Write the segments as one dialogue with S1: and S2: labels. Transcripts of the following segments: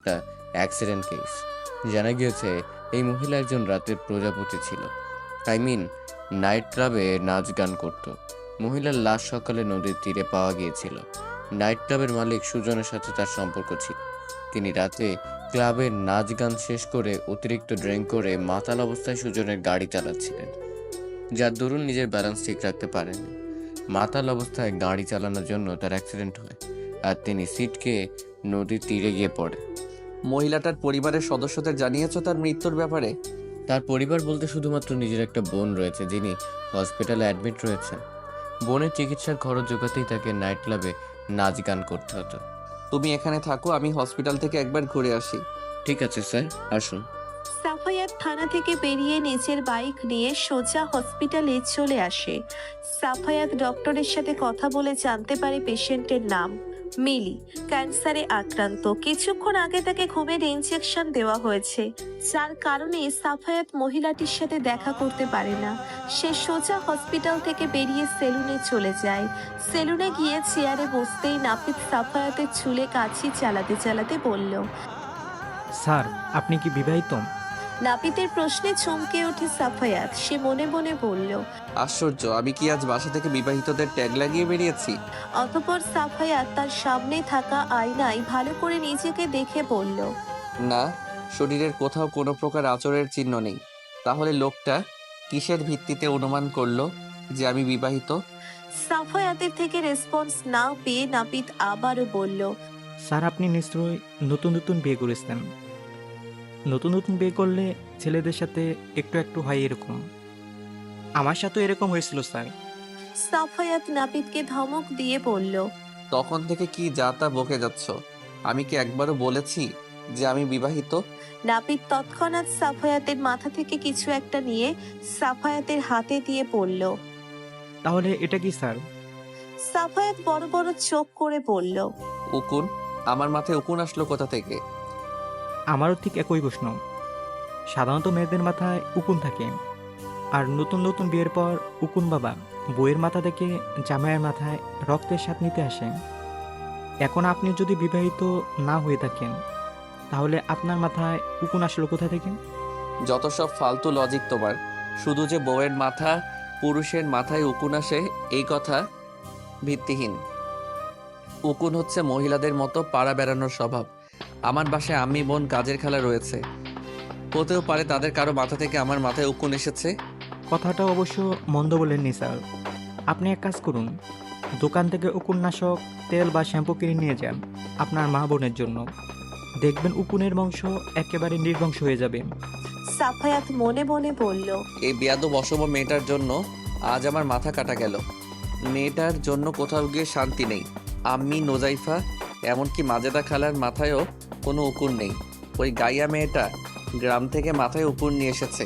S1: একটা accident case. জানা গিয়েছে এই মহিলা একজন রাতের প্রজাপতি ছিল। আই মিন, নাইট ক্লাবে নাচ গান করত। মহিলার লাশ সকালে নদীর তীরে পাওয়া গিয়েছিল। নাইট ক্লাবের মালিক সুজনের সাথে তার সম্পর্ক ছিল। তিনি রাতে ক্লাবের নাচ গান শেষ করে অতিরিক্ত ড্রিঙ্ক করে মাতাল অবস্থায় সুজনের গাড়ি চালাচ্ছিলেন, যার দরুন নিজের ব্যালেন্স ঠিক রাখতে পারেননি। মাতাল অবস্থায় গাড়ি চালানোর জন্য তার অ্যাক্সিডেন্ট হয়, আর তিনি সিটকে নদীর তীরে গিয়ে পড়ে।
S2: মহিলাটার পরিবারের সদস্যদের জানিয়েছো তার মৃত্যুর ব্যাপারে?
S1: তার পরিবার বলতে শুধুমাত্র নিজের একটা বোন রয়েছে, যিনি হসপিটালে অ্যাডমিট রয়েছেন। বোনের চিকিৎসার খরচ জোগাতেই তাকে নাইট ক্লাবে নাচ গান করতে হতো।
S2: তুমি এখানে থাকো, আমি হসপিটাল থেকে একবার ঘুরে আসি।
S1: ঠিক আছে স্যার, আসুন।
S3: সাফায়াত থানা থেকে বেরিয়ে নিজের বাইক নিয়ে সোজা হসপিটালে চলে আসে। সাফায়াত ডক্টরের সাথে কথা বলে জানতে পারে পেশেন্টের নাম মিলি, ক্যান্সারে আক্রান্ত। কিছুক্ষণ আগে তাকে ঘুমের ইনজেকশন দেওয়া হয়েছে, যার কারণে সাফায়াত মহিলাটির সাথে দেখা করতে পারে না। সে সোজা হসপিটাল থেকে বেরিয়ে সেলুনে চলে যায়। সেলুনে গিয়ে চেয়ারে বসতেই নাপিত সাফায়াতের চুলে কাঁচি চালাতে চালাতে বলল।
S4: স্যার, আপনি কি বিবাহিত?
S3: নাপিতের প্রশ্নে চমকে ওঠে সাফায়াত। সে মনে মনে বলল।
S2: আশ্চর্য, আমি কি আজ বাসা থেকে বিবাহিতদের ট্যাগ লাগিয়ে বেরিয়েছি?
S3: অতঃপর সাফায়াত তার সামনে থাকা আয়নায় ভালো করে নিজেকে দেখে বলল।
S2: না, শরীরের কোথাও কোনো প্রকার আচরের চিহ্ন নেই। তাহলে লোকটা কিসের ভিত্তিতে অনুমান করলো যে আমি বিবাহিত?
S3: সাফায়াতের থেকে রেসপন্স না পেয়ে নাপিত আবারও বলল।
S4: স্যার, আপনি নিশ্চয়ই নতুন নতুন বিয়ে করেছেন। নতুন নতুন বিয়ে করলে ছেলেদের সাথে একটু একটু হয় এরকম। আমার সাথে এরকম হয়েছিল স্যার।
S3: সাফায়াত নাপিতকে ধমক দিয়ে বলল।
S2: তখন থেকে কি যা তা বকে যাচ্ছ? আমি কি একবারও বলেছি যে আমি বিবাহিত?
S3: নাপিত তৎক্ষণাৎ সাফায়াতের মাথা থেকে কিছু একটা নিয়ে সাফায়াতের হাতে দিয়ে বলল।
S4: তাহলে এটা কি স্যার?
S3: সাফায়াত বড় বড় চোখ করে বলল।
S2: উকুন? আমার মাথায় উকুন আসলো কোথা থেকে?
S4: আমারও ঠিক একই প্রশ্ন। সাধারণত মেয়েদের মাথায় উকুন থাকে, আর নতুন নতুন বিয়ের পর উকুন বাবা বইয়ের মাথা থেকে জামাইয়ের মাথায় রক্তের স্বাদ নিতে আসে। এখন আপনি যদি বিবাহিত না হয়ে থাকেন, তাহলে আপনার মাথায় উকুন আসলো কোথা থেকে?
S2: যত সব ফালতু লজিক তোমার। শুধু যে বউয়ের মাথা পুরুষের মাথায় উকুন আসে এই কথা ভিত্তিহীন। উকুন হচ্ছে মহিলাদের মতো পাড়া বেড়ানোর স্বভাব। আমার বাসায় আম্মি বোন কাজের খালা রয়েছে, হতেও পারে তাদের কারো মাথা থেকে আমার মাথায় উকুন এসেছে।
S4: কথাটা অবশ্য মন্দ বলেননি স্যার। আপনি এক কাজ করুন, দোকান থেকে উকুননাশক তেল বা শ্যাম্পু কিনে নিয়ে যান আপনার মা বোনের জন্য। দেখবেন উকুনের বংশ একেবারে নির্বংশ হয়ে যাবে।
S3: সাফায়াত মনে মনে বলল।
S2: এই বেয়াদব অসম মেয়েটার জন্য আজ আমার মাথা কাটা গেল। মেয়েটার জন্য কোথাও গিয়ে শান্তি নেই। আম্মি, নোজাইফা, এমনকি মাজেদা খালার মাথায়ও কোনো উকুন নেই। ওই গাইয়া মেয়েটা গ্রাম থেকে মাথায় উকুন নিয়ে এসেছে,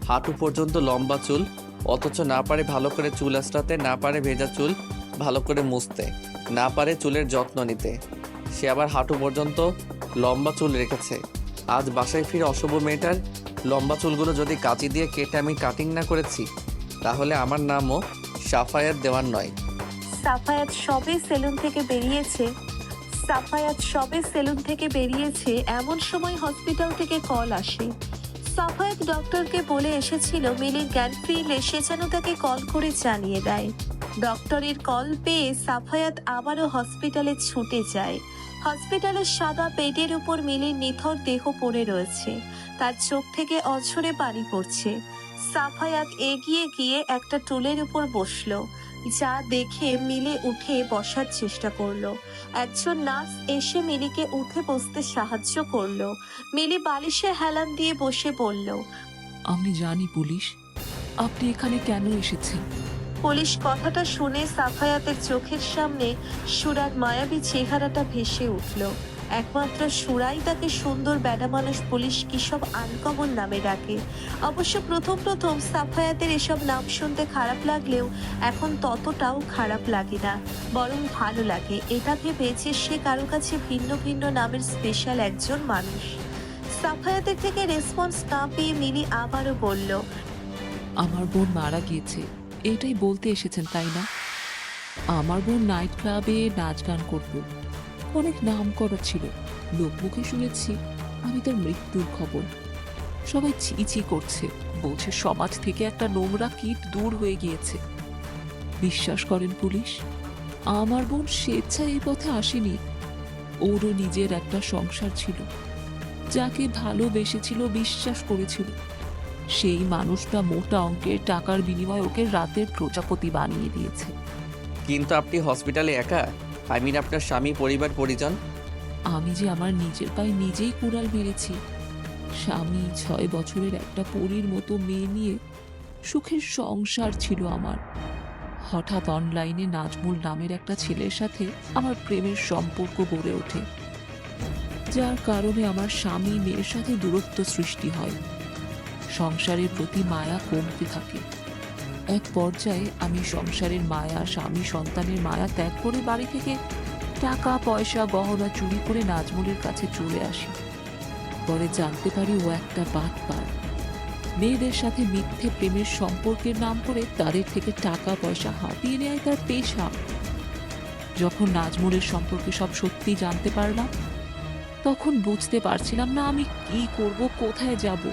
S2: হাঁটু পর্যন্ত লম্বা চুল, অথচ না পারে ভালো করে চুল আঁচড়াতে, না পারে ভেজা চুল ভালো করে মুছতে, না পারে চুলের যত্ন নিতে। সে আবার হাঁটু পর্যন্ত লম্বা চুল রেখেছে। আজ বাসায় ফিরে অশুভ মেয়েটার লম্বা চুলগুলো যদি কাঁচি দিয়ে কেটে আমি কাটিং না করেছি, তাহলে আমার নামও সাফায়াত দেওয়ান নয়।
S3: সাফায়াত সবে সেলুন থেকে বেরিয়েছে এমন সময় হসপিটাল থেকে কল আসে। সাফায়াত ডক্টরকে বলে এসেছিল মিলির জ্ঞান ফিরলে সে যেন তাকে কল করে জানিয়ে দেয়। ডক্টরের কল পেয়ে সাফায়াত আবারও হসপিটালে ছুটে যায়। হসপিটালের সাদা বেডের উপর মিলির নিথর দেহ পড়ে রয়েছে, তার চোখ থেকে অঝরে পানি পড়ছে। সাফায়াত এগিয়ে গিয়ে একটা টুলের উপর বসলো, যা দেখে মিলে উঠে বসার চেষ্টা করলো। একজন নার্স এসে মিলিকে উঠে বসতে সাহায্য করলো। মিলি বালিশে হেলান দিয়ে বসে বলল।
S5: আমি জানি পুলিশ, আপনি এখানে কেন এসেছেন।
S3: পুলিশ কথাটা শুনে সাফায়াতের চোখের সামনে সুরার মায়াবী চেহারাটা ভেসে উঠল। একমাত্র সুরাই তাকে সুন্দর বেডা মানুষ পুলিশ কিসব আনকমন নামে ডাকে। অবশ্য প্রথম প্রথম সাফায়াতের এসব নাম শুনতে খারাপ লাগলেও এখন ততটাও খারাপ লাগে না, বরং ভালো লাগে এটা ভেবে যে সে কারো কাছে ভিন্ন ভিন্ন নামের স্পেশাল একজন মানুষ। সাফায়াতের থেকে রেসপন্স না পেয়ে মিলি আবারও বলল।
S5: আমার বোন মারা গিয়েছে, এটাই বলতে এসেছেন তাই না? আমার বোন নাইট ক্লাবে নাচ গান করত, অনেক নাম করা ছিল, লোকমুখে শুনেছি আমি তার মৃত্যুর খবর। সবাই ছি করছে, বলছে সমাজ থেকে একটা নোংরা কীট দূর হয়ে গিয়েছে। বিশ্বাস করেন পুলিশ, আমার বোন স্বেচ্ছায় এই পথে আসেনি। ওরও নিজের একটা সংসার ছিল, যাকে ভালোবেসেছিল, বিশ্বাস করেছিল। সেই মানুষটা মোটা অঙ্কের টাকার বিনিময়ে ওকে রাতের প্রজাপতি বানিয়ে দিয়েছে।
S2: কিন্তু আপনি হসপিটালে একা, আপনার স্বামী, পরিবার, পরিজন।
S5: আমি যে আমার নিজের পায়ে নিজেই কুড়াল মেরেছি। স্বামী, 6 বছরের একটা পরীর মতো মেয়ে নিয়ে সুখের সংসার ছিল আমার। হঠাৎ অনলাইনে নাজমুল নামের একটা ছেলের সাথে আমার প্রেমের সম্পর্ক গড়ে ওঠে, যার কারণে আমার স্বামী মেয়ের সাথে দূরত্ব সৃষ্টি হয়। সংসারের প্রতি মায়া কমতে থাকে। এক পর্যায়ে আমি সংসারের মায়া, স্বামী সন্তানের মায়া ত্যাগ করে বাড়ি থেকে টাকা পয়সা গহনা চুরি করে নাজমুলের কাছে চলে আসি। পরে জানতে পারি ও একটা বাটপার। মেয়েদের সাথে মিথ্যে প্রেমের সম্পর্কের নাম করে তাদের থেকে টাকা পয়সা হাতিয়ে নেয় তার পেশা। যখন নাজমুলের সম্পর্কে সব সত্যি জানতে পারলাম, তখন বুঝতে পারছিলাম না আমি কি করব, কোথায় যাব।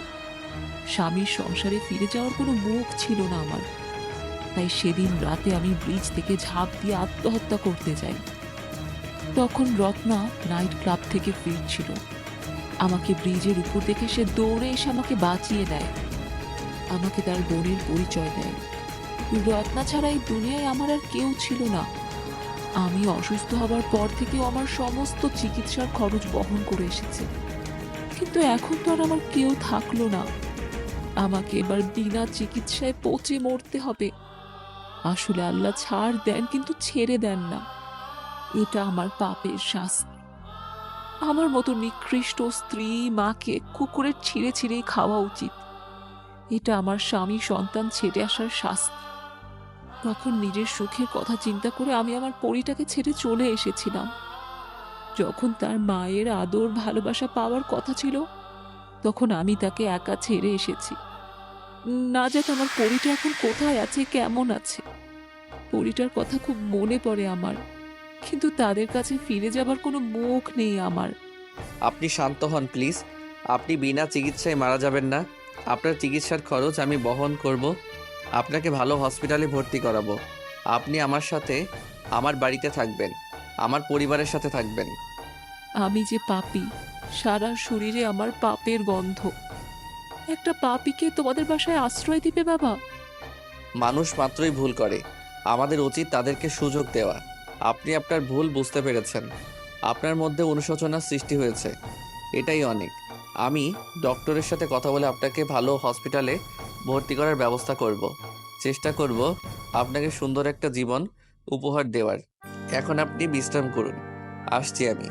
S5: স্বামীর সংসারে ফিরে যাওয়ার কোনো মুখ ছিল না আমার। তাই সেদিন রাতে আমি ব্রিজ থেকে ঝাঁপ দিয়ে আত্মহত্যা করতে যাই। তখন রত্না নাইট ক্লাব থেকে ফিরছিল। আমাকে ব্রিজের উপর দেখে সে দৌড়ে এসে আমাকে বাঁচিয়ে নেয়, আমাকে তার বোনের পরিচয় দেয়। রত্না ছাড়া এই দুনিয়ায় আমার আর কেউ ছিল না। আমি অসুস্থ হবার পর থেকেও আমার সমস্ত চিকিৎসার খরচ বহন করে এসেছে। কিন্তু এখন তো আর আমার কেউ থাকলো না। আমাকে এবার বিনা চিকিৎসায় পচে মরতে হবে। আসলে আল্লাহ ছাড় দেন, কিন্তু ছেড়ে দেন না। এটা আমার পাপের শাস্তি। আমার মতো নিকৃষ্ট স্ত্রী মাকে কুকুরের ছিঁড়ে ছিঁড়েই খাওয়া উচিত। এটা আমার স্বামী সন্তান ছেড়ে আসার শাস্তি। তখন নিজের সুখের কথা চিন্তা করে আমি আমার পরিটাকে ছেড়ে চলে এসেছিলাম। যখন তার মায়ের আদর ভালোবাসা পাওয়ার কথা ছিল, তখন আমি তাকে একা ছেড়ে এসেছি। না জানি আমার পরিটা এখন কোথায় আছে, কেমন আছে। পরিটার কথা খুব মনে পড়ে আমার, কিন্তু তাদের কাছে ফিরে যাবার কোনো মুখ নেই আমার।
S2: আপনি শান্ত হন প্লিজ। আপনি বিনা চিকিৎসায় মারা যাবেন না। আপনার চিকিৎসার খরচ আমি বহন করব। আপনাকে ভালো হসপিটালে ভর্তি করাবো। আপনি আমার সাথে আমার বাড়িতে থাকবেন, আমার পরিবারের সাথে থাকবেন।
S5: আমি যে পাপী, সারা শরীরে আমার পাপের গন্ধ। একটা পাপীকে তোমাদের বাসায় আশ্রয় দিবে বাবা?
S2: মানুষ মাত্রই ভুল করে, আমাদের উচিত তাদেরকে সুযোগ দেওয়া। আপনি আপনার ভুল বুঝতে পেরেছেন, আপনার মধ্যে অনুশোচনার সৃষ্টি হয়েছে, এটাই অনেক। আমি ডক্টরের সাথে কথা বলে আপনাকে ভালো হসপিটালে ভর্তি করার ব্যবস্থা করব। চেষ্টা করব আপনাকে সুন্দর একটা জীবন উপহার দেওয়ার। এখন আপনি বিশ্রাম করুন, আসছি আমি।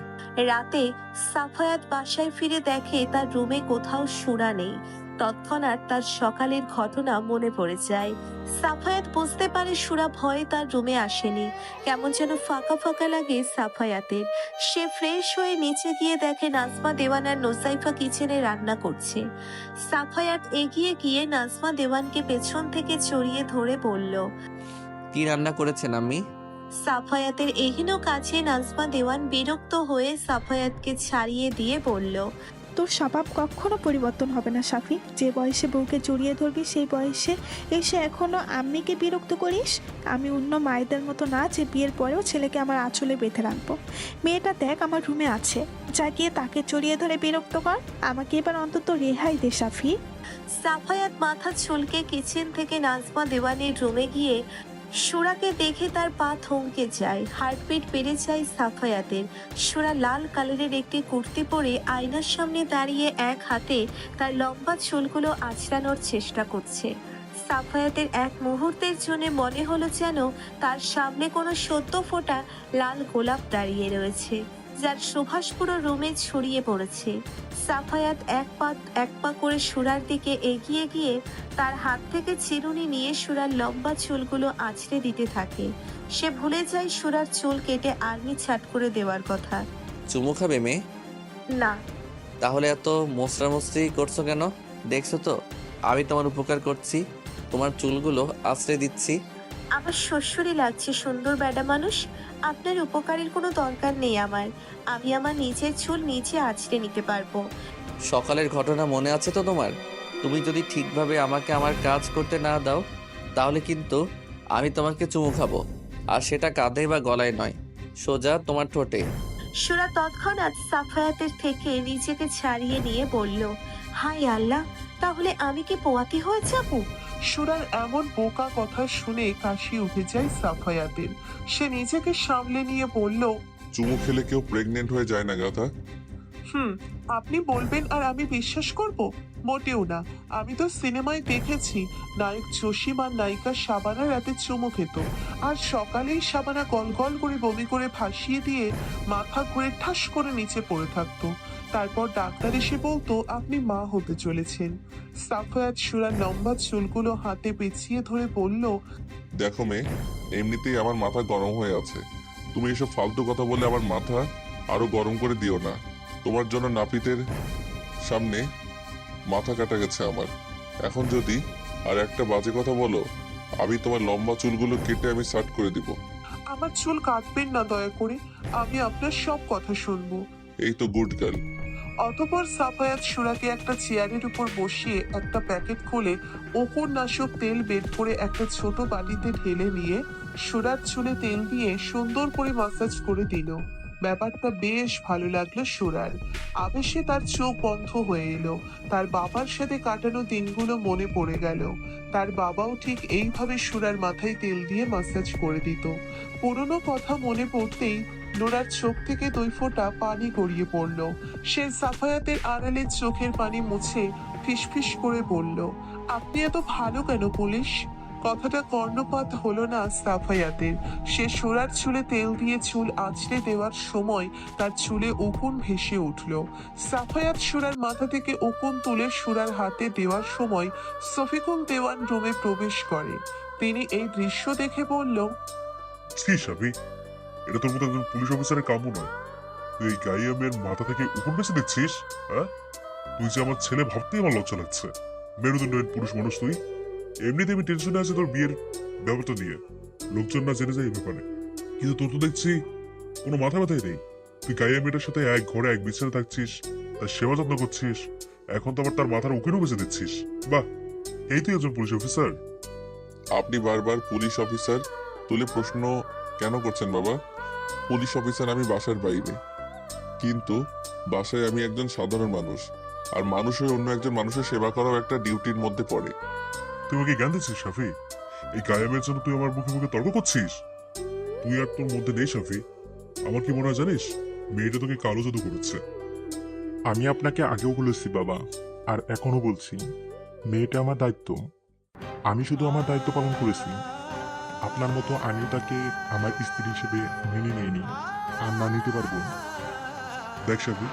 S3: রাতে সাফায়াত বাসায় ফিরে দেখে তার রুমে কোথাও সুরা নেই। তৎক্ষণাৎ তার সকালের ঘটনা মনে পড়ে যায়। সাফায়াত বুঝতে পারে সুরা ভয়ে তার রুমে আসেনি। কেমন যেন ফাঁকা ফাঁকা লাগে সাফায়াতের। সে ফ্রেশ হয়ে নিচে গিয়ে দেখে নাজমা দেওয়ান আর নোসাইফা কিচেনে রান্না করছে। সাফায়াত এগিয়ে গিয়ে নাজমা দেওয়ানকে পেছন থেকে জড়িয়ে ধরে বলল।
S2: কি রান্না করেছেন আম্মি?
S3: সাফায়াতের এহেন কাছে নাজমা দেওয়ান বিরক্ত হয়ে সাফায়াতকে ছাড়িয়ে দিয়ে বলল।
S6: তোর স্বভাব কখনো পরিবর্তন হবে না সাফি। যে বয়সে বউকে জড়িয়ে ধরবি সেই বয়সে এসে এখনো আম্মিকে বিরক্ত করিস। আমি অন্য মায়েদের মতো না যে বিয়ের পরেও ছেলেকে আমার আঁচলে বেঁধে রাখবো। মেয়েটা দেখ আমার রুমে আছে, যা গিয়ে তাকে জড়িয়ে ধরে বিরক্ত কর। আমাকে এবার অন্তত রেহাই দে সাফি।
S3: সাফায়াত মাথা চুলকে কিচেন থেকে নাজমা দেওয়ানের রুমে গিয়ে সুরাকে দেখে তার পা থমকে যায়, হার্টবিট বেড়ে যায় সাফায়াতের। সুরা লাল কালারের একটি কুর্তি পরে আয়নার সামনে দাঁড়িয়ে এক হাতে তার লম্বা চুলগুলো আঁচড়ানোর চেষ্টা করছে। সাফায়াতের এক মুহূর্তের জন্য মনে হলো যেন তার সামনে কোনো সদ্য ফোটা লাল গোলাপ দাঁড়িয়ে রয়েছে, যার সুবাস পুরো রুমে ছড়িয়ে পড়েছে। সাফায়াত এক পা করে সুরার দিকে এগিয়ে গিয়ে তার হাত থেকে চিরুনি নিয়ে সুরার লম্বা চুলগুলো আঁচড়ে দিতে থাকে। সে ভুলে যায় সুরার চুল কেটে আর্মি ছাট করে দেওয়ার কথা।
S2: চুমু খাবে মেয়ে?
S3: না।
S2: তাহলে এত মোচড়ামুচড়ি করছো কেন? দেখছো তো আমি তোমার উপকার করছি, তোমার চুলগুলো আঁচড়ে দিচ্ছি।
S3: আমার শ্বশুরই লাগছে সুন্দর বেডা মানুষ। আপনার উপকারের কোনো দরকার নেই আমার। আমি আমার নিজের চুল নিজে আঁচড়ে নিতে পারবো।
S2: সকালের ঘটনা মনে আছে তো তোমার? তুমি যদি ঠিকভাবে আমাকে আমার কাজ করতে না দাও তাহলে কিন্তু আমি তোমাকে চুমু খাবো, আর সেটা কাঁধে বা গলায় নয়, সোজা তোমার ঠোঁটে।
S3: সুরা তৎক্ষণাৎ সাফায়াতের থেকে নিজেকে ছাড়িয়ে নিয়ে বলল, হাই আল্লাহ, তাহলে আমি কি পোয়াতি হয়ে যাবো?
S7: সুরার এমন বোকা কথা শুনে কাশি উঠে যায় সাফায়াতের। সে নিজেকে সামলে নিয়ে বলল,
S8: চুমু খেলে কেউ প্রেগনেন্ট হয়ে যায় না গাধা।
S7: আপনি বলবেন আর আমি বিশ্বাস করব? মোটেও না। আমি তো সিনেমায় দেখেছি নায়ক জসিম আর নায়িকা শাবানা রাতে চুমু খেত, আর সকালেই শাবানা গল গল করে বমি করে ভাসিয়ে দিয়ে মাথা ঘুরে ঠাস করে নিচে পড়ে থাকতো। তারপর ডাক্তার এসে বলতো আপনি মা হতে চলেছেন। সাফায়াত সুরার লম্বা চুলগুলো হাতে পেঁচিয়ে ধরে বলল,
S8: দেখো মেয়ে, এমনিতেই আমার মাথা গরম হয়ে আছে। তুমি এসব ফালতু কথা বলে আমার মাথা আরো গরম করে দিও না। তোমার জন্য নাপিতের সামনে মাথা কাটা গেছে আমার। এখন যদি আর একটা বাজে কথা বলো, আমি তোমার লম্বা চুলগুলো কেটে আমি সাট করে দিব।
S7: আমার চুল কাটবেন না দয়া করে, আমি আপনার সব কথা শুনবো।
S8: এই তো গুড গার্ল।
S7: অতঃপর সাফায়াত সুরাকে একটা চেয়ারের উপর বসিয়ে একটা প্যাকেট খুলে নাশক তেল বের করে একটা ছোট বাটিতে ঢেলে নিয়ে সুরার চুলে তেল দিয়ে সুন্দর করে মাসাজ করে দিল। ব্যাপারটা বেশ ভালো লাগলো সুরার। আবেশে তার চোখ বন্ধ হয়ে এলো। তার বাবার সাথে কাটানো দিনগুলো মনে পড়ে গেল। তার বাবাও ঠিক এইভাবে সুরার মাথায় তেল দিয়ে মাসাজ করে দিত। পুরনো কথা মনে পড়তেই নোরার চোখ থেকে 2 ফোঁটা পানি গড়িয়ে পড়ল। সে সাফায়াতের আড়ালে চোখের পানি মুছে ফিসফিস করে বলল, আপনি এত ভালো কেন পুলিশ? কথাটা কর্ণপাত হলো না সাফায়াতের। সে সোরার চুলে তেল দিয়ে চুল আঁচড়ে দেওয়ার সময় তার চুলে উকুন ভেসে উঠল। সাফায়াত সুরার মাথা থেকে উকুন তুলে সুরার হাতে দেওয়ার সময় সফিকুল দেওয়ান রুমে প্রবেশ করে। তিনি এই দৃশ্য দেখে বলল,
S9: ছি সাবি, এটা তোর মতো একজন পুলিশ অফিসারের কাম্য নয়। তুই এই গাইয়া মেয়ের মাথা থেকে উপর বেঁচে দেখছিস? হ্যাঁ, তুই যে আমার ছেলে ভাবতেই আমার লজ্জা লাগছে। মেরুদণ্ডহীন পুরুষ মানুষ তুই। এমনিতে আমি টেনশনে আছি তোর বিয়ের ব্যাপারটা নিয়ে, লোকজন না জেনে যায় এই ব্যাপারে। কিন্তু তোর তো দেখছি কোনো মাথা ব্যথাই নেই। তুই গাইয়া মেয়েটার সাথে এক ঘরে এক বিছানে থাকছিস, তার সেবা যত্ন করছিস, এখন তো আবার তার মাথার উকিলও বেঁচে দিচ্ছিস। বাহ, এই তুই একজন পুলিশ অফিসার।
S8: আপনি বারবার পুলিশ অফিসার তুলে প্রশ্ন কেন করছেন বাবা? পুলিশ অফিসার আমি বাসার বাইরে, কিন্তু বাসায় আমি একজন সাধারণ মানুষ, আর মানুষ হয়ে অন্য একজন মানুষের সেবা করাও একটা ডিউটির মধ্যে পড়ে।
S9: তুই আমাকে জ্ঞান দিচ্ছিস শাফি? এই গায়ামের জন্য তুই আমার মুখে মুখে তর্ক করছিস? তুই আর তোর মধ্যে নেই শাফি। আমার কি মনে হয় জানিস, মেয়েটা তোকে কালো জাদু করেছে।
S10: আমি আপনাকে আগেও বলেছি বাবা, আর এখনো বলছি, মেয়েটা আমার দায়িত্ব। আমি শুধু আমার দায়িত্ব পালন করেছি। আপনার মতো আমিও তাকে আমার স্ত্রী হিসেবে মেনে নিইনি, আর না নিতে পারবো।
S9: দেখ শাফি,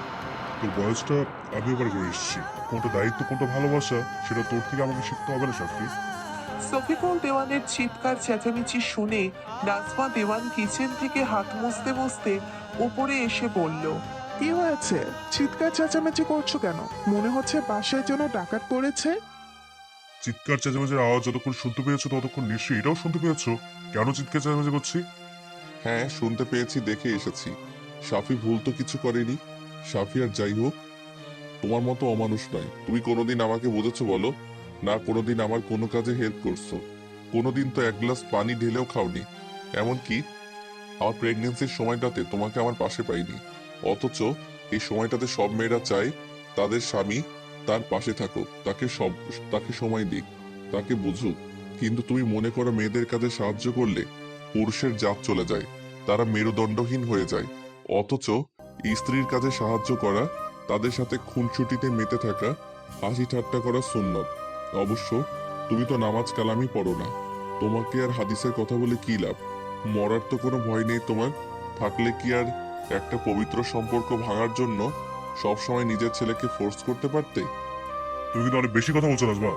S9: তোর বয়সটা আমি এবার করে এসেছি। কোনটা দায়িত্ব কোনটা ভালোবাসা সেটা তোর থেকে আমাকে শিখতে হবে না শাফি।
S7: সফিকুল দেওয়ানের চিৎকার চেঁচামেচি শুনে নাজমা দেওয়ান কিচেন থেকে হাত মুছতে মুছতে উপরে এসে বলল,
S11: কি হয়েছে? চিৎকার চেঁচামেচি করছো কেন? মনে হচ্ছে বাসায় যেন ডাকাত পড়েছে।
S9: চিৎকার চেঁচামেচির আওয়াজ যতক্ষণ শুনতে পেয়েছো ততক্ষণ নিশ্চয়ই এটাও শুনতে পেয়েছো কেন চিৎকার চেঁচামেচি করছি।
S8: হ্যাঁ, শুনতে পেয়েছি, দেখে এসেছি। সাফি ভুল তো কিছু করেনি। সাফি আর যাই হোক, তোমার মতো অমানুষ নয়। তুমি কোনোদিন আমাকে বুঝেছো বলো? না কোনোদিন আমার কোনো কাজে হেল্প করছো? কোনোদিন তো এক গ্লাস পানি ঢেলেও খাওনি। এমনকি আমার প্রেগনেন্সির সময়টাতে তোমাকে আমার পাশে পাইনি। অথচ এই সময়টাতে সব মেয়েরা চায় তাদের স্বামী তার পাশে থাকুক, তাকে সময় দিক, তাকে বুঝুক। কিন্তু তুমি মনে করো মেয়েদের কাজে সাহায্য করলে পুরুষের জাত চলে যায়, তারা মেরুদণ্ডহীন হয়ে যায়। অথচ স্ত্রীর কাজে সাহায্য করা, তাদের সাথে খুনসুটিতে মেতে থাকা, হাসি ঠাট্টা করা সুন্নত। অবশ্য তুমি তো নামাজ কালামই পড়ো না। তোমাকে আর হাদিসের কথা বলে কি লাভ? মরার তো কোনো ভয় নেই তোমার। থাকলে কি আর একটা পবিত্র সম্পর্ক ভাঙার জন্য সবসময় নিজের ছেলেকে ফোর্স করতে পারতে?
S9: তুমি কিন্তু অনেক বেশি কথা বলছো নাজমা।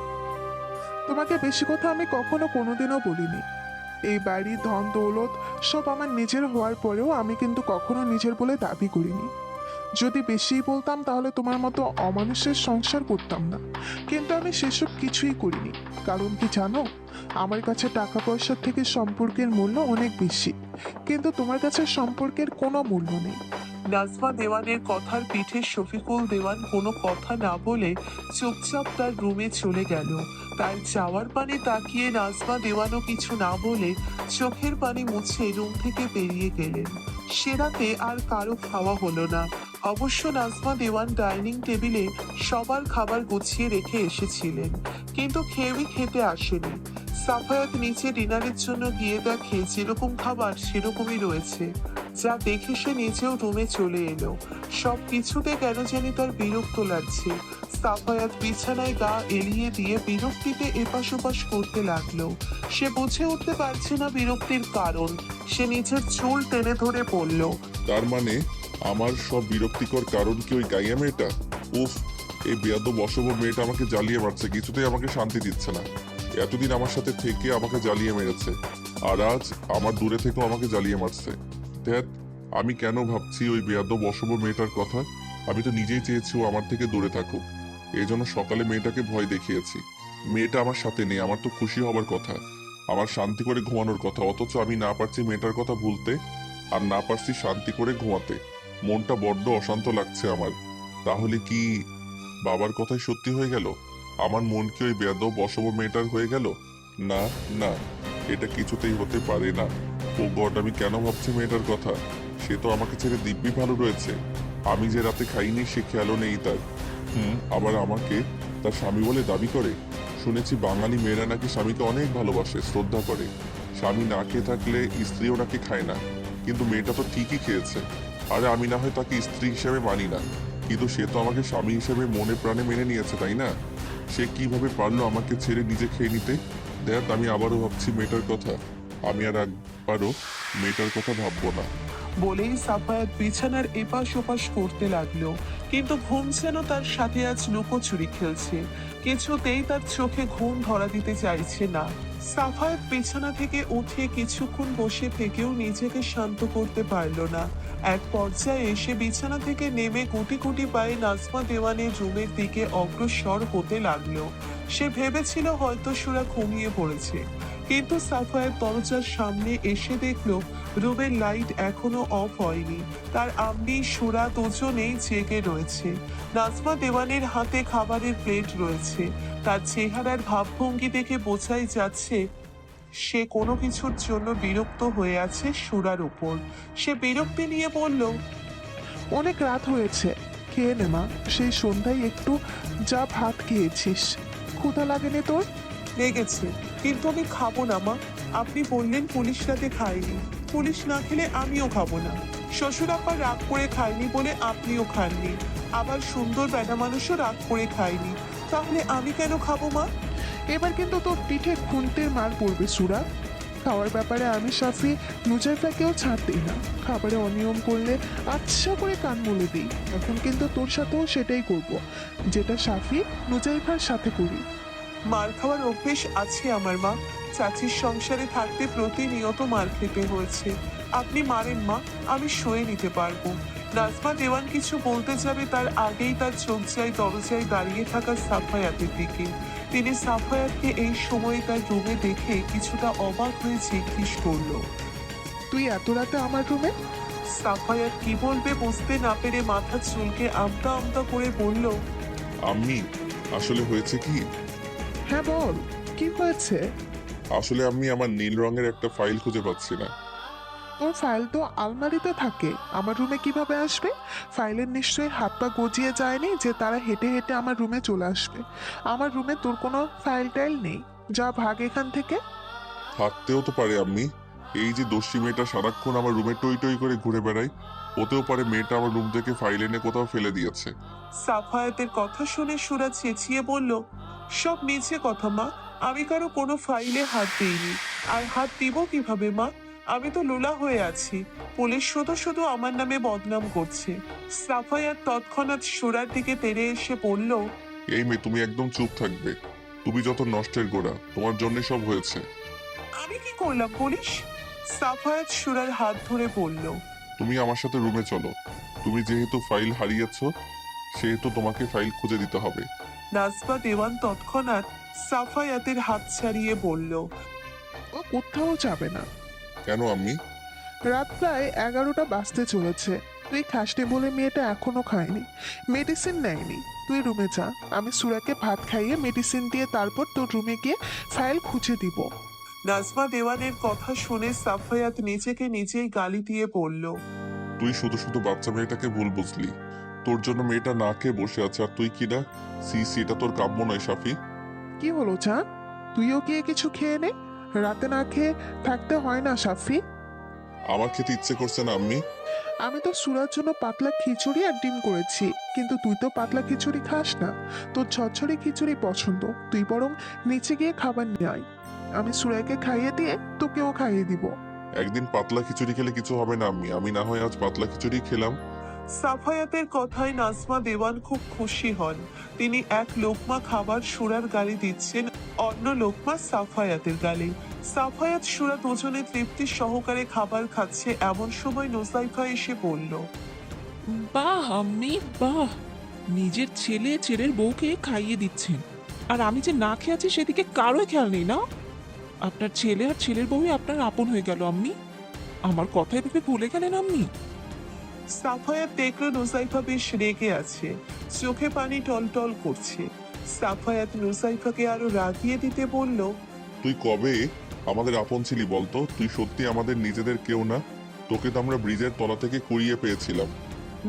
S11: তোমাকে বেশি কথা আমি কখনো কোনোদিনও বলিনি। এই বাড়ি, ধন দৌলত সব আমার নিজের হওয়ার পরেও আমি কিন্তু কখনো নিজের বলে দাবি করিনি। যদি বেশিই বলতাম তাহলে তোমার মতো অমানুষের সংসার করতাম না, কিন্তু আমি সেসব কিছুই করিনি। কারণ কি জানো, আমার কাছে টাকা পয়সার থেকে সম্পর্কের মূল্য অনেক বেশি, কিন্তু তোমার কাছে সম্পর্কের কোনো মূল্য নেই।
S7: নাজমা দেওয়ানের কথার পিঠে শফিকুল দেওয়ান কোনো কথা না বলে চুপচাপ তার রুমে চলে গেল। তার যাওয়ার পানে তাকিয়ে নাজমা দেওয়ানও কিছু না বলে চোখের পানি মুছে রুম থেকে বেরিয়ে গেলেন। সে রাতে আর কারো খাওয়া হলো না। অবশ্য নাজমা দেওয়ান ডাইনিং টেবিলে সবার খাবার গুছিয়ে রেখে এসেছিলেন, কিন্তু কেউই খেতে আসেনি। সাফায়াত নিচে ডিনারের জন্য গিয়ে দেখে যেরকম খাবার সেরকমই রয়েছে, যা দেখে সে নিজেও রুমে চলে এলো। সব কিছুতে কেন জানি তার বিরক্ত লাগছে। সাফায়াত বিছানায় গা এড়িয়ে দিয়ে বিরক্তিতে এপাশ ওপাশ করতে লাগলো। সে বুঝে উঠতে পারছে না বিরক্তির কারণ। সে নিজের চুল টেনে ধরে পড়ল।
S8: তার মানে আমার সব বিরক্তিকর কারণ কি ওই গাইয়া মেয়েটা? উফ, এই বেয়াদব অশুভ মেয়েটা আমাকে জ্বালিয়ে মারছে, কিছুতেই আমাকে শান্তি দিচ্ছে না। এতদিন আমার সাথে থেকে আমাকে জ্বালিয়ে মেরেছে, আর আজ আমার দূরে থেকেও আমাকে জ্বালিয়ে মারছে। ধ্যাত, আমি কেন ভাবছি ওই বেয়াদব অশুভ মেয়েটার কথা? আমি তো নিজেই চেয়েছি ও আমার থেকে দূরে থাকুক। এই জন্য সকালে মেয়েটাকে ভয় দেখিয়েছি। মেয়েটা আমার সাথে নেই, আমার তো খুশি হবার কথা, আমার শান্তি করে ঘুমানোর কথা, অথচ আমি না পারছি মেয়েটার কথা ভুলতে, আর না পারছি শান্তি করে ঘুমাতে। মনটা বড্ড অশান্ত লাগছে আমার। তাহলে কি বাবার কথাই সত্যি হয়ে গেল? আমার মন কি ওই বেয়াদব অশুভ মেয়েটার হয়ে গেল? না না, এটা কিছুতেই হতে পারে না। ও গড, আমি কেন ভাবছি মেয়েটার কথা? সে তো আমাকে ছেড়ে দিব্যি ভালো রয়েছে। আমি যে রাতে খাইনি সে খেয়ালও নেই তার। আবার আমাকে তার স্বামী বলে দাবি করে। শুনেছি বাঙালি মেয়েরা নাকি স্বামীকে অনেক ভালোবাসে, শ্রদ্ধা করে। স্বামী না খেয়ে থাকলে স্ত্রীও নাকি খায় না, কিন্তু মেয়েটা তো ঠিকই খেয়েছে। আরে আমি না হয় তাকে স্ত্রী হিসেবে মানি না, কিন্তু সে তো আমাকে স্বামী হিসেবে মনে প্রাণে মেনে নিয়েছে, তাই না? সে কিভাবে পারলো আমাকে ছেড়ে নিজে খেয়ে নিতে? দেখ, আমি আবারও ভাবছি মেয়েটার কথা। আমি আর একবারও মেয়েটার কথা ভাববো না।
S7: বলেই সাফায়াত বিছানার এপাশ ওপাশ করতে লাগলো, কিন্তু ঘুম যেন তার সাথে আজ লুকোচুরি খেলছে। কিছুতেই তার চোখে ঘুম ধরা দিতে চাইছে না। সাফায়াত বিছানা থেকে উঠে কিছুক্ষণ বসে থেকেও নিজেকে শান্ত করতে পারল না। এক পর্যায়ে এসে বিছানা থেকে নেমে গুটি গুটি পায়ে নাজমা দেওয়ানের রুমের দিকে অগ্রসর হতে লাগলো। সে ভেবেছিল হয়তো সুরা ঘুমিয়ে পড়েছে, কিন্তু সাফায়াত দরজার সামনে এসে দেখলো রুমের লাইট এখনো অফ হয়নি। তার আম্মি সুরা দুজনেই জেগে রয়েছে। নাজমা দেওয়ানের হাতে খাবারের প্লেট রয়েছে। তার চেহারার ভাবভঙ্গি দেখে বোঝাই যাচ্ছে সে কোনো কিছুর জন্য বিরক্ত হয়ে আছে সুরার উপর। সে বিরক্তি নিয়ে বলল,
S11: অনেক রাত হয়েছে, খেয়ে নে মা। সেই সন্ধ্যায় একটু যা ভাত খেয়েছিস, ক্ষুধা লাগেনি তোর?
S7: লেগেছে, কিন্তু আমি খাবো না মা। আপনি বললেন পুলিশ রাতে খায়নি, পুলিশ না খেলে আমিও খাবো না। শ্বশুর আব্বা রাগ করে খায়নি বলে আপনিও খাননি, আবার সুন্দর বেটা মানুষও রাগ করে খায়নি, তাহলে আমি কেন খাবো মা?
S11: এবার কিন্তু তোর পিঠে খুন্তির মার পড়বে সুরা। খাওয়ার ব্যাপারে আমি সাফি নুজাইফাকেও ছাড় দিই না। খাবারে অনিয়ম করলে আচ্ছা করে কান মলে দিই। এখন কিন্তু তোর সাথেও সেটাই করব, যেটা সাফি নুজাইফার সাথে করি।
S7: মার খাওয়ার অভ্যেস আছে আমার মা। চাচির সংসারে থাকতে প্রতিনিয়ত মার খেতে হয়েছে। আপনি মারেন মা, আমি সয়ে নিতে পারবো। নাজমা দেওয়ান কিছু বলতে যাবে তার আগেই তার চোখ যায় দরজায় দাঁড়িয়ে থাকা সাফায়াতের দিকে। তিনি সাফায়াতকে এই সময় তার রুমে দেখে কিছুটা অবাক হয়ে জিজ্ঞেস করলো,
S11: তুই এত রাতে আমার রুমে?
S7: সাফায়াত কি বলবে বুঝতে না পেরে মাথা চুলকে আমতা আমতা করে বলল,
S8: আম্মি, আসলে হয়েছে কি?
S11: হ্যাঁ বল, কি হয়েছে?
S8: আসলে আমি আমার নীল রঙের একটা ফাইল খুঁজে পাচ্ছি না।
S11: তোর ফাইল তো আলমারিতে থাকে, আমার রুমে কিভাবে আসবে? ফাইলের নিশ্চয়ই হাত পা গজিয়ে যায়নি যে তারা হেঁটে হেঁটে আমার রুমে চলে আসবে। আমার রুমে তোর কোনো ফাইল টাইল নেই, যা ভাগ এখান থেকে।
S8: থাকতেও তো পারে আম্মি। এই যে দস্যি মেয়েটা সারাক্ষণ আমার রুমে টই টই করে ঘুরে বেড়ায়, হতেও পারে মেয়েটা আমার রুম থেকে ফাইল এনে কোথাও ফেলে দিয়েছে।
S7: সাফায়াতের কথা শুনে সুরা চেঁচিয়ে বলল, সব মিছে কথা মা, আমি কারো কোনো ফাইলে হাত দিইনি। আর হাত দিব কিভাবে মা? আমি তো লোলা হয়ে আছি। পুলিশ শুধু শুধু আমার নামে বদনাম করছে। সাফায়াত তৎক্ষণাৎ সুরার দিকে তেড়ে এসে বলল,
S8: এই মেয়ে, তুমি একদম চুপ থাকবে। তুমি যত নষ্টের গোড়া, তোমার জন্য সব হয়েছে।
S7: আমি কি করলাম পুলিশ? সাফায়াত সুরার হাত ধরে বলল,
S8: তুমি আমার সাথে রুমে চলো। তুমি যেহেতু ফাইল হারিয়েছ, সেহেতু তোমাকে ফাইল খুঁজে দিতে হবে।
S7: নাজমা দেওয়ান তৎক্ষণাৎ সাফায়াতের হাত ছাড়িয়ে বলল,
S11: ও কোথাও যাবে না।
S8: কেন আম্মি?
S11: রাত প্রায় 11টা বাজতে চলেছে। তুই খাসনি বলে মেয়েটা এখনো খায়নি, মেডিসিন নেয়নি। তুই রুমে যা, আমি সুরাকে ভাত খাইয়ে মেডিসিন দিয়ে তারপর তোর রুমে গিয়ে ফাইল খুঁজে দিব।
S7: নাজমা দেওয়ানের কথা শুনে সাফায়াত নিজেকে নিজেই গালি দিয়ে বলল,
S8: তুই শুধু শুধু বাচ্চা মেয়েটাকে ভুল বুঝলি। তোর জন্য মেয়েটা না খেয়ে বসে আছে, আর তুই কিনা সি সি, এটা তোর কাম্য নয় সাফি।
S11: কি হলো চাঁদ, তুইও গিয়ে কিছু খেয়ে নে। রাতে না খেয়ে থাকতে হয় না সাফি।
S8: আমার খেতে ইচ্ছে করছে না আম্মি।
S11: আমি তো সুরার জন্য পাতলা খিচুড়ি আর ডিম করেছি, কিন্তু তুই তো পাতলা খিচুড়ি খাস না, তোর ঝরঝরে খিচুড়ি পছন্দ। তুই বরং নিচে গিয়ে খাবার নিয়ে আয়, আমি সুরাকে খাইয়ে দিয়ে তোকেও খাইয়ে দিব।
S8: একদিন পাতলা খিচুড়ি খেলে কিছু হবে না আম্মি, আমি না হয় আজ পাতলা খিচুড়ি খেলাম।
S7: সাফায়াতের কথায় নাজমা দেওয়ান খুব খুশি হন। তিনি এক লোকমা খাবার সুরার গালি দিচ্ছেন, অন্য লোকমা সাফায়াতের গালি। সাফায়াত সুরা দুজনে তৃপ্তি সহকারে খাবার খাচ্ছে, এমন সময় নোসাইফা এসে বলল,
S12: বাহ আম্মি বাহ, নিজের ছেলে ছেলের বউকে খাইয়ে দিচ্ছেন, আর আমি যে না খেয়ে আছি সেদিকে কারোই খেয়াল নেই না। আপনার ছেলে আর ছেলের বউই আপনার আপন হয়ে গেল আম্মি। আমার কথা এভাবে ভুলে গেলেন আম্মি?
S7: সাফায়াত দেখল নোসাইফা বেশ রেগে আছে, চোখে পানি টলটল করছে। সাফায়াত নোসাইফাকে আরো রাগিয়ে দিতে বলল,
S8: তুই কবে আমাদের আপন ছিলি বলতো? তুই সত্যি আমাদের নিজেদের কেউ না। তোকে তো আমরা ব্রিজের তলা থেকে কুড়িয়ে পেয়েছিলাম।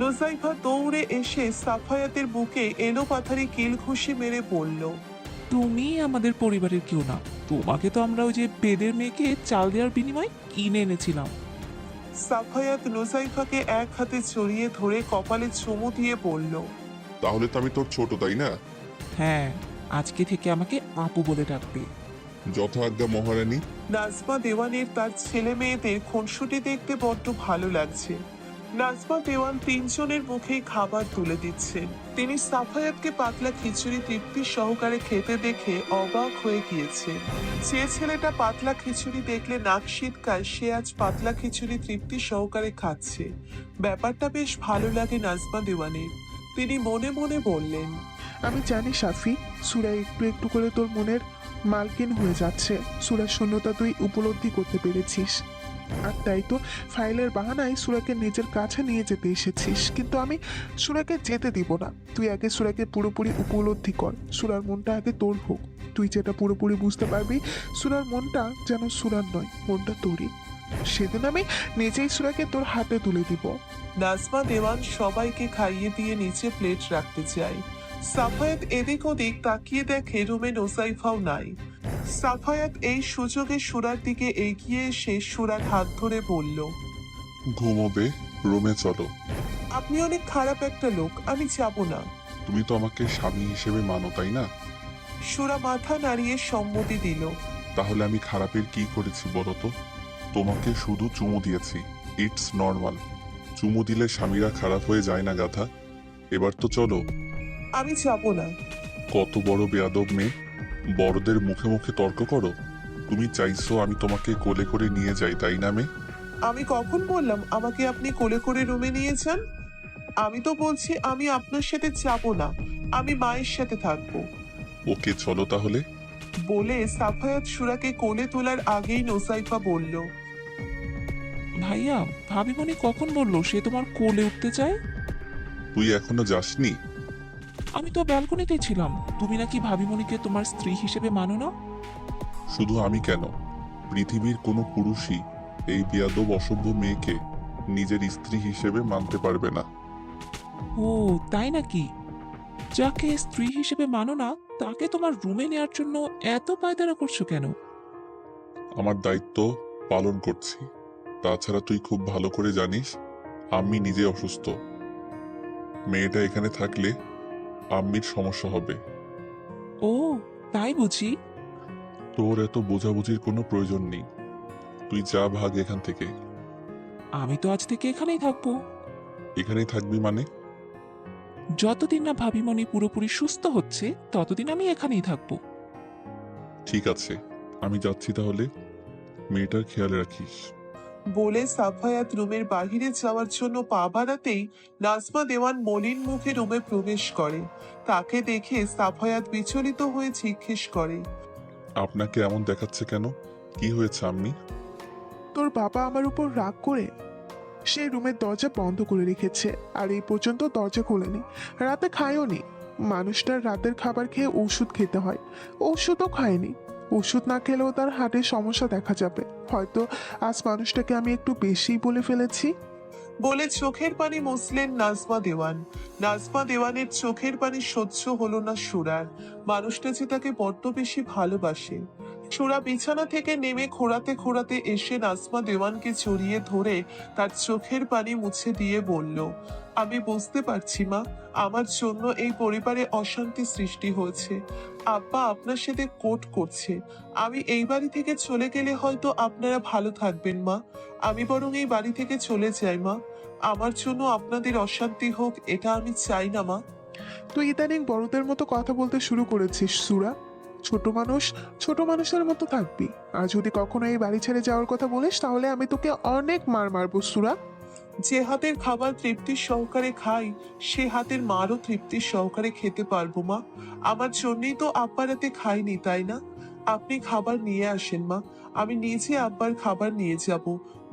S7: নোসাইফা দৌড়ে এসে সাফায়াতের বুকে এলো পাথারি কিল ঘুষি মেরে বলল,
S12: তুমি আমাদের পরিবারের কেউ না। তোমাকে তো আমরা ওই যে বেদের মেয়েকে চাল দেওয়ার বিনিময়ে কিনে এনেছিলাম।
S7: সাফায়াত নোসাইফাকে এক হাতে জড়িয়ে ধরে কপালে চুমু দিয়ে বলল,
S8: তাহলে তো আমি তোর ছোট, তাই না?
S12: হ্যাঁ, আজকে থেকে আমাকে আপু বলে ডাকবে।
S8: যথা আজ্ঞা মহারানী।
S7: নাজমা দেওয়ানের তার ছেলে মেয়েদের খুনসুটি দেখতে বড্ড ভালো লাগছে। নাজমা দেওয়ান তিনজনের মুখেই খাবার তুলে দিচ্ছেন। তিনি সাফায়াতকে পাতলা খিচুড়ি তৃপ্তি সহকারে খেতে দেখে অবাক হয়ে গিয়েছে। যে ছেলেটা পাতলা খিচুড়ি দেখলে নাক শীতকায়, সে আজ পাতলা খিচুড়ি তৃপ্তি সহকারে খাচ্ছে। ব্যাপারটা বেশ ভালো লাগে নাজমা দেওয়ানের। তিনি মনে মনে বললেন,
S11: আমি জানি সাফি, সুরা একটু একটু করে তোর মনের মালকিন হয়ে যাচ্ছে। সুরার শূন্যতা তুই উপলব্ধি করতে পেরেছিস, আর তাই তো ফাইলের বাহানায় সুরাকে নিজের কাছে নিয়ে যেতে এসেছিস। কিন্তু আমি সুরাকে যেতে দিব না। তুই আগে সুরাকে পুরোপুরি উপলব্ধি কর, সুরার মনটা আগে তোর হোক। তুই যেটা পুরোপুরি বুঝতে পারবি, সুরার মনটা যেন সুরার নয়, মনটা তোরই। সেদিন আমি নিজেই সুরাকে তোর হাতে তুলে দিব।
S7: নাজমা দেওয়ান সবাইকে খাইয়ে দিয়ে নিচে প্লেট রাখতে চায়। সাফায়াত এদিক ওদিক তাকিয়ে দেখে রুমে নোসাইফাও নাই। সাফায়াত এই সুযোগে সুরার দিকে এগিয়ে এসে সুরার হাত ধরে বলল,
S8: ঘুমোবে, রুমে চলো।
S7: আপনি অনেক খারাপ একটা লোক, আমি যাব না।
S8: তুমি তো আমাকে স্বামী হিসেবে মানো, তাই না?
S7: সুরা মাথা নাড়িয়ে সম্মতি দিল।
S8: তাহলে আমি খারাপের কি করেছি বলো তো? তোমাকে শুধু চুমু দিয়েছি, ইটস নর্মাল। চুমু দিলে স্বামীরা খারাপ হয়ে যায় না গাধা। এবার তো চলো।
S7: আমি যাব না।
S8: কত বড় বেয়াদব মেয়ে, বড়দের মুখে মুখে তর্ক করো। তুমি চাইছো আমি তোমাকে কোলে করে নিয়ে যাই, তাই না মেয়ে?
S7: আমি কখন বললাম আমাকে আপনি কোলে করে রুমে নিয়ে যান? আমি তো বলছি আমি আপনার সাথে যাব না, আমি মায়ের সাথে থাকবো।
S8: ওকে চলো তাহলে।
S7: বলে সাফায়াত সুরাকে কোলে তোলার আগেই নোসাইফা বলল,
S12: ভাইয়া, ভাবিমণি কখন বললো সে তোমার কোলে উঠতে চায়?
S8: তুই এখনো যাসনি?
S12: আমি তো ব্যালকনিতে ছিলাম। তুমি নাকি ভাবিমণিকে তোমার স্ত্রী হিসেবে মানো না?
S8: শুধু আমি কেন, পৃথিবীর কোনো পুরুষই এই বেয়াদব অসভ্য মেয়েকে নিজের স্ত্রী হিসেবে মানতে পারবে না।
S12: ও তাই নাকি? যাকে স্ত্রী হিসেবে মানো না তাকে তোমার রুমে নেওয়ার জন্য এত পায়তারা করছো কেন?
S8: আমার দায়িত্ব পালন করছি। তাছাড়া তুই খুব ভালো করে জানিস আমি নিজে অসুস্থ। মেয়েটা এখানে থাকলে আম্মির সমস্যা হবে।
S12: ও তাই বুঝি?
S8: তোর এত বোঝাবুঝির কোনো প্রয়োজন নেই। তুই যা ভাগ এখান থেকে।
S12: আমি তো আজ থেকে এখানেই থাকবো।
S8: এখানেই থাকবি মানে?
S12: যতদিন না ভাবিমণি পুরোপুরি সুস্থ হচ্ছে ততদিন আমি এখানেই থাকবো।
S8: ঠিক আছে, আমি যাচ্ছি তাহলে। মেয়েটার খেয়াল রাখিস।
S7: বলে সাফায়াত রুমের বাহিরে যাওয়ার জন্য পা বাড়াতেই নাজমা দেওয়ান মলিন মুখে রুমে প্রবেশ করে। তাকে দেখে সাফায়াত বিচলিত হয়ে জিজ্ঞেস করে,
S8: আপনাকে এমন দেখাচ্ছে কেন? কি হয়েছে আম্মি?
S11: তোর বাবা আমার উপর রাগ করে সে রুমের দরজা বন্ধ করে রেখেছে, আর এই পর্যন্ত দরজা খোলেনি। রাতে খায়ও নি। মানুষটার রাতের খাবার খেয়ে ওষুধ খেতে হয়, ওষুধও খায়নি। ওষুধ না খেলেও তার হার্টের সমস্যা দেখা যাবে। হয়তো আজ মানুষটাকে আমি একটু বেশিই বলে ফেলেছি।
S7: বলে চোখের পানি মুছলেন নাজমা দেওয়ান। নাজমা দেওয়ানের চোখের পানি সহ্য হলো না সুরার। মানুষটা যে তাকে বড্ড বেশি ভালোবাসে। সুরা বিছানা থেকে নেমে খোঁড়াতে খোঁড়াতে এসে নাজমা দেওয়ানকে জড়িয়ে ধরে তার চোখের পানি মুছে দিয়ে বলল, আমি বুঝতে পারছি মা, আমার জন্য এই পরিবারে অশান্তি সৃষ্টি হয়েছে। আব্বা আপনার সাথে কোর্ট করছে। আমি এই বাড়ি থেকে চলে গেলে হয়তো আপনারা ভালো থাকবেন মা। আমি বরং এই বাড়ি থেকে চলে যাই মা। আমার জন্য আপনাদের অশান্তি হোক, এটা আমি চাই না মা।
S11: তুই ইদানিং বড়দের মতো কথা বলতে শুরু করেছিস সুরা। ছোট মানুষ ছোট মানুষের মতো থাকবি। আর যদি কখনো এই বাড়ি ছেড়ে যাওয়ার কথা বলিস তাহলে আমি তোকে অনেক মার মারবো সুরা।
S7: যে হাতের খাবার তৃপ্তির সহকারে খাই, সে হাতের মারও তৃপ্তির সহকারে খেতে পারবো মা। আমার জন্যই তো আব্বার হাতে খাইনি, তাই না? আপনি খাবার নিয়ে আসেন মা, আমি নিজে আব্বার খাবার নিয়ে যাব।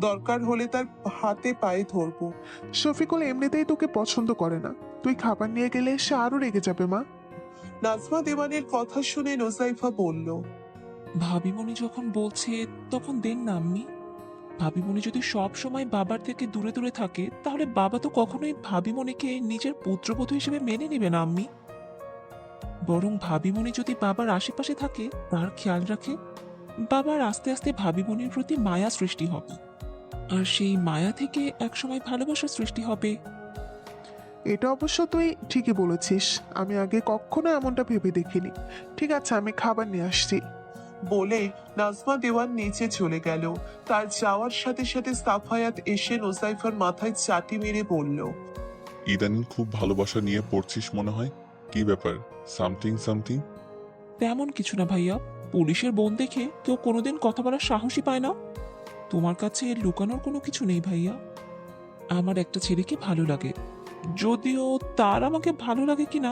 S7: দরকার হলে তার হাতে পায়ে ধরবো।
S11: শফিকুল এমনিতেই তোকে পছন্দ করে না, তুই খাবার নিয়ে গেলে সে আরো রেগে যাবে মা।
S7: নাজমা দেওয়ানের কথা শুনে নোজাইফা বলল,
S12: ভাবিমণি যখন বলছে তখন দেন না আম্মি। ভাবিমণি যদি সব সময় বাবার থেকে দূরে দূরে থাকে, তাহলে বাবা তো কখনোই ভাবিমণিকে নিজের পুত্রবধূ হিসেবে মেনে নেবে না আম্মি। বরং ভাবিমণি যদি বাবার আশেপাশে থাকে, তার খেয়াল রাখে, বাবার আস্তে আস্তে ভাবিমণির প্রতি মায়া সৃষ্টি হবে। আর সেই মায়া থেকে একসময় ভালোবাসার সৃষ্টি হবে।
S11: এটা অবশ্য তুই ঠিকই বলেছিস, আমি আগে কখনো এমনটা ভেবে দেখিনি। ঠিক আছে, আমি খাবার নিয়ে আসছি।
S7: বলে নাজমা দেওয়ান নিচে চলে গেল। তার যাওয়ার সাথে সাথে সাফায়াত এসে নোজাইফার মাথায় চাটি মেরে বলল,
S8: ইদানিং খুব ভালোবাসা নিয়ে পড়ছিস মনে হয়। কি ব্যাপার? Something something?
S12: তেমন কিছু না ভাইয়া, পুলিশের বোন দেখে কেউ কোনোদিন কথা বলার সাহসই পায় না। তোমার কাছে লুকানোর কোনো কিছু নেই ভাইয়া। আমার একটা ছেলেকে ভালো লাগে, যদিও তার আমাকে ভালো লাগে কিনা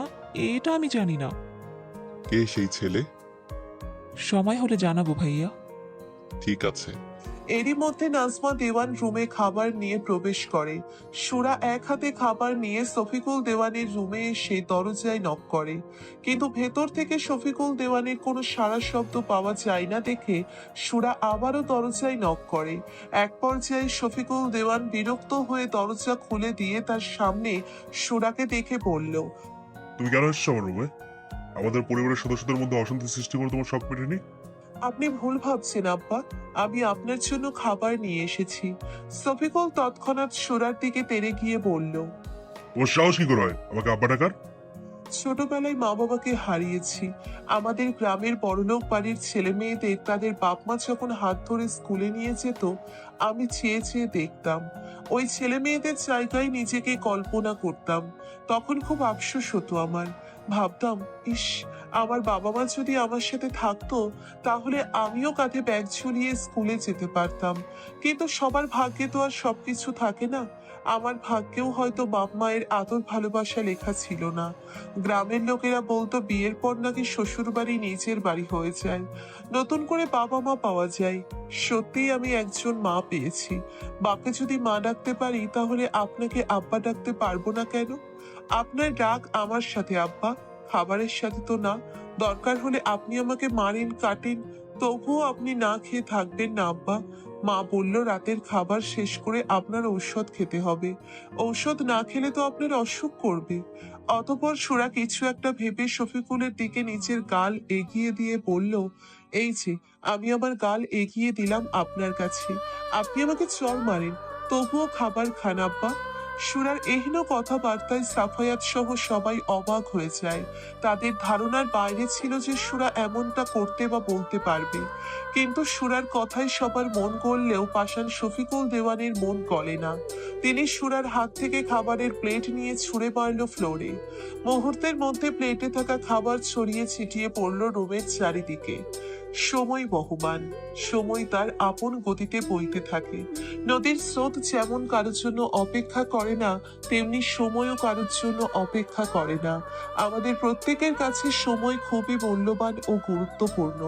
S12: এটা আমি জানি না।
S8: কে সেই ছেলে?
S12: সময় হলে জানাবো ভাইয়া।
S8: ঠিক আছে।
S7: এরই মধ্যে নাজমা দেওয়ান রুমে খাবার নিয়ে প্রবেশ করে। সুরা এক হাতে খাবার নিয়ে শফিকুল দেওয়ানের রুমে এসে দরজায় নক করে, কিন্তু ভেতর থেকে শফিকুল দেওয়ানের কোনো সাড়া শব্দ পাওয়া যায় না দেখে সুরা আবারও দরজায় নক করে। এক পর্যায়ে শফিকুল দেওয়ান বিরক্ত হয়ে দরজা খুলে দিয়ে তার সামনে সুরাকে দেখে বলল,
S9: তুমি কেন এসছো আমার রুমে? আমাদের পরিবারের সদস্যদের মধ্যে অশান্তি সৃষ্টি করে তোমার শখ মেটেনি?
S7: আপনি ভুল ভাবছেন আব্বা, আমি আপনার জন্য খাবার নিয়ে এসেছি। শফিকুল তৎক্ষণাৎ সুরার দিকে তেড়ে গিয়ে বলল,
S9: তোমার সাহস কি করে হয় আমাকে আব্বা ডাকার?
S7: ছোটবেলায় মা বাবাকে হারিয়েছি। আমাদের গ্রামের বড়লোক বাড়ির ছেলে মেয়েদের তাদের বাপ মা যখন হাত ধরে স্কুলে নিয়ে যেত, আমি চেয়ে চেয়ে দেখতাম। ওই ছেলে মেয়েদের জায়গায় নিজেকে কল্পনা করতাম। তখন খুব আফসোস হতো আমার। ভাবতাম, ইস, আমার বাবা মা যদি আমার সাথে থাকতো, তাহলে আমিও কাঁধে ব্যাগ ঝুলিয়ে স্কুলে যেতে পারতাম। কিন্তু সবার ভাগ্যে তো আর সবকিছু থাকে না। আমার ভাগ্যেও হয়তো বাপ মায়ের আদর ভালোবাসা লেখা ছিল না। গ্রামের লোকেরা বলতো বিয়ের পর নাকি শ্বশুর বাড়ি নিজের বাড়ি হয়ে যায়, নতুন করে বাবা মা পাওয়া যায়। সত্যিই আমি একজন মা পেয়েছি। বাপকে যদি মা ডাকতে পারি, তাহলে আপনাকে আব্বা ডাকতে পারবো না কেন? আপনার ডাক আমার সাথে আব্বা, খাবারের সাথে তো না। দরকার হলে আপনি আমাকে মারেন, কাটেন, তবুও আপনি না খেয়ে থাকবেন না আব্বা। মা বলল রাতের খাবার শেষ করে আপনার ঔষধ খেতে হবে। ঔষধ না খেলে তো আপনার অসুখ করবে। অতঃপর সুরা কিছু একটা ভেবে শফিকুলের দিকে নিচের গাল এগিয়ে দিয়ে বলল, এই যে আমি আমার গাল এগিয়ে দিলাম আপনার কাছে, আপনি আমাকে চর মারেন, তবুও খাবার খান আব্বা। সুরার এহেন কথাবার্তায় সাফায়াত সহ সবাই অবাক হয়ে যায়। তাদের ধারণার বাইরে ছিল যে সুরা এমনটা করতে বা বলতে পারবে। কিন্তু সুরার কথায় সবার মন গললেও পাষাণ শফিকুল দেওয়ানের মন গলে না। তিনি সুরার হাত থেকে খাবারের প্লেট নিয়ে ছুঁড়ে মারল ফ্লোরে। মুহূর্তের মধ্যে প্লেটে থাকা খাবার ছড়িয়ে ছিটিয়ে পড়ল রুমের চারিদিকে। সময় বহমান, সময় তার আপন গতিতে বইতে থাকে। নদীর স্রোত যেমন কারোর জন্য অপেক্ষা করে না, তেমনি সময়ও কারোর জন্য অপেক্ষা করে না। আমাদের প্রত্যেকের কাছে সময় খুবই মূল্যবান ও গুরুত্বপূর্ণ।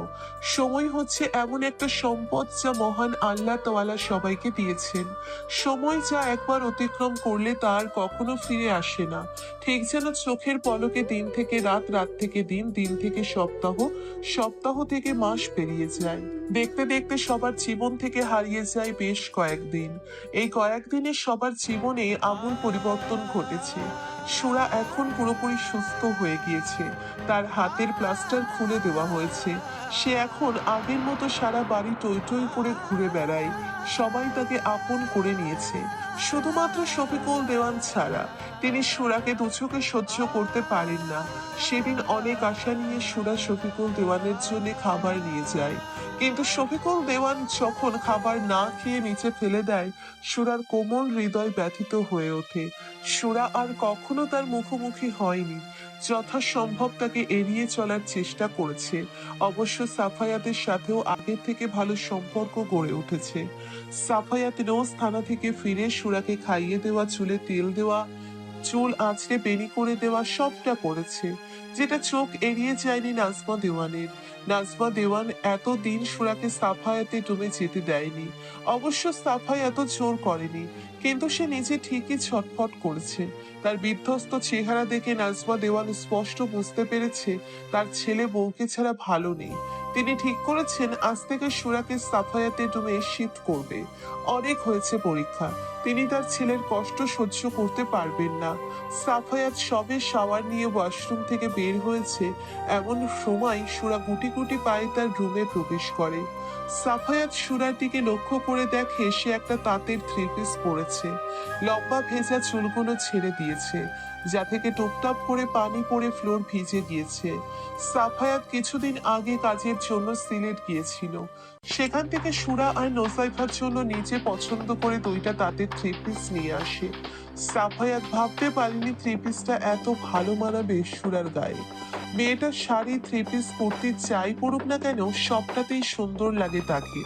S7: সময় হচ্ছে এমন একটা সম্পদ যা মহান আল্লাহ তাআলা সবাইকে দিয়েছেন। সময় যা একবার অতিক্রম করলে তার কখনো ফিরে আসে না। ঠিক যেন চোখের পলকে দিন থেকে রাত, রাত থেকে দিন, দিন থেকে সপ্তাহ, সপ্তাহ থেকে মাস পেরিয়ে যায়। দেখতে দেখতে সবার জীবন থেকে হারিয়ে যায় বেশ কয়েকদিন। এই কয়েকদিনে সবার জীবনে আমূল পরিবর্তন ঘটেছে। সুরা এখন পুরোপুরি সুস্থ হয়ে গিয়েছে। তার হাতের প্লাস্টার খুলে দেওয়া হয়েছে। সে এখন আগের মতো সারা বাড়ি টই টই করে ঘুরে বেড়ায়। সবাই তাকে আপন করে নিয়েছে, শুধুমাত্র শফিকুল দেওয়ান ছাড়া। তিনি সুরাকে দুচোখে সহ্য করতে পারেন না। সেদিন অনেক আশা নিয়ে সুরা শফিকুল দেওয়ানের জন্য খাবার নিয়ে যায়, কিন্তু শফিকুল দেওয়ান যখন খাবার না খেয়ে নিচে ফেলে দেয়, সুরার কোমল হৃদয় ব্যথিত হয়ে ওঠে। সুরা আর কখনো তার মুখোমুখি হয়নি, যথাসম্ভব তাকে এড়িয়ে চলার চেষ্টা করেছে। অবশ্য সাফায়াতের সাথেও আগের থেকে ভালো সম্পর্ক গড়ে উঠেছে। সাফায়াত রোজ থানা থেকে ফিরে সুরাকে খাইয়ে দেওয়া, চুলে তেল দেওয়া, চুল আঁচড়ে বেনি করে দেওয়া, সবটা করেছে, যেটা চোখ এড়িয়ে যায়নি নাজমা দেওয়ানের। নাজমা দেওয়ান এতদিন সুরাকে সাফায়াতে ডুবে যেতে দেয়নি। অবশ্য সাফায়াত জোর করেনি, কিন্তু সে নিজে ঠিকই ছটফট করেছে। তার বিধ্বস্ত চেহারা দেখে নাজমা দেওয়ান স্পষ্ট বুঝতে পেরেছে তার ছেলে বউকে ছাড়া ভালো নেই। তিনি ঠিক করেছেন আজ থেকে সুরাকে সাফায়াতে ডুমে শিফট করবে। অনেক হয়েছে পরীক্ষা, তিনি তার ছেলের কষ্ট সহ্য করতে পারবেন না। সাফায়াত সবে শাওয়ার নিয়ে ওয়াশরুম থেকে বের হয়েছে, এমন সময় সুরা গুটি গুটি পায়ে তার রুমে প্রবেশ করে। সাফায়াত সুরার দিকে লক্ষ্য করে দেখে সে একটা তাঁতের থ্রি পিস পরেছে। লম্বা ভেজা চুলগুলো ছেড়ে দিয়েছে, যা থেকে টুপটাপ করে পানি পড়ে ফ্লোর ভিজে গিয়েছে। সাফায়াত কিছুদিন আগে কাজের জন্য সিলেট গিয়েছিল। সেখান থেকে সুরা আর নোসাইফার জন্য নিজে পছন্দ করে দুইটা তাঁতের থ্রি পিস নিয়ে আসে। সাফায়াত ভাবতে পারেনি থ্রি পিসটা এত ভালো মানাবে সুরার গায়ে। মেয়েটার শাড়ি, থ্রি পিস, কুর্তি যাই পড়ুক না কেন, সবটাতেই সুন্দর লাগে তাকে।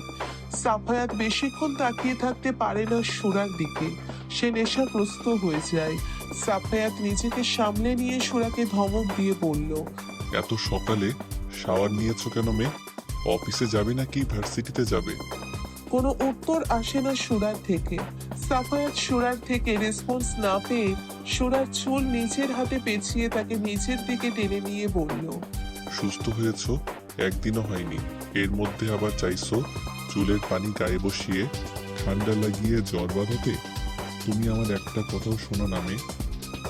S7: সাফায়াত বেশিক্ষণ তাকিয়ে থাকতে পারে না সুরার দিকে, সে নেশাগ্রস্ত হয়ে যায়। সাফায়াত নিজেকে সামলে নিয়ে সুরাকে ধমক দিয়ে বলল,
S8: এত সকালে শাওয়ার নিয়েছো কেন মেয়ে? অফিসে যাবে নাকি ভার্সিটিতে যাবে?
S7: কোনো উত্তর আসে না সুরার থেকে। সাফায়াত সুরার থেকে রেসপন্স না পেয়ে সুরার চুল নিজের হাতে পেঁচিয়ে তাকে নিচের দিকে টেনে নিয়ে বলল,
S8: সুস্থ হয়েছো? একদিনও হয়নি, এর মধ্যে আবার চাইছো চুলের পানি গায়ে বসিয়ে ঠান্ডা লাগিয়ে জ্বর বাঁধাতে? তুমি আমার একটা কথাও শোনো না মেয়ে।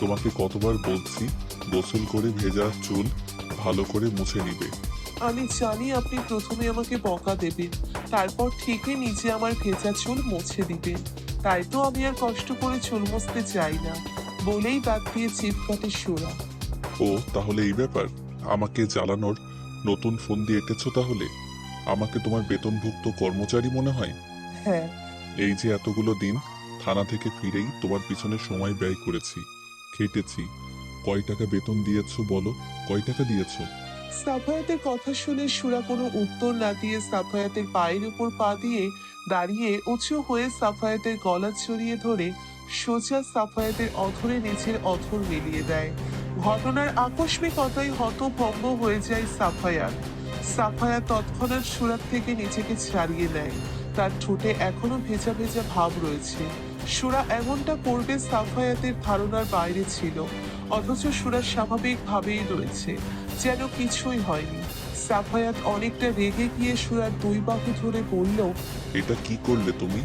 S8: তোমাকে কতবার বলছি গোসল করে ভেজা চুল ভালো করে মুছে নিবে।
S7: আমি জানি আপনি প্রথমে আমাকে বকা দেবেন, তারপর ঠিকই নিজে আমার ভেজা চুল মুছে দিবেন। তাই তো আমি আর কষ্ট করে চুল মুছতে চাই না, বলেই দাঁত দিয়ে চিপ কাটে সুরা।
S8: ও তাহলে এই ব্যাপার? আমাকে জ্বালানোর নতুন ফোন দিয়ে এঁটেছো তাহলে? আমাকে তোমার বেতনভুক্ত কর্মচারী মনে হয়?
S7: হ্যাঁ,
S8: এই যে এতগুলো দিন থানা থেকে ফিরেই তোমার পিছনে সময় ব্যয় করেছি, খেটেছি। কয় টাকা বেতন দিয়েছো বলো? কয় টাকা দিয়েছো?
S7: সাফায়াতের কথা শুনে সুরা কোনো উত্তর না দিয়ে সাফায়াতের পায়ের উপর পা দিয়ে দাঁড়িয়ে উঁচু হয়ে সাফায়াতের গলা ছড়িয়ে ধরে সোজা সাফায়াতের অধরে নিচের অধর মিলিয়ে দেয়। ঘটনার আকস্মিকতায় হতভম্ব হয়ে যায় সাফায়াত। সাফায়াত তৎক্ষণাৎ সুরার থেকে নিজেকে ছাড়িয়ে নেয়। তার ঠোঁটে এখনো ভেজা ভেজা ভাব রয়েছে। সুরা এমনটা করবে সাফায়াতের ধারণার বাইরে ছিল, অথচ সুরা স্বাভাবিকভাবেই রয়েছে, যেন কিছুই হয়নি। সাফায়াত অনেকটা রেগে গিয়ে সুরার দুই বাহু ধরে বলল,
S8: এটা কি করলে তুমি?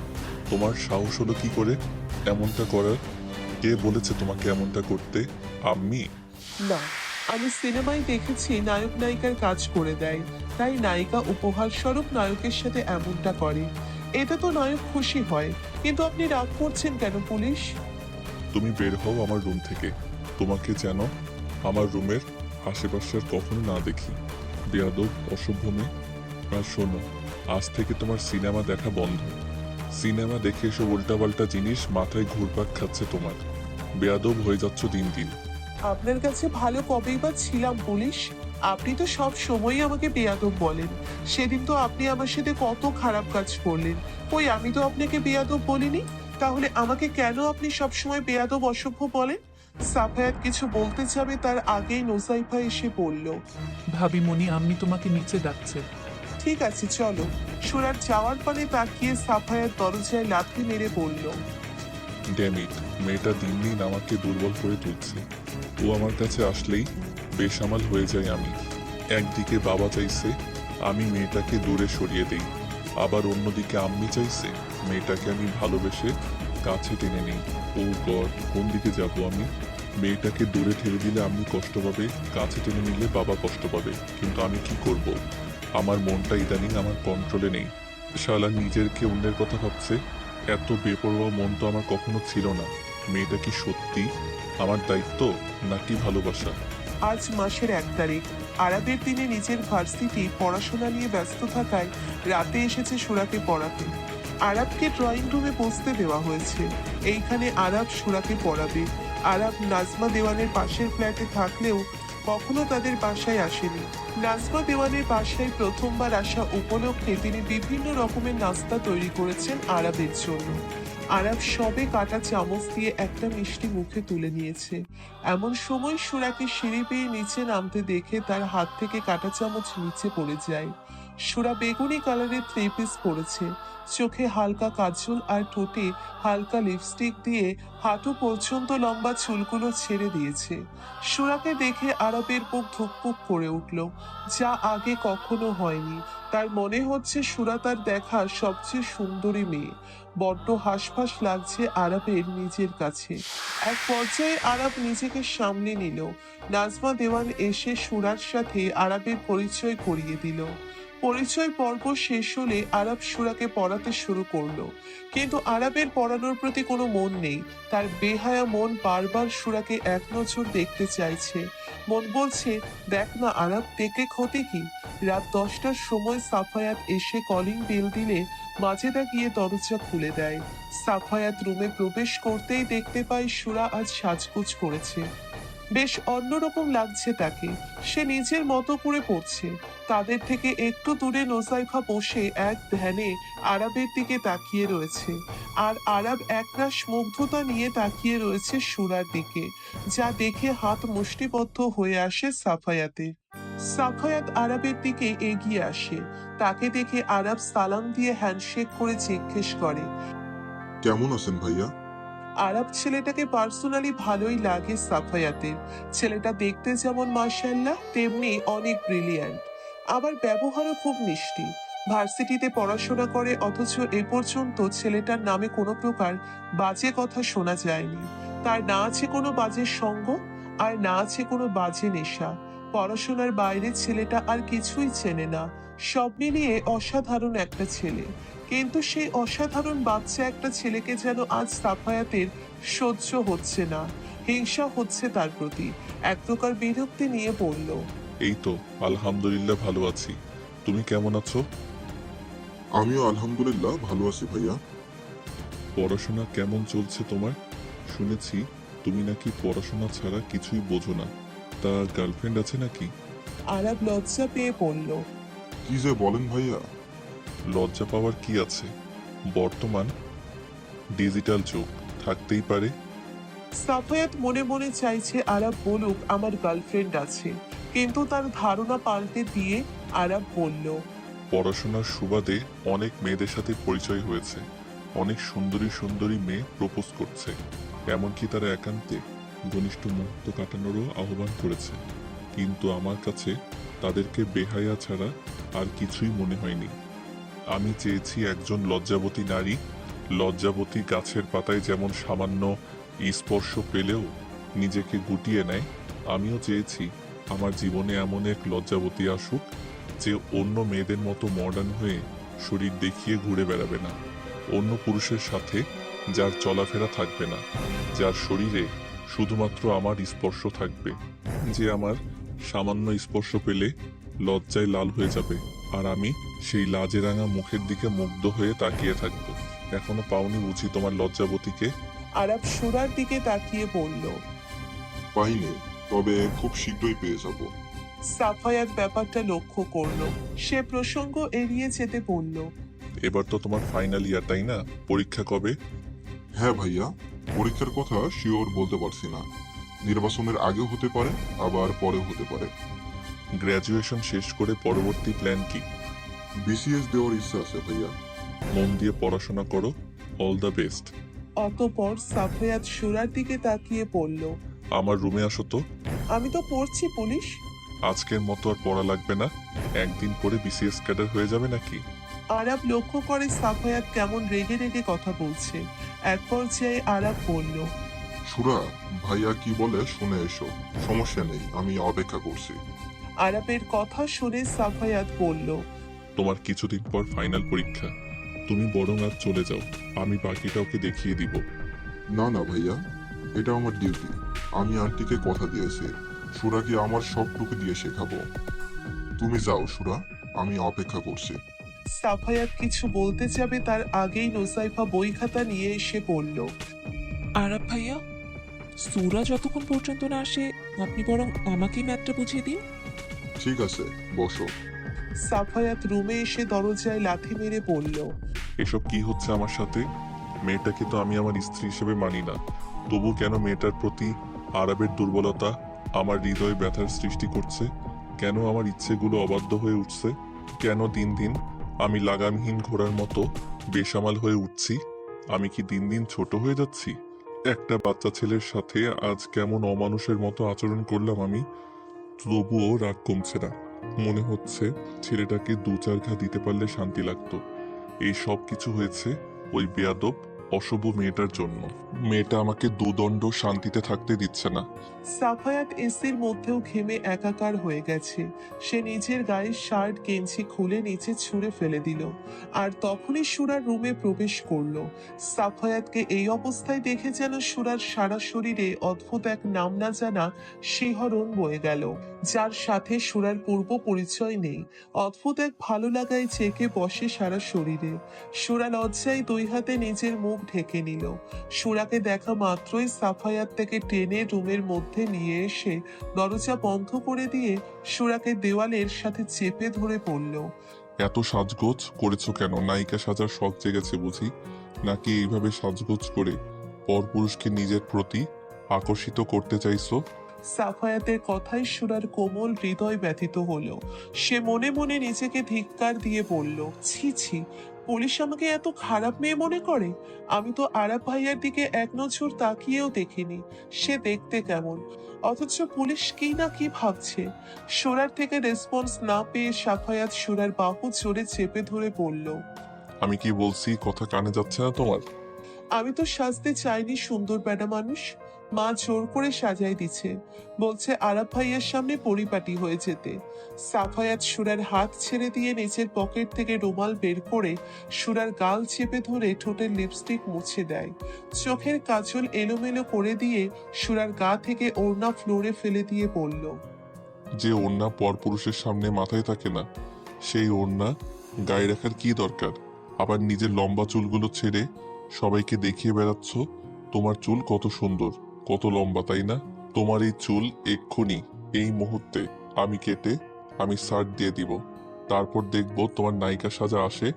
S8: তোমার সাহস হলো কি করে এমনটা করার? কে বলেছে তোমাকে এমনটা করতে? আম্মি?
S7: না, আমি সিনেমায় দেখেছি নায়ক নায়িকার কাজ করে দেয়, তাই নায়িকা উপহার স্বরূপ নায়কের সাথে এমনটা করে। এতে তো নায়ক খুশি হয়, কিন্তু আপনি রাগ করছেন কেন পুলিশ?
S8: তুমি বের হও আমার রুম থেকে। তোমাকে যেন আমার রুমের আশেপাশের কখনো না দেখি, বেয়াদব অসভ্য মেয়ে। আর শোনো, আজ থেকে তোমার সিনেমা দেখা বন্ধ। সিনেমা দেখে এসব উল্টাপাল্টা জিনিস মাথায় ঘুরপাক খাচ্ছে তোমার। বেয়াদব হয়ে যাচ্ছ দিন দিন।
S7: আপনার কাছে ভালো কবেই বা ছিলাম পুলিশ? আপনি তো সব সময়ই আমাকে বেয়াদব বলেন। সেদিন তো আপনি আমার সাথে কত খারাপ কাজ করলেন। কই আমি তো আপনাকে বেয়াদব বলিনি। তাহলে আমাকে কেন আপনি সবসময় বেয়াদব অসভ্য বলেন? সাফায়াত কিছু বলতে যাবে তার আগেই নোজাইফা এসে বলল,
S12: ভাবি মনি আম্মি তোমাকে নিচে ডাকছে।
S7: ঠিক আছে চলো। সুরার যাওয়ার পানে তাকিয়ে সাফায়াত দরজায় লাথি মেরে বলল,
S8: ড্যামিট, মেয়েটা দিন দিন আমাকে দুর্বল করে তুলছে। ও আমার কাছে আসলেই বেসামাল হয়ে যায় আমি। একদিকে বাবা চাইছে আমি মেয়েটাকে দূরে সরিয়ে দেই, আবার অন্যদিকে আম্মি চাইছে মেয়েটাকে আমি ভালোবেসে কাছে টেনে নেই। ও গড, কোন দিকে যাব আমি? মেয়েটাকে দূরে ঠেলে দিলে আম্মি কষ্ট পাবে, কাছে টেনে নিলে বাবা কষ্ট পাবে, কিন্তু আমি কি করব? আমার মনটা ইদানিং আমার কন্ট্রোলে নেই। শালা নিজের কে অন্যের কথা ভাবছে। এত বেপরোয়া মন তো আমার কখনো ছিল না। মেয়েটা কি সত্যি আমার দায়িত্ব নাকি ভালোবাসা?
S7: আজ মাসের 1 তারিখ। আরাবের দিনে নিজের ভার্সিটি পড়াশোনা নিয়ে ব্যস্ত থাকায় রাতে এসেছে সুরাকে পড়াতে। আরাবকে ড্রয়িং রুমে বসতে দেওয়া হয়েছে। এইখানে আরাব সুরাকে পড়াবে। আরাব নাজমা দেওয়ানের পাশের ফ্ল্যাটে থাকলেও কখনো তাদের বাসায় আসেনি। নাজমা দেওয়ানের বাসায় প্রথমবার আসা উপলক্ষে তিনি বিভিন্ন রকমের নাস্তা তৈরি করেছেন আরাবের জন্য। আরাব সবে কাটা চামচ দিয়ে একটা মিষ্টি মুখে তুলে নিয়েছে। এমন সময় সুরাকে সিঁড়ি বেয়ে নিচে নামতে দেখে তার হাত থেকে কাটা চামচ নিচে পড়ে যায়। সুরা বেগুনি কালারের 3 পিস পরেছে। চোখে হালকা কাজল আর ঠোঁটে হালকা লিপস্টিক দিয়ে হাঁটু পর্যন্ত লম্বা চুলগুলো ছেড়ে দিয়েছে। সুরাকে দেখে আরবের বুক ধুকপুক করে উঠল, যা আগে কখনো হয়নি। তার মনে হচ্ছে সুরা তার দেখা সবচেয়ে সুন্দরী মেয়ে। বড্ড হাসফাস লাগছে আরবের নিজের কাছে। এক পর্যায়ে আরব নিজেকে সামলে নিল। নাজমা দেওয়ান এসে সুরার সাথে আরবের পরিচয় করিয়ে দিল। পরিচয় পর্ব শেষ হলে আরব সুরাকে পড়াতে শুরু করলো, কিন্তু আরবের পড়ানোর প্রতি কোনো মন নেই। তার বেহায়া মন বারবার সুরাকে এক নজর দেখতে চাইছে। মন বলছে, দেখ না আরব, দেখে ক্ষতি কি? রাত 10টার সময় সাফায়াত এসে কলিং বেল দিলে মাজেদা গিয়ে দরজা খুলে দেয়। সাফায়াত রুমে প্রবেশ করতেই দেখতে পায় সুরা আজ সাজগোজ করেছে। বেশ অন্যরকম লাগছে তাকে। সে নিজের মতো করে পড়ছে। তাদের থেকে একটু দূরে নোজাইফা বসে এক ধ্যানে আরবের দিকে তাকিয়ে রয়েছে, আর আরব একরাশ মুগ্ধতা নিয়ে তাকিয়ে রয়েছে সুরার দিকে, যা দেখে হাত মুষ্টিবদ্ধ হয়ে আসে সাফায়াতের। সাফায়াত আরবের দিকে এগিয়ে আসে। তাকে দেখে আরব সালাম দিয়ে হ্যান্ডশেক করে জিজ্ঞেস করে,
S8: কেমন আছেন ভাইয়া?
S7: আরব ছেলেটাকে পার্সোনালি ভালোই লাগে সাফায়াতের। ছেলেটা দেখতে যেমন মাশাআল্লাহ তেমনি অনেক ব্রিলিয়ান্ট, আবার ব্যবহারও খুব মিষ্টি। ভার্সিটিতে পড়াশোনা করে, অথচ এ পর্যন্ত ছেলেটার নামে কোনো প্রকার বাজে কথা শোনা যায়নি। তার না আছে কোনো বাজে সঙ্গ, আর না আছে কোনো বাজে নেশা। পড়াশোনার বাইরে ছেলেটা আর কিছুই চেনে না। সব মিলিয়ে অসাধারণ একটা ছেলে। কিন্তু সেই অসাধারণ বাচ্চা একটা ছেলেকে যেন আজ সাফায়াতের সহ্য হচ্ছে না। হিংসা হচ্ছে তার প্রতি। এক প্রকার বিরক্তি নিয়ে পড়ল।
S8: এই তো আলহামদুলিল্লাহ ভালো আছি। তুমি কেমন আছো? আমিও আলহামদুলিল্লাহ ভালো আছি ভাইয়া। পড়াশোনা কেমন চলছে তোমার? শুনেছি তুমি নাকি পড়াশোনা ছাড়া কিছুই বোঝো না। তা গার্লফ্রেন্ড আছে নাকি?
S7: আরব লজ্জা পেয়ে পড়ল।
S8: কি যে বলেন ভাইয়া? লজ্জা পাওয়ার কি আছে? বর্তমান ডিজিটাল যুগ, থাকতেই পারে।
S7: সাফায়াত মনে মনে চাইছে আরব বলুক আমার গার্লফ্রেন্ড আছে, কিন্তু তার ধারণা পাল্টে দিয়ে আরব বলল,
S8: পড়াশোনার সুবাদে অনেক মেয়েদের সাথে পরিচয় হয়েছে। অনেক সুন্দরী সুন্দরী মেয়ে প্রপোজ করছে, এমনকি তারা একান্তে ঘনিষ্ঠ মুহূর্ত কাটানোরও আহ্বান করেছে। কিন্তু আমার কাছে তাদেরকে বেহায়া ছাড়া আর কিছুই মনে হয়নি। আমি চেয়েছি একজন লজ্জাবতী নারী। লজ্জাবতী গাছের পাতায় যেমন সামান্য স্পর্শ পেলেও নিজেকে গুটিয়ে নেয়, আমিও চেয়েছি আমার জীবনে এমন এক লজ্জাবতী আসুক যে অন্য মেয়েদের মতো মডার্ন হয়ে শরীর দেখিয়ে ঘুরে বেড়াবে না। অন্য পুরুষের সাথে যার চলাফেরা থাকবে না, যার শরীরে শুধুমাত্র আমার স্পর্শ থাকবে, যে আমার সামান্য স্পর্শ পেলে লজ্জায় লাল হয়ে যাবে, আর আমি সেই লাজে রাঙা মুখের দিকে মুগ্ধ হয়ে তাকিয়ে থাকবো। এখনো পাওনি বুঝি তোমার লজ্জাবতীকে?
S7: আরব সুরার দিকে তাকিয়ে বলল।
S8: পাইনি, তবে খুব শীঘ্রই পেয়ে যাব।
S7: সাফায়াত ব্যাপারটা লক্ষ্য করলো। সে প্রসঙ্গ এড়িয়ে যেতে বলল,
S8: এবার তো তোমার ফাইনাল ইয়ার, তাই না? পরীক্ষা কবে?
S10: হ্যাঁ ভাইয়া, পরীক্ষার কথা শিওর বলতে পারছি না। নির্বাচনের আগেও হতে পারে, আবার পরেও হতে পারে।
S8: গ্র্যাজুয়েশন শেষ করে পরবর্তী প্ল্যান কি?
S10: বিসিএস দেওয়ার ইচ্ছা আছে ভাইয়া।
S8: মন দিয়ে পড়াশোনা করো। All the best.
S7: অতঃপর সাফায়াত সুরার দিকে তাকিয়ে বলল,
S8: আমার রুমে আসো তো।
S7: আমি তো পড়ছি পুলিশ।
S8: আজকের মতো আর পড়া লাগবে না, একদিন পরে বিসিএস ক্যাডার হয়ে যাবে নাকি?
S7: আরাব লক্ষ্য করে সাফায়াত কেমন রেগে রেগে কথা বলছে। এক পর্যায়ে আরাব বলল,
S10: সুরা, ভাইয়া কি বলে শুনে এসো, সমস্যা নেই, আমি অপেক্ষা করছি।
S7: আরাবের কথা শুনে সাফায়াত বলল,
S8: তোমার কিছুদিন পর ফাইনাল পরীক্ষা, তুমি বরং আর চলে যাও, আমি বাকিটা ওকে দেখিয়ে দিব।
S10: না না ভাইয়া, এটা আমার ডিউটি। আমি আন্টিকে কথা দিয়েছি, সুরাকে আমার সবটুকু দিয়ে শেখাবো। তুমি যাও সুরা, আমি অপেক্ষা করছি।
S7: সাফায়াত কিছু বলতে যাবে তার আগেই নোসাইফা বই খাতা নিয়ে এসে বলল,
S12: আরাব ভাইয়া, সুরা যতক্ষণ পর্যন্ত না আসে আপনি বরং আমাকেই ম্যাথটা বুঝিয়ে দিন।
S10: ঠিক আছে, বসো।
S7: সাফায়াত রুমে এসে দরজায় লাথি মেরে বলল,
S8: এসব কি হচ্ছে আমার সাথে? মেয়েটাকে তো আমি আমার স্ত্রী হিসেবে মানি না, তবু কেন মেয়েটার প্রতি আরবের দুর্বলতা আমার হৃদয়ে ব্যথার সৃষ্টি করছে? কেন আমার ইচ্ছেগুলো অবাধ্য হয়ে উঠছে? কেন দিন দিন আমি লাগামহীন ঘোড়ার মতো বেসামাল হয়ে উঠছি? আমি কি দিন দিন ছোট হয়ে যাচ্ছি? একটা বাচ্চা ছেলের সাথে আজ কেমন অমানুষের মতো আচরণ করলাম আমি, তবুও রাগ কমছে না। মনে হচ্ছে ছেলেটাকে 2-4 ঘা দিতে পারলে শান্তি লাগতো। এই সব কিছু হয়েছে ওই বেয়াদব অশুভ মেয়েটার জন্য। মেয়েটা আমাকে দুদণ্ড শান্তিতে থাকতে দিচ্ছে না।
S7: সাফায়াত এসির মধ্যেও ঘেমে একাকার হয়ে গেছে। সে নিজের গায়ের শার্ট গেঞ্জি খুলে নিচে ছুঁড়ে ফেলে দিল। আর তখনই সুরার রুমে প্রবেশ করলো। সাফায়াতকে এই অবস্থায় দেখে যেন সুরার সারা শরীরে অদ্ভুত এক নাম না জানা শিহরণ বয়ে গেল, যার সাথে সুরার পূর্ব পরিচয় নেই। অদ্ভুত এক ভালো লাগায় চেকে বসে সারা শরীরে। সুরা লজ্জায় 2 হাতে নিজের মুখ ঢেকে নিল। সুরাকে দেখা মাত্রই সাফায়াত থেকে টেনে রুমের মধ্যে নিয়ে এসে দরজা বন্ধ করে দিয়ে সুরাকে দেওয়ালের সাথে চেপে ধরে পড়ল,
S8: এত সাজগোজ করেছো কেন? নায়িকা সাজার শখ জেগেছে বুঝি? নাকি এইভাবে সাজগোজ করে পরপুরুষকে নিজের প্রতি আকর্ষিত করতে চাইছো?
S7: সাফায়াতের কথায় সুরার কোমল হৃদয় ব্যথিত হলো। সে মনে মনে নিজেকে ধিক্কার দিয়ে বলল, ছি ছি, পুলিশ আমাকে এত খারাপ মেয়ে মনে করে? আমি তো আরাব ভাইয়ার দিকে এক নজর তাকিয়েও দেখিনি সে দেখতে কেমন, অথচ পুলিশ কি না কি ভাবছে। সুরার থেকে রেসপন্স না পেয়ে সাফায়াত সুরার বাহু জোরে চেপে ধরে বলল,
S8: আমি কি বলছি কথা কানে যাচ্ছে না তোমার?
S7: আমি তো সাজতে চাইনি সুন্দর বেটা মানুষ, মা জোর করে সাজাই দিচ্ছে, বলছে আরাব ভাইয়ের সামনে পরিপাটি হয়ে যেতে। সাফায়াত সুরার হাত ছেড়ে দিয়ে নিচের পকেট থেকে রুমাল বের করে সুরার গাল চেপে ধরে ঠোঁটের লিপস্টিক মুছে দেয়। চোখের কাজল এলোমেলো করে দিয়ে সুরার গা থেকে ওড়না ফ্লোরে ফেলে দিয়ে বলল,
S8: যে ওড়না পরপুরুষের সামনে মাথায় থাকে না, সেই ওড়না গায়ে রাখার কি দরকার? আবার নিজের লম্বা চুলগুলো ছেড়ে সবাইকে দেখিয়ে বেড়াচ্ছ তোমার চুল কত সুন্দর, কত লম্বা, তাই না? তোমার এই চুল এক্ষুনি এই মুহূর্তে আমি কেটে আমি সার্ট দিয়ে দিব, তারপর দেখবো তোমার নায়িকা সাজা আসে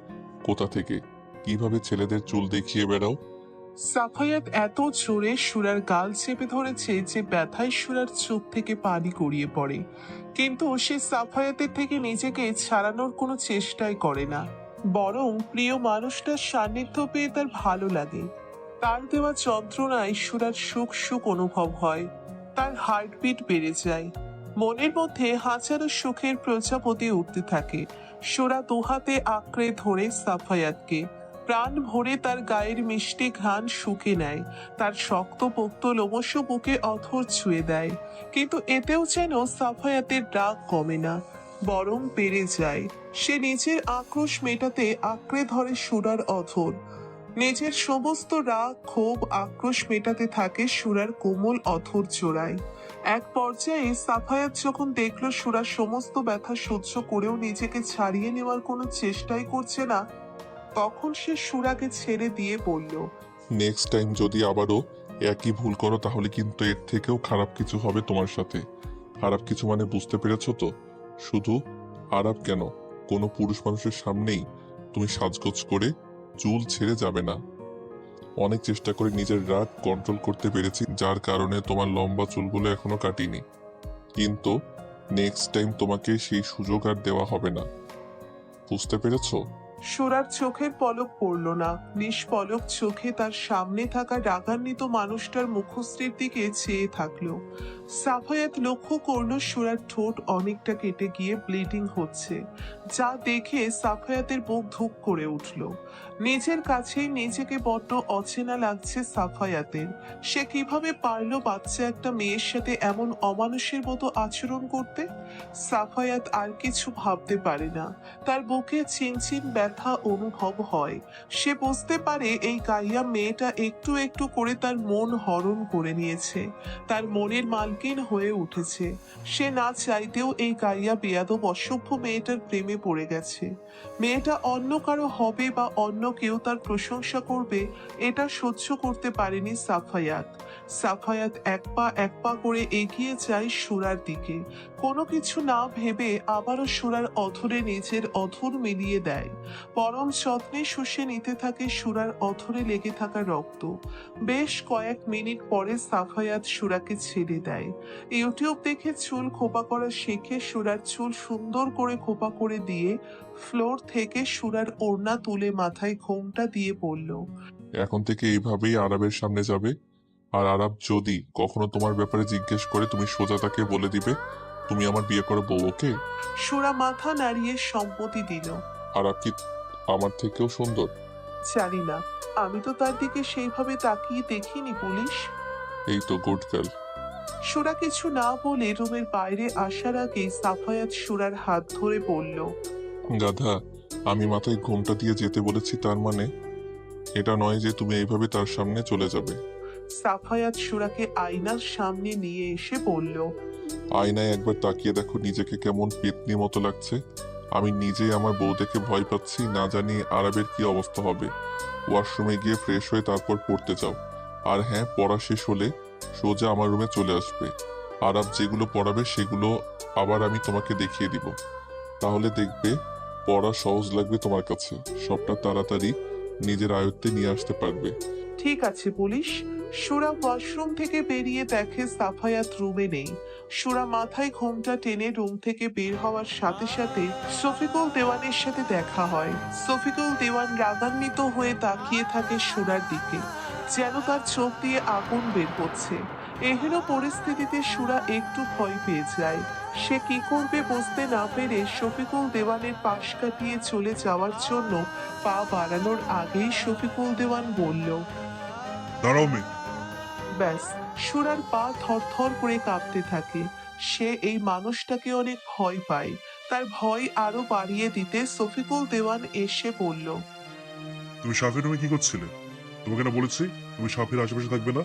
S8: কোথা থেকে, কিভাবে ছেলেদের চুল দেখিয়ে বেড়াও।
S7: সাফায়াত এত জোরে সুরার গাল চেপে ধরেছে যে ব্যথায় সুরার চোখ থেকে পানি গড়িয়ে পড়ে, কিন্তু সে সাফায়াতের থেকে নিজেকে ছাড়ানোর কোনো চেষ্টাই করে না, বরং প্রিয় মানুষটার সান্নিধ্য পেয়ে তার ভালো লাগে। তার দেওয়া যন্ত্রণায় সুরার সুখ সুখ অনুভব হয়, তার হার্টবিট বেড়ে যায়, মনের মধ্যে হাজারো সুখের প্রজাপতি উঠতে থাকে। সুরা 2 হাতে আঁকড়ে ধরে সাফায়াতকে, প্রাণ ভরে তার গায়ের মিষ্টি ঘ্রাণ শুকে নেয়, তার শক্ত পোক্ত লোমশ বুকে অথর ছুঁয়ে দেয়। কিন্তু এতেও যেন সাফায়াতের রাগ কমে না, বরং বেড়ে যায়। সে নিজের আক্রোশ মেটাতে আঁকড়ে ধরে সুরার অধর, নিজের সমস্ত রাগ ক্ষোভ আক্রোশ মেটাতে থাকে সুরার কোমল অথর জোড়ায়। এক পর্যায়ে সাফায়াত যখন দেখলো সুরার সমস্ত ব্যথা সহ্য করেও নিজেকে ছাড়িয়ে নেওয়ার কোনো চেষ্টাই করছে না, তখন সে সুরাকে ছেড়ে দিয়ে বলল,
S8: নেক্সট টাইম যদি আবারও একই ভুল করো তাহলে কিন্তু এর থেকেও খারাপ কিছু হবে তোমার সাথে। খারাপ কিছু মানে বুঝতে পেরেছো তো? শুধু আরাপ কেন, কোনো পুরুষ মানুষের সামনেই তুমি সাজগোজ করে চুল ছেড়ে যাবে না। অনেক চেষ্টা করে নিজের রাগ কন্ট্রোল করতে পেরেছি, যার কারণে তোমার লম্বা চুলগুলো এখনো কাটিনি। কিন্তু নেক্সট টাইম তোমাকে সেই সুযোগ আর দেওয়া হবে না, বুঝতে পেরেছো?
S7: সুরার চোখের পলক পড়ল না, নিষ্পলক চোখে তার সামনে থাকা রাগান্বিত মানুষটার মুখশ্রীর দিকে চেয়ে থাকলো। সাফায়াত লক্ষ্য করলো সুরার ঠোঁট অনেকটা কেটে গিয়ে ব্লিডিং হচ্ছে, যা দেখে সাফায়াতের বুক ধুক করে উঠল। নিজের কাছেই নিজেকে বড্ড অচেনা লাগছে সাফায়াতের। সে কিভাবে পারলো বাচ্চা একটা মেয়ের সাথে এমন অমানুষের মতো আচরণ করতে? সাফায়াত আর কিছু ভাবতে পারে না, তার বুকে চিনচিন ব্যথা অনুভব হয়। সে বুঝতে পারে এই গাইয়া মেয়েটা একটু একটু করে তার মন হরণ করে নিয়েছে, তার মনের মালকিন হয়ে উঠেছে। সে না চাইতেও এই গাইয়া বেয়াদব অসভ্য মেয়েটার প্রেমে পড়ে গেছে। মেয়েটা অন্য কারো হবে বা অন্য কেউ তার প্রশংসা করবে, এটা সহ্য করতে পারেনি সাফায়াত। সাফায়াত এক পা করে এগিয়ে যায় সুরার দিকে। কোনো কিছু না ভেবে আবারও সুরার অধরে নিজের অধর মিলিয়ে দেয়। পরম যত্নে শুষে নিতে থাকে সুরার অধরে লেগে থাকা রক্ত। বেশ কয়েক মিনিট পরে সাফায়াত সুরাকে ছেড়ে দেয়। ইউটিউব দেখে চুল খোপা করা শিখে সুরার চুল সুন্দর করে খোপা করে দিয়ে ফ্লোর থেকে সুরার ওড়না তুলে মাথায় ঘোমটা দিয়ে পড়ল।
S8: এখন থেকে এইভাবেই আরবের সামনে যাবে, আর আরব যদি কখনো তোমার ব্যাপারে জিজ্ঞেস করে তুমি সোজা তাকে বলে দিবে তুমি আমার বিয়ে করা বউ, ওকে?
S7: সুরা মাথা নাড়িয়ে সম্মতি দিল।
S8: আরব কি আমার থেকেও সুন্দর?
S7: জানি না, আমি তো তার দিকে সেইভাবে তাকিয়ে দেখিনি পুলিশ।
S8: এই তো গুড গার্ল।
S7: সুরা কিছু না বলে রুমের বাইরে আসার আগেই সাফায়াত সুরার হাত ধরে বলল,
S8: গাধা, আমি মাথায় ঘোমটা দিয়ে যেতে বলেছি, তার মানে এটা নয় যে তুমি এইভাবে তার সামনে চলে যাবে।
S7: সাফায়াত সুরাকে আয়নার সামনে নিয়ে এসে বলল,
S8: আয়নায় একবার তাকিয়ে দেখো নিজেকে কেমন পেতনি মতো লাগছে। আমি নিজেই আমার বউ দেখে ভয় পাচ্ছি, না জানি আরবের কি অবস্থা হবে। ওয়াশরুমে গিয়ে ফ্রেশ হয়ে তারপর পড়তে যাও। আর হ্যাঁ, পড়া শেষ হলে সোজা আমার রুমে চলে আসবে। আরব যেগুলো পড়াবে সেগুলো আবার আমি তোমাকে দেখিয়ে দিব, তাহলে দেখবে পড়া সহজ লাগবে তোমার কাছে, সবটা তাড়াতাড়ি নিজের আয়ত্তে নিয়ে আসতে পারবে।
S7: ঠিক আছে পুলিশ। সুরা ওয়াশরুম থেকে বেরিয়ে দেখে সাফায়াত রুমে নেই। সুরা মাথায় ঘোমটা টেনে রুম থেকে বের হওয়ার সাথে সাথে শফিকুল দেওয়ানের সাথে দেখা হয়। শফিকুল দেওয়ান রাগান্বিত হয়ে তাকিয়ে থাকে সুরার দিকে, যেন তার চোখ দিয়ে আগুন বের হচ্ছে। এহেন পরিস্থিতিতে সুরা একটু ভয় পেয়ে যায়। সে কি করবে বুঝতে না পেরে শফিকুল দেওয়ানের পাশ কাটিয়ে চলে যাওয়ার জন্য পা বাড়ানোর আগেই শফিকুল দেওয়ান বলল,
S9: দাঁড়াও মেয়ে।
S7: ব্যাস, সুরার পা থরথর করে কাঁপতে থাকে। সে এই মানুষটাকে অনেক ভয় পায়। তার ভয় আরো বাড়িয়ে দিতে শফিকুল দেওয়ান এসে বলল,
S9: তুমি শাফির রুমে কি করছিলে? তোমাকে না বলেছি তুমি শাফির আশেপাশে থাকবে না?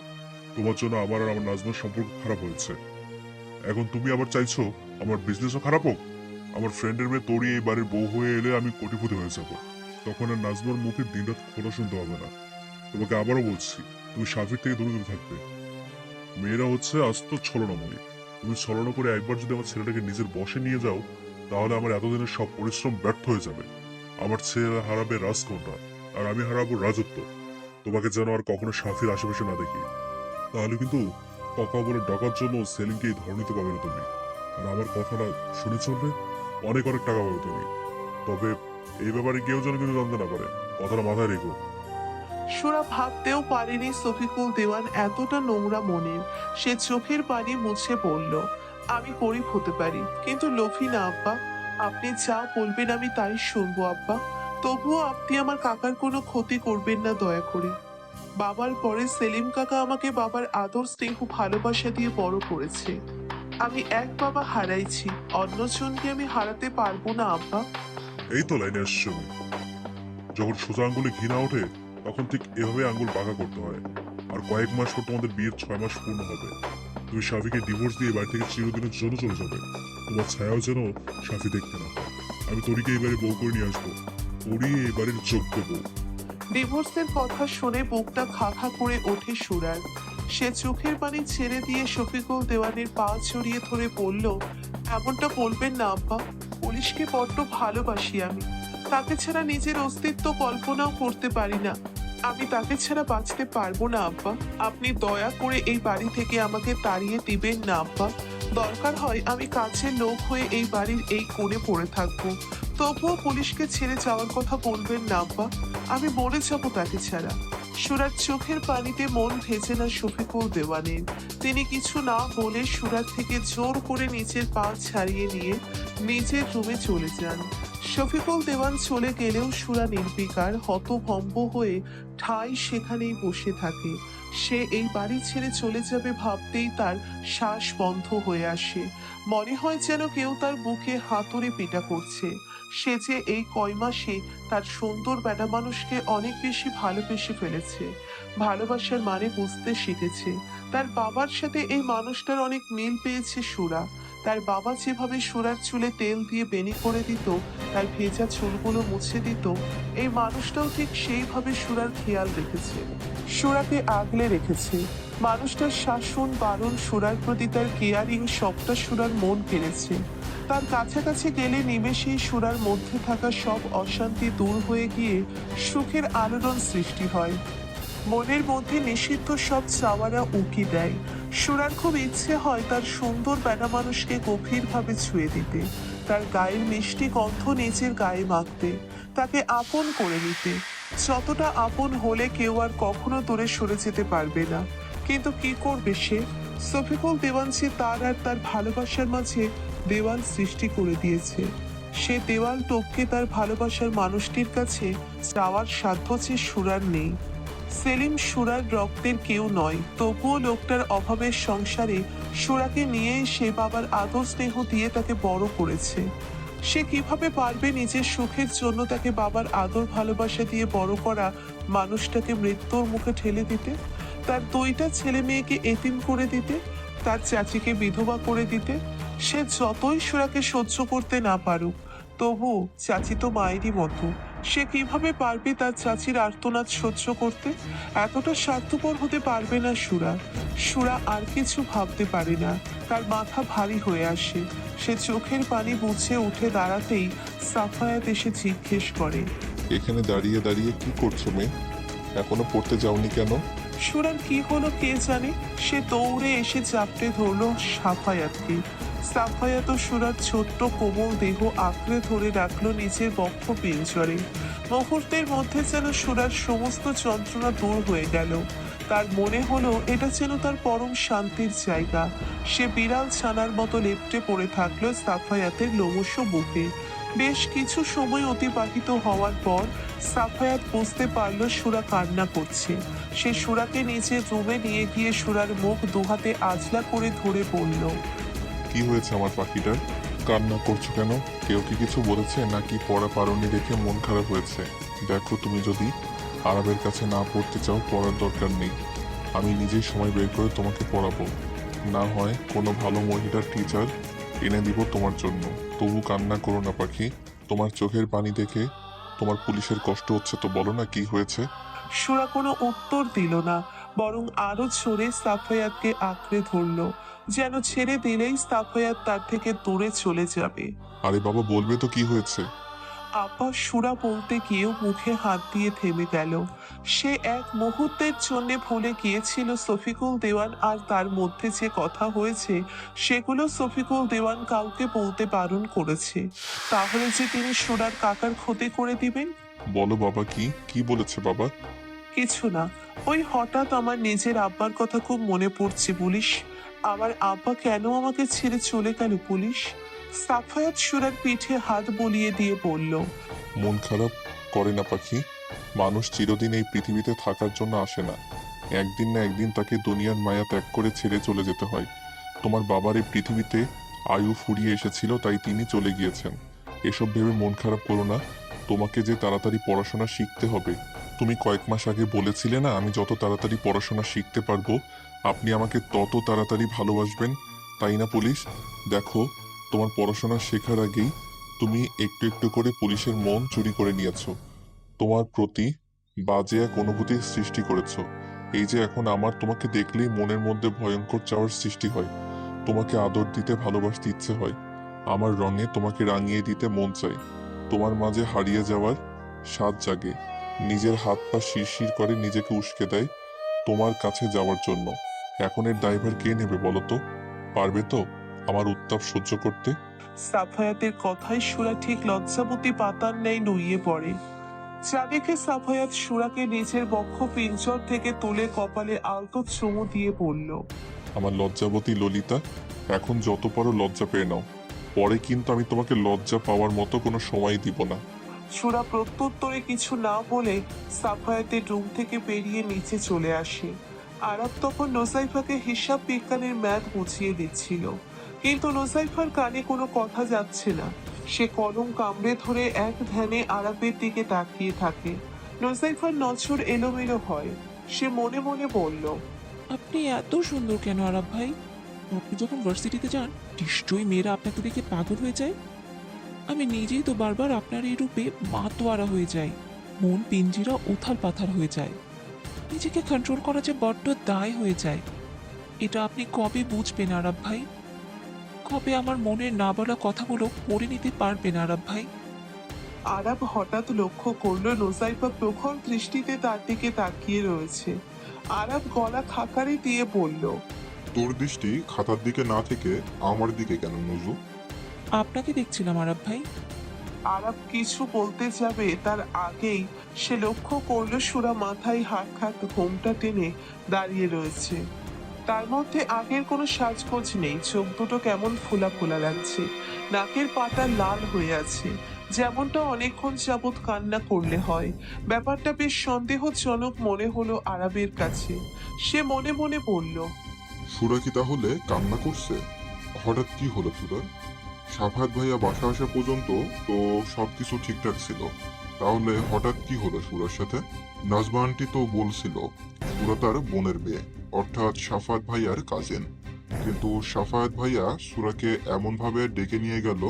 S9: তোমার জন্য আমার আর আমার নাজমার সম্পর্ক খারাপ হয়েছে। এখন তুমি আবার চাইছো আমার বিজনেসও খারাপ হোক? আমার ফ্রেন্ডের মেয়ে তোরই এই বাড়ির বউ হয়ে এলে আমি কোটিপতি হয়ে যাব। তখন আর নাজমার মুখে দিনরাত খোলা শুনতে হবে না। তোমাকে আবারও বলছি, তুমি শাফির থেকে দূরে দূরে থাকবে। মেয়েরা হচ্ছে আস্ত ছলনাময়ী। তুমি ছলনা করে একবার যদি আমার ছেলেটাকে নিজের বশে নিয়ে যাও, তাহলে আমার এতদিনের সব পরিশ্রম ব্যর্থ হয়ে যাবে। আমার ছেলে হারাবে রাজকন্যা, আর আমি হারাবো রাজত্ব। তোমাকে যেন আর কখনো শাফির আশেপাশে না দেখি, তাহলে কিন্তু কথা বলে ডাকার জন্য সেলিমকে এই ধরনীতে পাবে না তুমি। আর আমার কথাটা শুনে চলবে, অনেক অনেক টাকা পাবে তুমি। তবে এই ব্যাপারে কেউ যেন কিন্তু জানতে না পারে, কথাটা মাথায় রেখো।
S7: সুরা ভাবতেও পারেনি শফিকুল দেওয়ান এতটা নোংরা মনের। সে চোখের পানি মুছে বলল, আমি গরিব হতে পারি, কিন্তু লোভী না আব্বা। আপনি যা বলবেন আমি তাই শুনবো আব্বা। তবুও আপনি আমার কাকার কোনো ক্ষতি করবেন না দয়া করে। বাবার পরে সেলিম কাকা আমাকে বাবার আদর স্নেহ ভালোবাসা দিয়ে বড় করেছে। আমি এক বাবা হারাইছি, অন্যজনকে আমি হারাতে পারবো না আব্বা।
S9: এই তো লাইনে আসছো। যখন সোজা আঙ্গুলে ঘি না ওঠে, তখন ঠিক এভাবে আঙ্গুল বাঁকা করতে হয়। আর কয়েক মাস পর তোমাদের বিয়ের 6 মাস পূর্ণ হবে। তুমি শাফিকে ডিভোর্স দিয়ে বাড়ি থেকে চিরদিনের জন্য চলে যাবে। তোমার ছায়াও যেন শাফি দেখতে না পায়। আমি তোরিকে এবারে বউ করে নিয়ে আসবো। তোরই এবারের যোগ্য বউ।
S7: ডিভোর্সের কথা শুনে বুকটা খা খা করে ওঠে সুরার। সে চোখের পানি ছেড়ে দিয়ে শফিকুল দেওয়ানের পা জড়িয়ে ধরে বলল, এমনটা বলবেন না আব্বা, পুলিশকে বড্ড ভালোবাসি আমি। তাকে ছাড়া নিজের অস্তিত্ব কল্পনাও করতে পারি না। আমি তাকে ছাড়া বাঁচতে পারবো না আব্বা। আপনি দয়া করে এই বাড়ি থেকে আমাকে তাড়িয়ে দিবেন না আব্বা। দরকার হয় আমি কাছের লোক হয়ে এই বাড়ির এই কোণে পড়ে থাকবো, তবুও পুলিশকে ছেড়ে যাওয়ার কথা বলবেন না আব্বা। আমি মরে যাবো তাকে ছাড়া। সুরার চোখের পানিতে মন ভেজে না শফিকুল দেওয়ানের। তিনি কিছু না বলে সুরার থেকে জোর করে নিচের পা ছাড়িয়ে নিয়ে নিজের রুমে চলে যান। শফিকুল দেওয়ান চলে গেলেও সুরা নির্বিকার হতভম্ব হয়ে ঠাই সেখানেই বসে থাকে। সে এই বাড়ি ছেড়ে চলে যাবে ভাবতেই তার শ্বাস বন্ধ হয়ে আসে। মনে হয় যেন কেউ তার বুকে হাতুড়ে পিটা করছে। সে যে এই কয় মাসে তার সুন্দর বেটা মানুষকে অনেক বেশি ভালোবেসে ফেলেছে, ভালোবাসার মানে বুঝতে শিখেছে। তার বাবার সাথে এই মানুষটার অনেক মিল পেয়েছে সুরা। তার বাবা যেভাবে সুরার চুলে তেল দিয়ে বেনি করে দিত, তার ভেজা চুলগুলো মুছে দিত, এই মানুষটাও ঠিক সেইভাবে সুরার খেয়াল রেখেছে, সুরাকে আগলে রেখেছে। মানুষটার শাসন বারণ, সুরার প্রতি তার কেয়ারিং সবটা সুরার মন কেড়েছে। তার কাছাকাছি গেলে নিমেষেই সুরার মধ্যে থাকা সব অশান্তি দূর হয়ে গিয়ে সুখের আলোড়ন সৃষ্টি হয়। মনের মধ্যে নিষিদ্ধ সব চাওয়ারা উকি দেয়। সুরার খুব ইচ্ছে হয় তার সুন্দর বেটা মানুষকে গভীরভাবে ছুঁয়ে দিতে, তার গায়ের মিষ্টি গন্ধ নিজের গায়ে মাখতে, তাকে আপন করে নিতে। যতটা আপন হলে কেউ আর কখনো দূরে সরে যেতে পারবে না। কিন্তু কি করবে সে? শফিকুল দেওয়ান যে তার আর তার ভালোবাসার মাঝে দেওয়াল সৃষ্টি করে দিয়েছে। সে দেওয়াল টপকে তার ভালোবাসার মানুষটির কাছে যাওয়ার সাধ্য যে সুরার নেই। সেলিম সুরার রক্তের কেউ নয়, তবুও লোকটার অভাবের সংসারে সুরাকে নিয়েই সে বাবার আদর স্নেহ দিয়ে তাকে বড় করেছে। সে কিভাবে পারবে নিজের সুখের জন্য তাকে বাবার আদর ভালোবাসা দিয়ে বড় করা মানুষটাকে মৃত্যুর মুখে ঠেলে দিতে, তার 2টা ছেলে মেয়েকে এতিম করে দিতে, তার চাচিকে বিধবা করে দিতে? সে যতই সুরাকে সহ্য করতে না পারুক, তবু চাচি তো মায়েরই মতো। সে কিভাবে পারবে তার চাচির আর্তনাদ সহ্য করতে? এতটা স্বার্থপর হতে পারবে না সুরা। সুরা আর কিছু ভাবতে পারে না, তার মাথা ভারী হয়ে আসে। সে চোখের পানি মুছে উঠে দাঁড়াতেই সাফায়াত এসে জিজ্ঞেস করে,
S8: এখানে দাঁড়িয়ে দাঁড়িয়ে কি করছো মেয়ে? এখনো পড়তে যাওনি কেন?
S7: সুরার কি হলো কে জানে, সে দৌড়ে এসে চাপটে ধরলো সাফায়াতকে। সাফায়াত সুরার ছোট্ট কোমল দেহ আঁকড়ে ধরে রাখলো নিজের বক্ষ পিঞ্জরে। মুহূর্তের মধ্যে যেন সুরার সমস্ত যন্ত্রণা দূর হয়ে গেল। তার মনে হলো এটা যেন তার পরম শান্তির জায়গা। সে বিড়াল ছানার মতো লেপ্টে পড়ে থাকলো সাফায়াতের লোমশ বুকে। বেশ কিছু সময় অতিবাহিত হওয়ার পর সাফায়াত বুঝতে পারলো সুরা কান্না করছে। সে সুরাকে নিচে রুমে নিয়ে গিয়ে সুরার মুখ দুহাতে আজলা করে ধরে বলল,
S8: কি হয়েছে আমার পাখিটার? কান্না করছো কেন? কেউ কি কিছু বলেছে নাকি পড়া পারোনি দেখে মন খারাপ হয়েছে? দেখো, তুমি যদি আরবের কাছে না পড়তে চাও, পড়ার দরকার নেই। আমি নিজেই সময় বের করে তোমাকে পড়াবো। না হয় কোনো ভালো মহিলার টিচার এনে দিব তোমার জন্য। তবু কান্না করো না পাখি। তোমার চোখের পানি দেখে তোমার পুলিশের কষ্ট হচ্ছে তো বলো না কি হয়েছে?
S7: সুরা কোনো উত্তর দিল না, বরং আরো জোরে সাফায়াতকে আঁকড়ে ধরলো, যেন ছেড়ে দিলেই সাফায়াত তার থেকে দূরে চলে যাবে।
S8: আরে বাবা, বলবে তো কি হয়েছে?
S7: আপা সুরা বলতে গিয়েও মুখে হাত দিয়ে থেমে গেল। সে এক মুহূর্তের জন্য ভুলে গিয়েছিল শফিকুল দেওয়ান আর তার মধ্যে যে কথা হয়েছে সেগুলো শফিকুল দেওয়ান কাউকে বলতে বারণ করেছে। তাহলে যে তিনি সুরার কাকার ক্ষতি করে দিবেন।
S8: বলো বাবা, কি বলেছে বাবা?
S7: কিছু না, ওই হঠাৎ আমার নিজের আব্বার কথা খুব মনে পড়ছে পুলিশ। আমার আব্বা কেন আমাকে ছেড়ে চলে গেল পুলিশ? সাফায়াত সুরার পিঠে হাত বলিয়ে দিয়ে বলল,
S8: মন খারাপ করে না পাখি। মানুষ চিরদিন এই পৃথিবীতে থাকার জন্য আসে না। একদিন না একদিন তাকে দুনিয়ার মায়া ত্যাগ করে ছেড়ে চলে যেতে হয়। তোমার বাবার এই পৃথিবীতে আয়ু ফুরিয়ে এসেছিল, তাই তিনি চলে গিয়েছেন। এসব ভেবে মন খারাপ করো না। তোমাকে যে তাড়াতাড়ি পড়াশোনা শিখতে হবে। তুমি কয়েক মাস আগে বলেছিলে না, আমি যত তাড়াতাড়ি পড়াশোনা শিখতে পারবো আপনি আমাকে তত তাড়াতাড়ি ভালোবাসবেন, তাই না পুলিশ? দেখো, তোমার পড়াশোনা শেখার আগেই তুমি একটু একটু করে পুলিশের মন চুরি করে নিয়েছো। তোমার প্রতি বাজে এক অনুভূতির সৃষ্টি করেছো। এই যে এখন আমার তোমাকে দেখলেই মনের মধ্যে ভয়ঙ্কর চাওয়ার সৃষ্টি হয়, তোমাকে আদর দিতে ভালোবাসতে ইচ্ছে হয়, আমার রঙে তোমাকে রাঙিয়ে দিতে মন চায়, তোমার মাঝে হারিয়ে যাওয়ার স্বাদ জাগে, নিজের হাত পা শিরশির করে নিজেকে উস্কে দেয় তোমার কাছে যাওয়ার জন্য। এখন এর দায়ভার কে নেবে বলো তো? পারবে তো আমার উত্তাপ সহ্য করতে?
S7: সাফায়াতের কথায় সুরা ঠিক লজ্জাবতী পাতার ন্যায় নুইয়ে পড়ে। যা দেখে সাফায়াত সুরাকে নিজের বক্ষ পিঞ্জর থেকে তুলে কপালে আলতো চুমু দিয়ে বলল,
S8: আমার লজ্জাবতী ললিতা, এখন যত পারো লজ্জা পেয়ে নাও, পরে কিন্তু আমি তোমাকে লজ্জা পাওয়ার মতো কোনো সময় দিব না।
S7: সুরা প্রত্যুত্তরে কিছু না বলে সাফায়াতের রুম থেকে বেরিয়ে নিচে চলে আসে। আরব তখন নোজাইফাকে হিসাব বিজ্ঞানের ম্যাথ বুঝিয়ে দিচ্ছিল, কিন্তু নোজাইফার কানে কোনো কথা যাচ্ছে না। সে কলম কামড়ে ধরে এক ধ্যানে আরবের দিকে তাকিয়ে থাকে। নোজাইফার নজর এলোমেলো হয়। সে মনে মনে বলল,
S12: আপনি এত সুন্দর কেন আরাব ভাই? আপনি যখন ভার্সিটিতে যান নিশ্চয়ই মেয়েরা আপনাকে দেখে পাগল হয়ে যায়। আমি নিজেই তো বারবার আপনার এই রূপে মাতোয়ারা হয়ে যাই, মন পিঞ্জিরা উথাল পাথাল হয়ে যায়, নিজেকে কন্ট্রোল করা যে বড্ড দায় হয়ে যায়। এটা আপনি কবে বুঝবেন আরাব ভাই? কবে আমার মনের না বলা কথাগুলো পড়ে নিতে পারবেন আরাব ভাই?
S7: আরব হঠাৎ লক্ষ্য করলো নোজাইফা প্রখর দৃষ্টিতে তার দিকে তাকিয়ে রয়েছে। আরব গলা খাকারি দিয়ে বলল,
S10: তোর দৃষ্টি খাতার দিকে না থেকে আমার দিকে কেন নজু?
S12: আপনাকে দেখছিলাম আরাব ভাই।
S7: আরব কিছু বলতে যাবে তার আগেই সে লক্ষ্য করলো সুরা মাথায় হাত খাত ঘোমটা টেনে দাঁড়িয়ে রয়েছে। তার মধ্যে আগের কোনো সাজগোজ নেই, চোখ দুটো কেমন ফোলা ফোলা লাগছে, নাকের পাতা লাল হয়ে আছে, যেমনটা অনেকক্ষণ যাবৎ কান্না করলে হয়। ব্যাপারটা বেশ সন্দেহজনক মনে হলো আরবের কাছে। সে মনে মনে বলল,
S10: সুরা কি তাহলে কান্না করছে? হঠাৎ কি হলো সুরার? সাফায়াত ভাইয়া বাসা আসা পর্যন্ত তো সবকিছু ঠিকঠাক ছিল, তাহলে হঠাৎ কি হলো সুরার সাথে? নাজমা আন্টি তো বলছিল সুরা তার বোনের মেয়ে, অর্থাৎ সাফায়াত ভাইয়ার কাজিন, কিন্তু সাফায়াত ভাইয়া সুরাকে এমন ভাবে ডেকে নিয়ে গেল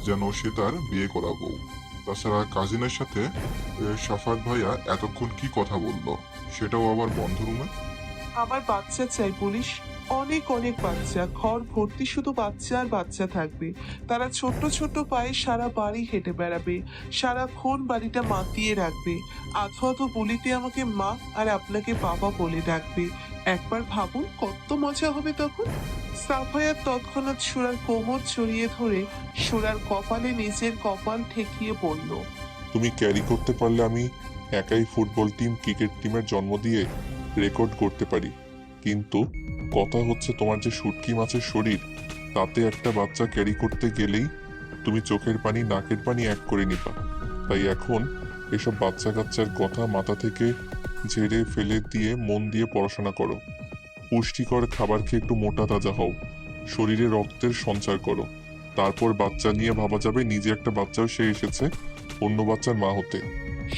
S10: যেন সে তার বিয়ে করা বউ। তাছাড়া কাজিনের সাথে সাফায়াত ভাইয়া এতক্ষণ কি কথা বললো, সেটাও আবার বন্ধ রুমে।
S7: আমার বাচ্চা চাই পুলিশ, অনেক অনেক বাচ্চা, ঘর ভর্তি শুধু বাচ্চা আর বাচ্চা থাকবে। তারা ছোট্ট ছোট্ট পায়ে সারা বাড়ি হেঁটে বেড়াবে, সারাক্ষণ বাড়িটা মাতিয়ে রাখবে, আধো আধো বলিতে আমাকে মা আর আপনাকে বাবা বলে ডাকবে। একবার ভাবুন কত মজা হবে তখন। সাফায়াত তৎক্ষণাৎ সুরার কোমর জড়িয়ে ধরে সুরার কপালে নিজের কপাল ঠেকিয়ে বলল,
S8: তুমি ক্যারি করতে পারলে আমি একাই ফুটবল টিম, ক্রিকেট টিমের জন্ম দিয়ে রেকর্ড করতে পারি, কিন্তু কথা হচ্ছে তোমার যে শুটকি মাছের শরীর, তাতে একটা বাচ্চা ক্যারি করতে গেলেই তুমি চোখের পানি নাকের পানি এক করে নিবা। তাই এখন এসব বাচ্চা কাচ্চার কথা মাথা থেকে ঝেড়ে ফেলে দিয়ে মন দিয়ে পড়াশোনা করো, পুষ্টিকর খাবার খেয়ে একটু মোটা তাজা হও, শরীরে রক্তের সঞ্চার করো, তারপর বাচ্চা নিয়ে ভাবা যাবে নিজে একটা বাচ্চাও সে এসেছে অন্য বাচ্চার মা হতে।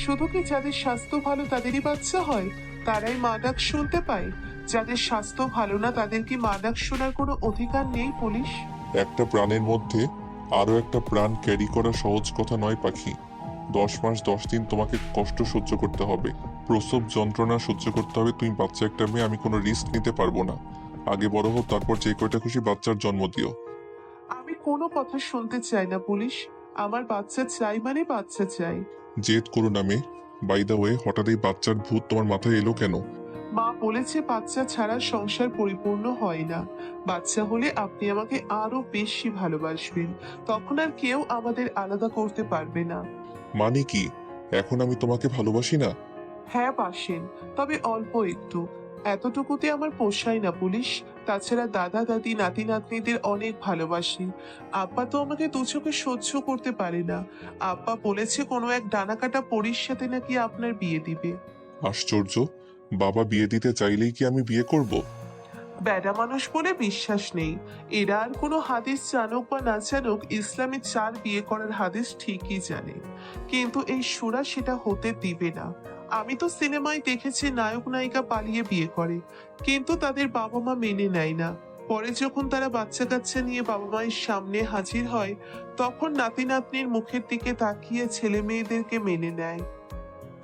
S7: শুধু কি যাদের স্বাস্থ্য ভালো তাদেরই বাচ্চা হয়, তারাই মা ডাক শুনতে পায়? যাদের স্বাস্থ্য ভালো না তাদের কি মা ডাক শোনার কোনো অধিকার নেই পুলিশ?
S8: একটা প্রাণের মধ্যে আরো একটা প্রাণ ক্যারি করা সহজ কথা নয় পাখি। 10 মাস 10 দিন তোমাকে কষ্ট সহ্য করতে হবে, প্রসব যন্ত্রণা সহ্য করতে হবে। তুমি বাচ্চা একটা মেয়ে, আমি কোনো রিস্ক নিতে পারবো না। আগে বড় হোক, তারপর যে কয়টা খুশি বাচ্চার জন্ম দিও।
S7: আমি কোনো কথা শুনতে চাই না পুলিশ, আমার বাচ্চা চাই মানে বাচ্চা চাই।
S8: জেদ করো না মেয়ে। বাই দা ওয়ে, হঠাৎ এই বাচ্চার ভূত তোমার মাথায় এলো কেন?
S7: মা বলেছে বাচ্চা ছাড়া সংসার পরিপূর্ণ হয় না, বাচ্চা হলে আপনি আমাকে আরো বেশি ভালোবাসবেন, তখন আর কেউ আমাদের আলাদা করতে পারবে না।
S8: মানে কি, এখন আমি তোমাকে ভালোবাসি না?
S7: হ্যাঁ বাসেন, তবে অল্প একটু, এতটুকুতে আমার পোষায় না পুলিশ। তাছাড়া দাদা দাদি নাতি নাতনিদের অনেক ভালোবাসি। আব্বা তো আমাকে দু চোখে সহ্য করতে পারে না। আব্বা বলেছে কোনো এক ডানাকাটা পরীর সাথে নাকি আপনার বিয়ে দিবে।
S8: আশ্চর্য, বাবা বিয়ে দিতে চাইলেই কি আমি বিয়ে করব?
S7: বেডা মানুষ বলে বিশ্বাস নেই। এরা আর কোনো হাদিস জানুক বা না জানুক, ইসলামে 4 বিয়ে করার হাদিস ঠিকই জানে, কিন্তু এই সুরা সেটা হতে দিবে না। আমি তো সিনেমায় দেখেছি নায়ক নায়িকা পালিয়ে বিয়ে করে, কিন্তু তাদের বাবা মা মেনে নেয় না। পরে যখন তারা বাচ্চা কাচ্চা নিয়ে বাবা মায়ের সামনে হাজির হয়, তখন নাতি নাতনির মুখের দিকে তাকিয়ে ছেলে মেয়েদেরকে মেনে নেয়।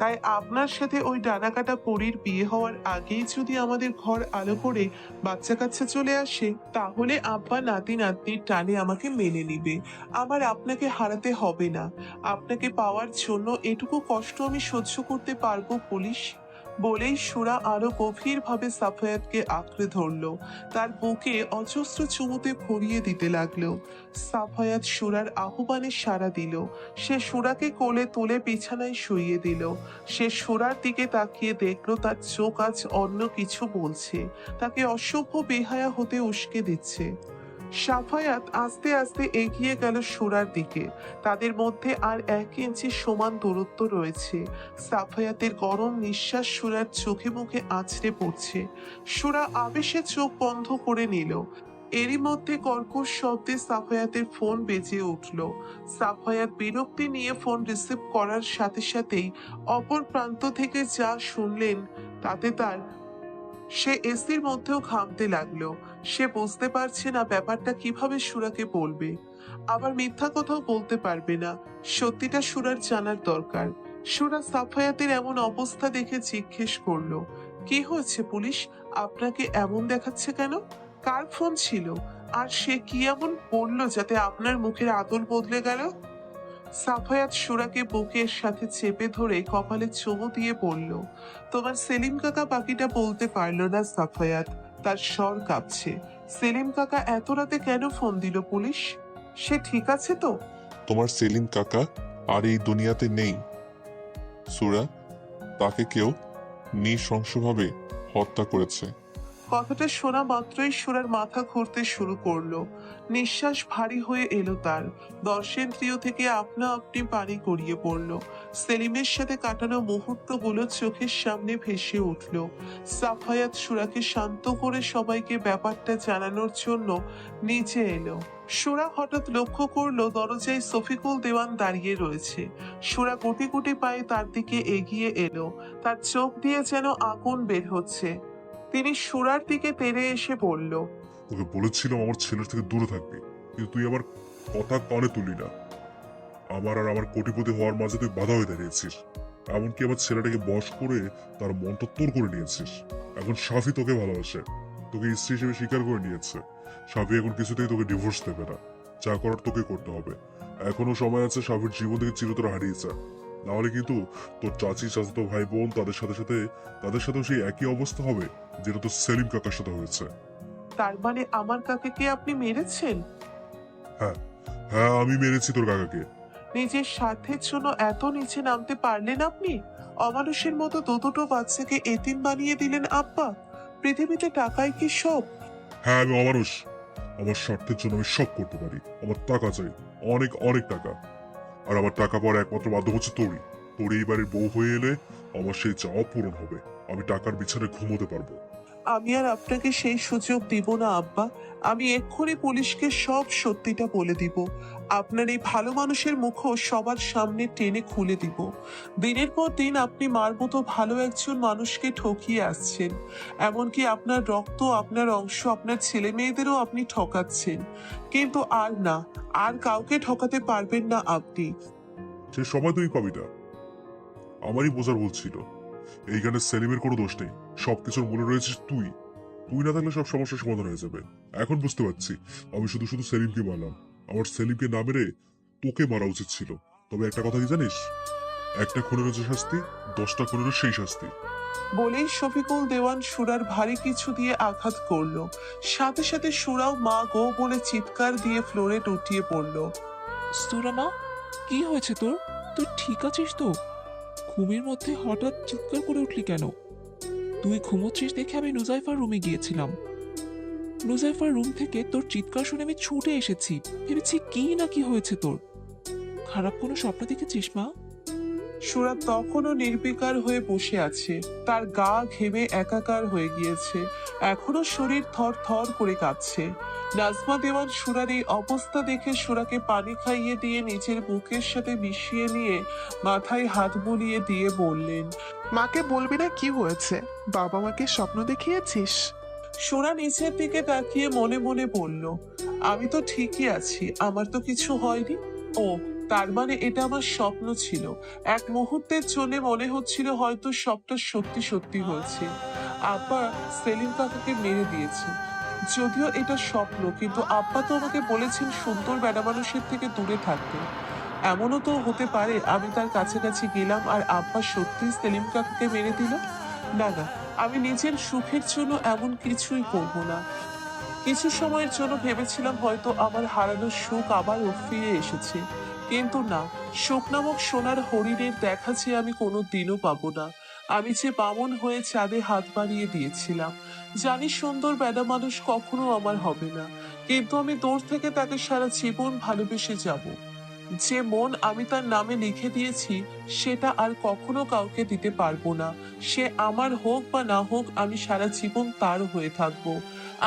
S7: তাই আপনার সাথে ওই ডানাকাটা পরীর বিয়ে হওয়ার আগেই যদি আমাদের ঘর আলো করে বাচ্চা কাচ্চা চলে আসে, তাহলে আব্বা নাতি নাতনির টানে আমাকে মেনে নিবে। আমার আপনাকে হারাতে হবে না। আপনাকে পাওয়ার জন্য এটুকু কষ্ট আমি সহ্য করতে পারবো পুলিশ। বলেই সুরা আরো গভীরভাবে সাফায়াতকে আঁকড়ে ধরলো, তার বুকে অজস্র চুমুতে ভরিয়ে দিতে লাগলো। সাফায়াত সুরার আহ্বানে সাড়া দিল। সে সুরাকে কোলে তুলে বিছানায় শুইয়ে দিল। সে সুরার দিকে তাকিয়ে দেখলো তার চোখ আজ অন্য কিছু বলছে, তাকে অসভ্য বেহায়া হতে উস্কে দিচ্ছে। সাফায়াত আস্তে আস্তে এগিয়ে গেল সুরার দিকে। তাদের মধ্যে আর 1 ইঞ্চি সমান দূরত্ব রয়েছে। সাফায়াতের গরম নিঃশ্বাস সুরার চোখে মুখে আছড়ে পড়ছে। সুরা আবেশে চোখ বন্ধ করে নিল। এরই মধ্যে কর্কশ শব্দে সাফায়াতের ফোন বেজে উঠল। সাফায়াত বিরক্তি নিয়ে ফোন রিসিভ করার সাথে সাথেই অপর প্রান্ত থেকে যা শুনলেন তাতে সে এসির মধ্যেও ঘামতে লাগলো। সে বুঝতে পারছে না ব্যাপারটা কিভাবে সুরাকে বলবে, আবার মিথ্যা কথাও বলতে পারবে না। সত্যিটা সুরার জানার দরকার। সুরা সাফায়াতের এমন অবস্থা দেখে জিজ্ঞেস করলো, কি হয়েছে পুলিশ? আপনাকে এমন দেখাচ্ছে কেন? কার ফোন ছিল? আর সে কি এমন বললো যাতে আপনার মুখের আদল বদলে গেল? সাফায়াত সুরাকে বুকের সাথে চেপে ধরে কপালে চুমু দিয়ে বলল, তোমার সেলিম কাকা বাকিটা বলতে পারলো না সাফায়াত, তার স্বর কাঁপছে। সেলিম কাকা এত রাতে কেন ফোন দিল পুলিশ? সে ঠিক আছে তো?
S8: তোমার সেলিম কাকা আর এই দুনিয়াতে নেই সুরা, তাকে কেউ নৃশংসভাবে হত্যা করেছে।
S7: কথাটা শোনা মাত্রই সুরার মাথা ঘুরতে শুরু করলো। নিঃশ্বাস ভারী হয়ে এলো তার। দর্শেন্দ্রিয় থেকে আপনা আপনি পানি গড়িয়ে পড়লো। সেলিমের সাথে কাটানো মুহূর্তগুলো চোখের সামনে ভেসে উঠল। সাফায়াত সুরাকে শান্ত করে সবাইকে ব্যাপারটা জানানোর জন্য নিচে এলো। সুরা হঠাৎ লক্ষ্য করলো দরজায় শফিকুল দেওয়ান দাঁড়িয়ে রয়েছে। সুরা গুটি গুটি পায়ে তার দিকে এগিয়ে এলো। তার চোখ দিয়ে যেন আগুন বের হচ্ছে। তিনি সুরার দিকে তেড়ে এসে বলল,
S9: তোকে বলেছিলাম আমার ছেলের থেকে দূরে থাকবি, কিন্তু তুই আমার কথা কানে তুলি না। আমার আর আমার কোটিপতি হওয়ার মাঝে তুই বাধা হয়ে দাঁড়িয়েছিস। এমনকি আমার ছেলেটাকে বশ করে তার মনটা তোর করে নিয়েছিস। এখন সাফি তোকে ভালোবাসে, তোকে স্ত্রী হিসেবে স্বীকার করে নিয়েছে। সাফি এখন কিছুতেই তোকে ডিভোর্স দেবে না। যা করার তোকে করতে হবে। এখনো সময় আছে সাফির জীবন থেকে চিরতরে হারিয়ে যা, নাহলে কিন্তু তোর চাচি চাচাতো ভাই বোন তাদের সাথেও সেই একই অবস্থা হবে যেটা তোর সেলিম কাকার সাথে হয়েছে।
S7: তার মানে আমার কাকাকে আপনি মেরেছেন?
S9: হ্যাঁ, আমি মেরেছি তোর কাকাকে।
S7: নিজের স্বার্থের জন্য এত নিচে নামতে পারলেন আপনি? অমানুষের মতো দুটো বাচ্চাকে এতিম বানিয়ে দিলেন আব্বা। পৃথিবীতে টাকাই কি সব?
S9: হ্যাঁ, আমি অমানুষ। আমার স্বার্থের জন্য আমি সব করতে পারি। আমার টাকা চাই, অনেক অনেক টাকা। আর আমার টাকা পাওয়ার একমাত্র মাধ্যম হচ্ছে তোরই এই বাড়ির বউ হয়ে এলে আমার সেই চাওয়া পূরণ হবে। আমি টাকার বিছানায় ঘুমোতে পারবো।
S7: আমি আর আপনাকে সেই সুযোগ দিব না আব্বা। আমি এক্ষুনি পুলিশকে সব সত্যিটা বলে দিব। আপনার এই ভালো মানুষের মুখও সবার সামনে টেনে খুলে দিব। দিনের পর দিন আপনি মার মতো ভালো একজন মানুষকে ঠকিয়ে আসছেন। এমনকি আপনার রক্ত, আপনার অংশ, আপনার ছেলে মেয়েদেরও আপনি ঠকাচ্ছেন। কিন্তু আর না, আর কাউকে ঠকাতে পারবেন না আপনি।
S9: সে সময় তুই পাবি না। আমারই বোঝার ভুল ছিল। এইখানে সেলিমের কোনো দোষ নেই। সবকিছুর মূলে রয়েছিস তুই। তুই না থাকলে সব সমস্যার সমাধান হয়ে যাবে। এখন বুঝতে পারছি আমি শুধু সেলিমকে মারলাম। আমার সেলিমকে না মেরে তোকে মারা উচিত ছিল। তবে একটা কথা কি জানিস, একটা খুনেরও যে শাস্তি, 10টা খুনেরও সেই শাস্তি।
S7: বলেই শফিকুল দেওয়ান সুরার ভারী কিছু দিয়ে আঘাত করলো। সাথে সাথে সুরাও মা গো বলে চিৎকার দিয়ে ফ্লোরে টুটিয়ে পড়লো।
S12: সুরা মা, কি হয়েছে তোর? তুই ঠিক আছিস তো? ঘুমের মধ্যে হঠাৎ চিৎকার করে উঠলি কেন? তুই ঘুমোচ্ছিস দেখে আমি নুজাইফার রুমে গিয়েছিলাম। নুজাইফার রুম থেকে তোর চিৎকার শুনে আমি ছুটে এসেছি। ভেবেছি কি না কি হয়েছে তোর। খারাপ কোনো স্বপ্ন দেখেছিস মা?
S7: সুরা তখনও নির্বিকার হয়ে বসে আছে। তার গা ঘেমে একাকার হয়ে গিয়েছে। এখনো শরীর থর থর করে কাঁপছে। নাজমা দেওয়ান সুরার এই অবস্থা দেখে সুরাকে পানি খাইয়ে দিয়ে নিজের বুকের সাথে মিশিয়ে নিয়ে মাথায় হাত বুলিয়ে দিয়ে বললেন,
S11: মাকে বলবি না কি হয়েছে? বাবা মাকে স্বপ্ন দেখিয়েছিস?
S7: সুরা নিচের দিকে তাকিয়ে মনে মনে বলল, আমি তো ঠিকই আছি, আমার তো কিছু হয়নি। ও তার মানে এটা আমার স্বপ্ন ছিল। এক মুহূর্তের জন্য মনে হচ্ছিল হয়তো সবটা সত্যি সত্যি হয়েছে। আব্বা সেলিম কাকাকে মেরে দিয়েছে। যদিও এটা স্বপ্ন, কিন্তু আব্বা তো আমাকে বলেছেন সুন্দর বেড়া মানুষের থেকে দূরে থাকতে। এমনও তো হতে পারে আমি তার কাছাকাছি গেলাম আর আব্বা সত্যি সেলিম কাকাকে মেরে দিল। না না, আমি নিজের সুখের জন্য এমন কিছুই করব না। কিছু সময়ের জন্য ভেবেছিলাম হয়তো আমার হারানো সুখ আবারও ফিরে এসেছে, কিন্তু না, সুখ নামক সোনার হরিণের দেখা যে আমি কোনো দিনও পাবো না। আমি যে বামন হয়ে চাঁদে হাত বাড়িয়ে দিয়েছিলাম, জানি সুন্দর বেড়া মানুষ কখনো আমার হবে না, কিন্তু আমি দূর থেকে তাকে সারা জীবন ভালোবেসে যাব। যে মন আমি তার নামে লিখে দিয়েছি সেটা আর কখনো কাউকে দিতে পারবো না। সে আমার হোক বা না হোক, আমি সারা জীবন তার হয়ে থাকবো।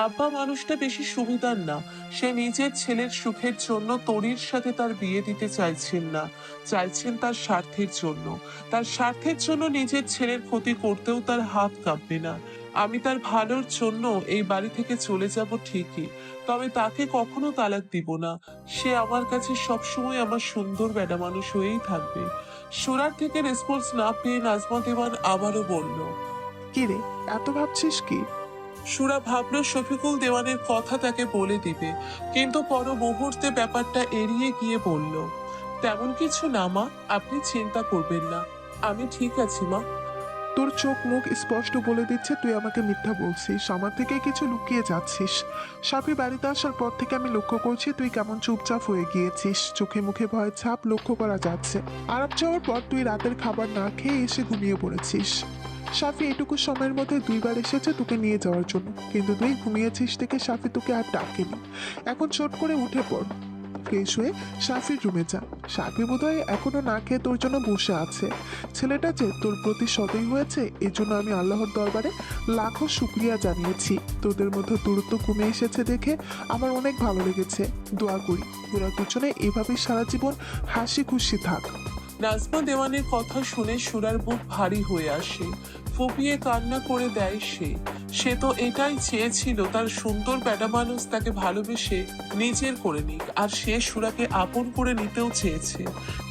S7: আব্বা মানুষটা বেশি সুবিধার না। সে নিজের ছেলের সুখের জন্য তরির সাথে তার বিয়ে দিতে চাইছেন না, চাইছেন তার স্বার্থের জন্য। তার স্বার্থের জন্য নিজের ছেলের ক্ষতি করতেও তার হাত কাঁপবে না। আমি তার ভালোর জন্য এই বাড়ি থেকে চলে যাব ঠিকই, তবে তাকে কখনো তালাক দিব না। সে আমার কাছে সবসময় আমার সুন্দর বেড়া মানুষ হয়েই থাকবে। সোনার থেকে রেসপন্স না পেয়ে নাজমা দেওয়ান আবারও বলল,
S11: কি রে, এত ভাবছিস কি?
S7: সুরা ভাবলো শফিকুল দেওয়ানের কথা তাকে বলে দিবে, কিন্তু পর মুহূর্তে ব্যাপারটা এড়িয়ে গিয়ে বলল, তেমন কিছু না মা, আপনি চিন্তা করবেন না, আমি ঠিক আছি মা।
S11: তোর চোখ মুখ স্পষ্ট বলে দিচ্ছে তুই আমাকে মিথ্যা বলছিস, আমার থেকে কিছু লুকিয়ে যাচ্ছিস। সাফি বাড়িতে আসার পর থেকে আমি লক্ষ্য করছি তুই কেমন চুপচাপ হয়ে গিয়েছিস, চোখে মুখে ভয়ের ছাপ লক্ষ্য করা যাচ্ছে। আরাম যাওয়ার পর তুই রাতের খাবার না খেয়ে এসে ঘুমিয়ে পড়েছিস। সাফি এটুকু সময়ের মধ্যে 2বার এসেছে তোকে নিয়ে যাওয়ার জন্য, কিন্তু তুই ঘুমিয়েছিস থেকে সাফি তোকে আর ডাকেনি। এখন চট করে উঠে পড়, ফ্রেশ হয়ে সাফির রুমে যা। সাফি বোধহয় এখনো না খেয়ে তোর জন্য বসে আছে। ছেলেটা যে তোর প্রতি সদয় হয়েছে, এজন্য আমি আল্লাহর দরবারে লাখো শুক্রিয়া জানিয়েছি। তোদের মধ্যে দূরত্ব কমে এসেছে দেখে আমার অনেক ভালো লেগেছে। দোয়া করি তোরা দুজনে এভাবেই সারা জীবন হাসি খুশি থাক।
S7: নাজমা দেওয়ানের কথা শুনে সুরার বুক ভারী হয়ে আসে, ফুপিয়ে কান্না করে দেয় সে তো এটাই চেয়েছিল, তার সুন্দর বেটা মানুষ তাকে ভালোবেসে নিজের করে নিক, আর সে সুরাকে আপন করে নিতেও চেয়েছে,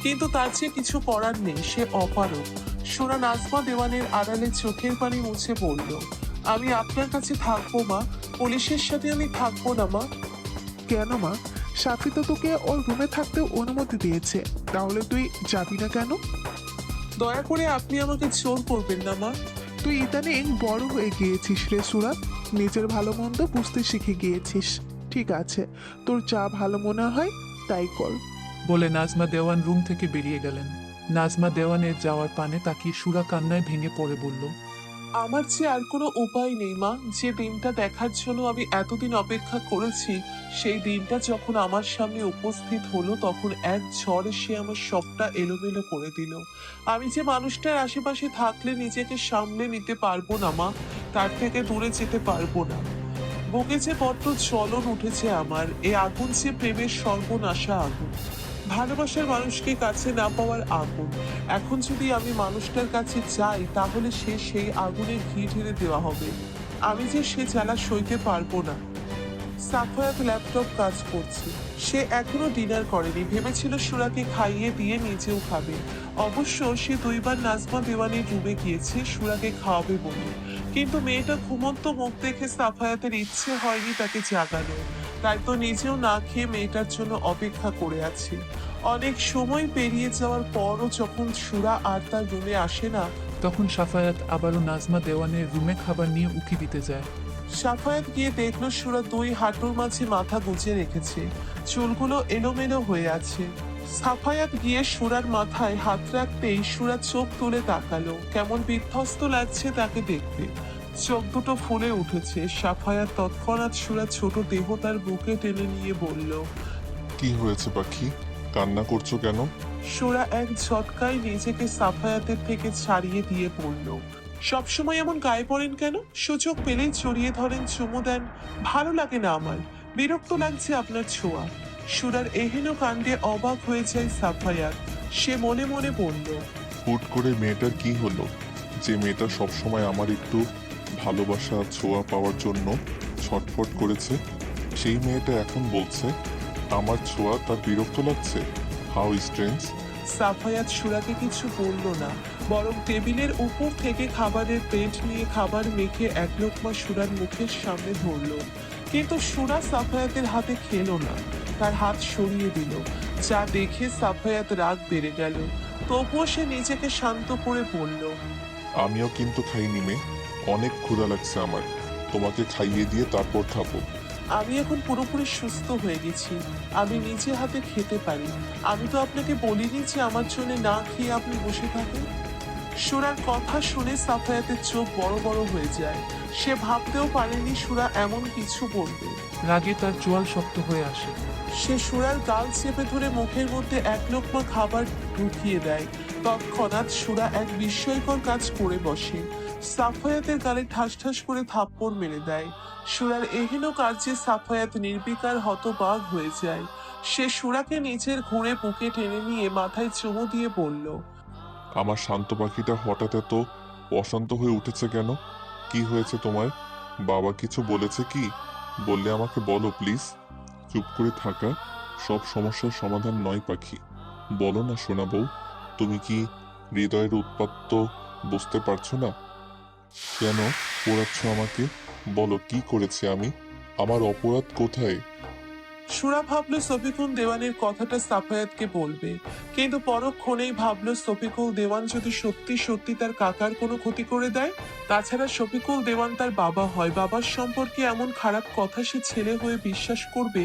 S7: কিন্তু তার চেয়ে কিছু করার নেই, সে অপারক। সুরা নাজমা দেওয়ানের আড়ালে চোখের পানি মুছে বলল, আমি আপনার কাছে থাকবো মা, পুলিশের সাথে আমি থাকবো না মা।
S11: কেন মা? সাফি তো তোকে ওর রুমে থাকতে অনুমতি দিয়েছে, তাহলে তুই যাবি না কেন?
S7: দয়া করে আপনি আমাকে জোর করবেন না মা।
S11: তুই ইদানিং বড় হয়ে গিয়েছিস রে সুরা, নিজের ভালো মন্দ বুঝতে শিখে গিয়েছিস। ঠিক আছে, তোর যা ভালো মনে হয় তাই কর।
S12: বলে নাজমা দেওয়ান রুম থেকে বেরিয়ে গেলেন। নাজমা দেওয়ানের যাওয়ার পানে তাকিয়ে সুরা কান্নায় ভেঙে পড়ে বলল,
S7: আমার যে আর কোনো উপায় নেই মা, যে দিনটা দেখার জন্য আমি এতদিন অপেক্ষা করেছি, সেই দিনটা যখন আমার সামনে উপস্থিত হলো, তখন এক ঝড়ে সে আমার সবটা এলোমেলো করে দিল। আমি যে মানুষটার আশেপাশে থাকলে নিজেকে সামলে নিতে পারবো না মা, তার থেকে দূরে যেতে পারবো না। বুকে যে বড্ড জ্বলন উঠেছে আমার, এ আগুন যে প্রেমের সর্বনাশা আগুন, ভালোবাসার মানুষকে কাছে না পাওয়ার আগুন। এখন যদি আমি মানুষটার কাছে যাই, তাহলে সেই আগুনে ঘি ঢেলে দেওয়া হবে। আমি যে সে জ্বালা সইতে পারবো না। সাফায়াত ল্যাপটপ কাজ করছে, সে এখনো ডিনার করেনি, ভেবেছিল সুরাকে খাইয়ে দিয়ে নিজেও খাবে। অবশ্য সে 2বার নাজমা দেওয়ানির রুমে গিয়েছে সুরাকে খাওয়াবে বলে, কিন্তু মেয়েটা ঘুমন্ত মুখ দেখে সাফায়াতের ইচ্ছে হয়নি তাকে জাগানো, তাই তো নিজেও না খেয়ে মেয়েটার জন্য অপেক্ষা করে আছে। অনেক সময় পেরিয়ে যাওয়ার পরও যখন সুরা আর তার রুমে আসে না,
S12: তখন সাফায়াত আবারও নাজমা দেওয়ানের রুমে খাবার নিয়ে উকি দিতে যায়।
S7: সাফায়াত গিয়ে দেখলো সুরা 2 হাঁটুর মাঝে মাথা গুজে রেখেছে, চুলগুলো এলোমেলো হয়ে আছে। সাফায়াত গিয়ে সুরার মাথায় হাত রাখতেই সুরা চোখ তুলে তাকালো, কেমন বিধ্বস্ত লাগছে তাকে দেখতে। চোখ দুটো ফুলে উঠেছে। সাফায়াত তৎক্ষণাৎ সুরা ছোট দেহ তার বুকে টেনে নিয়ে বলল,
S8: কি হয়েছে পাখি, কান্না করছো কেন?
S7: সুরা এক ঝটকায় নিজেকে সাফায়াতের থেকে ছাড়িয়ে দিয়ে পড়ল, সবসময় এমন গায়ে পড়েন কেন? সুযোগ পেলেই জড়িয়ে ধরেন, চুমু দেন। ভালো লাগে না আমার, বিরক্ত লাগছে আপনার ছোঁয়া। সুরার এহেন কাণ্ডে অবাক হয়ে যায় সাফায়াত। সে মনে মনে বলল,
S8: হুট করে মেয়েটার কি হলো, যে মেয়েটা সবসময় আমার একটু ভালোবাসা ছোঁয়া পাওয়ার জন্য ছটফট করেছে, সেই মেয়েটা এখন বলছে আমার ছোঁয়া তার বিরক্ত লাগছে। How strange.
S7: সাফায়াত সুরাকে কিছু বলল না, বরং টেবিলের উপর থেকে খাবারের প্লেট নিয়ে খাবার মেখে এক লোকমা সুরার মুখের সামনে ধরলো। কিন্তু সুরা সাফায়াতের হাতে খেলো না, তার হাত সরিয়ে দিল, যা দেখে সাফায়াত রাগ বেড়ে গেল। তবুও সে নিজেকে শান্ত করে বলল,
S8: আমিও কিন্তু খাইনি মে, অনেক ক্ষুধা লাগছে আমার, তোমাকে খাইয়ে দিয়ে তারপর খাবো।
S7: আমি এখন পুরোপুরি সুস্থ হয়ে গেছি, আমি নিজে হাতে খেতে পারি। আমি তো আপনাকে বলিনি যে আমার জন্য না খেয়ে আপনি বসে থাকেন। সুরার কথা শুনে সাফায়াতের চোখ বড় বড় হয়ে যায়। সে ভাবতেও পারেনি সুরা এমন কিছু বলবে।
S12: রাগে তার চোয়াল শক্ত হয়ে আসে।
S7: সে সুরার গাল চেপে ধরে মুখের মধ্যে এক লোকমা খাবার ঢুকিয়ে দেয়। তৎক্ষণাৎ সুরা এক বিস্ময়কর কাজ করে বসে, সাফায়াতের গালে ঠাস ঠাস করে থাপ্পড় মেরে দেয়। সুরার এহেন কার্যে সাফায়াত নির্বিকার হতবাক হয়ে যায়। সে সুরাকে নিজের ঘুরে বুকে টেনে নিয়ে মাথায় চুমু দিয়ে বলল,
S8: আমার শান্ত পাখিটা হঠাৎ এত অশান্ত হয়ে উঠেছে কেন? কি হয়েছে তোমার? বাবা কিছু বলেছে কি? বললে আমাকে বলো প্লিজ। চুপ করে থাকা সব সমস্যার সমাধান নয় পাখি, বলো না সোনা বউ। তুমি কি হৃদয়ের উৎপাত্ত বুঝতে পারছো না? কেন পোড়াচ্ছ আমাকে? বলো কি করেছি আমি? আমার অপরাধ কোথায়?
S7: সুরা ভাবলো শফিকুল দেওয়ানের কথাটা সাফায়াতকে বলবে, কিন্তু পরক্ষণেই ভাবলো শফিকুল দেওয়ান যদি সত্যি সত্যি তার কাকার কোনো ক্ষতি করে দেয়। তাছাড়া শফিকুল দেওয়ান তার বাবা হয়, বাবার সম্পর্কে এমন খারাপ কথা সে ছেলে হয়ে বিশ্বাস করবে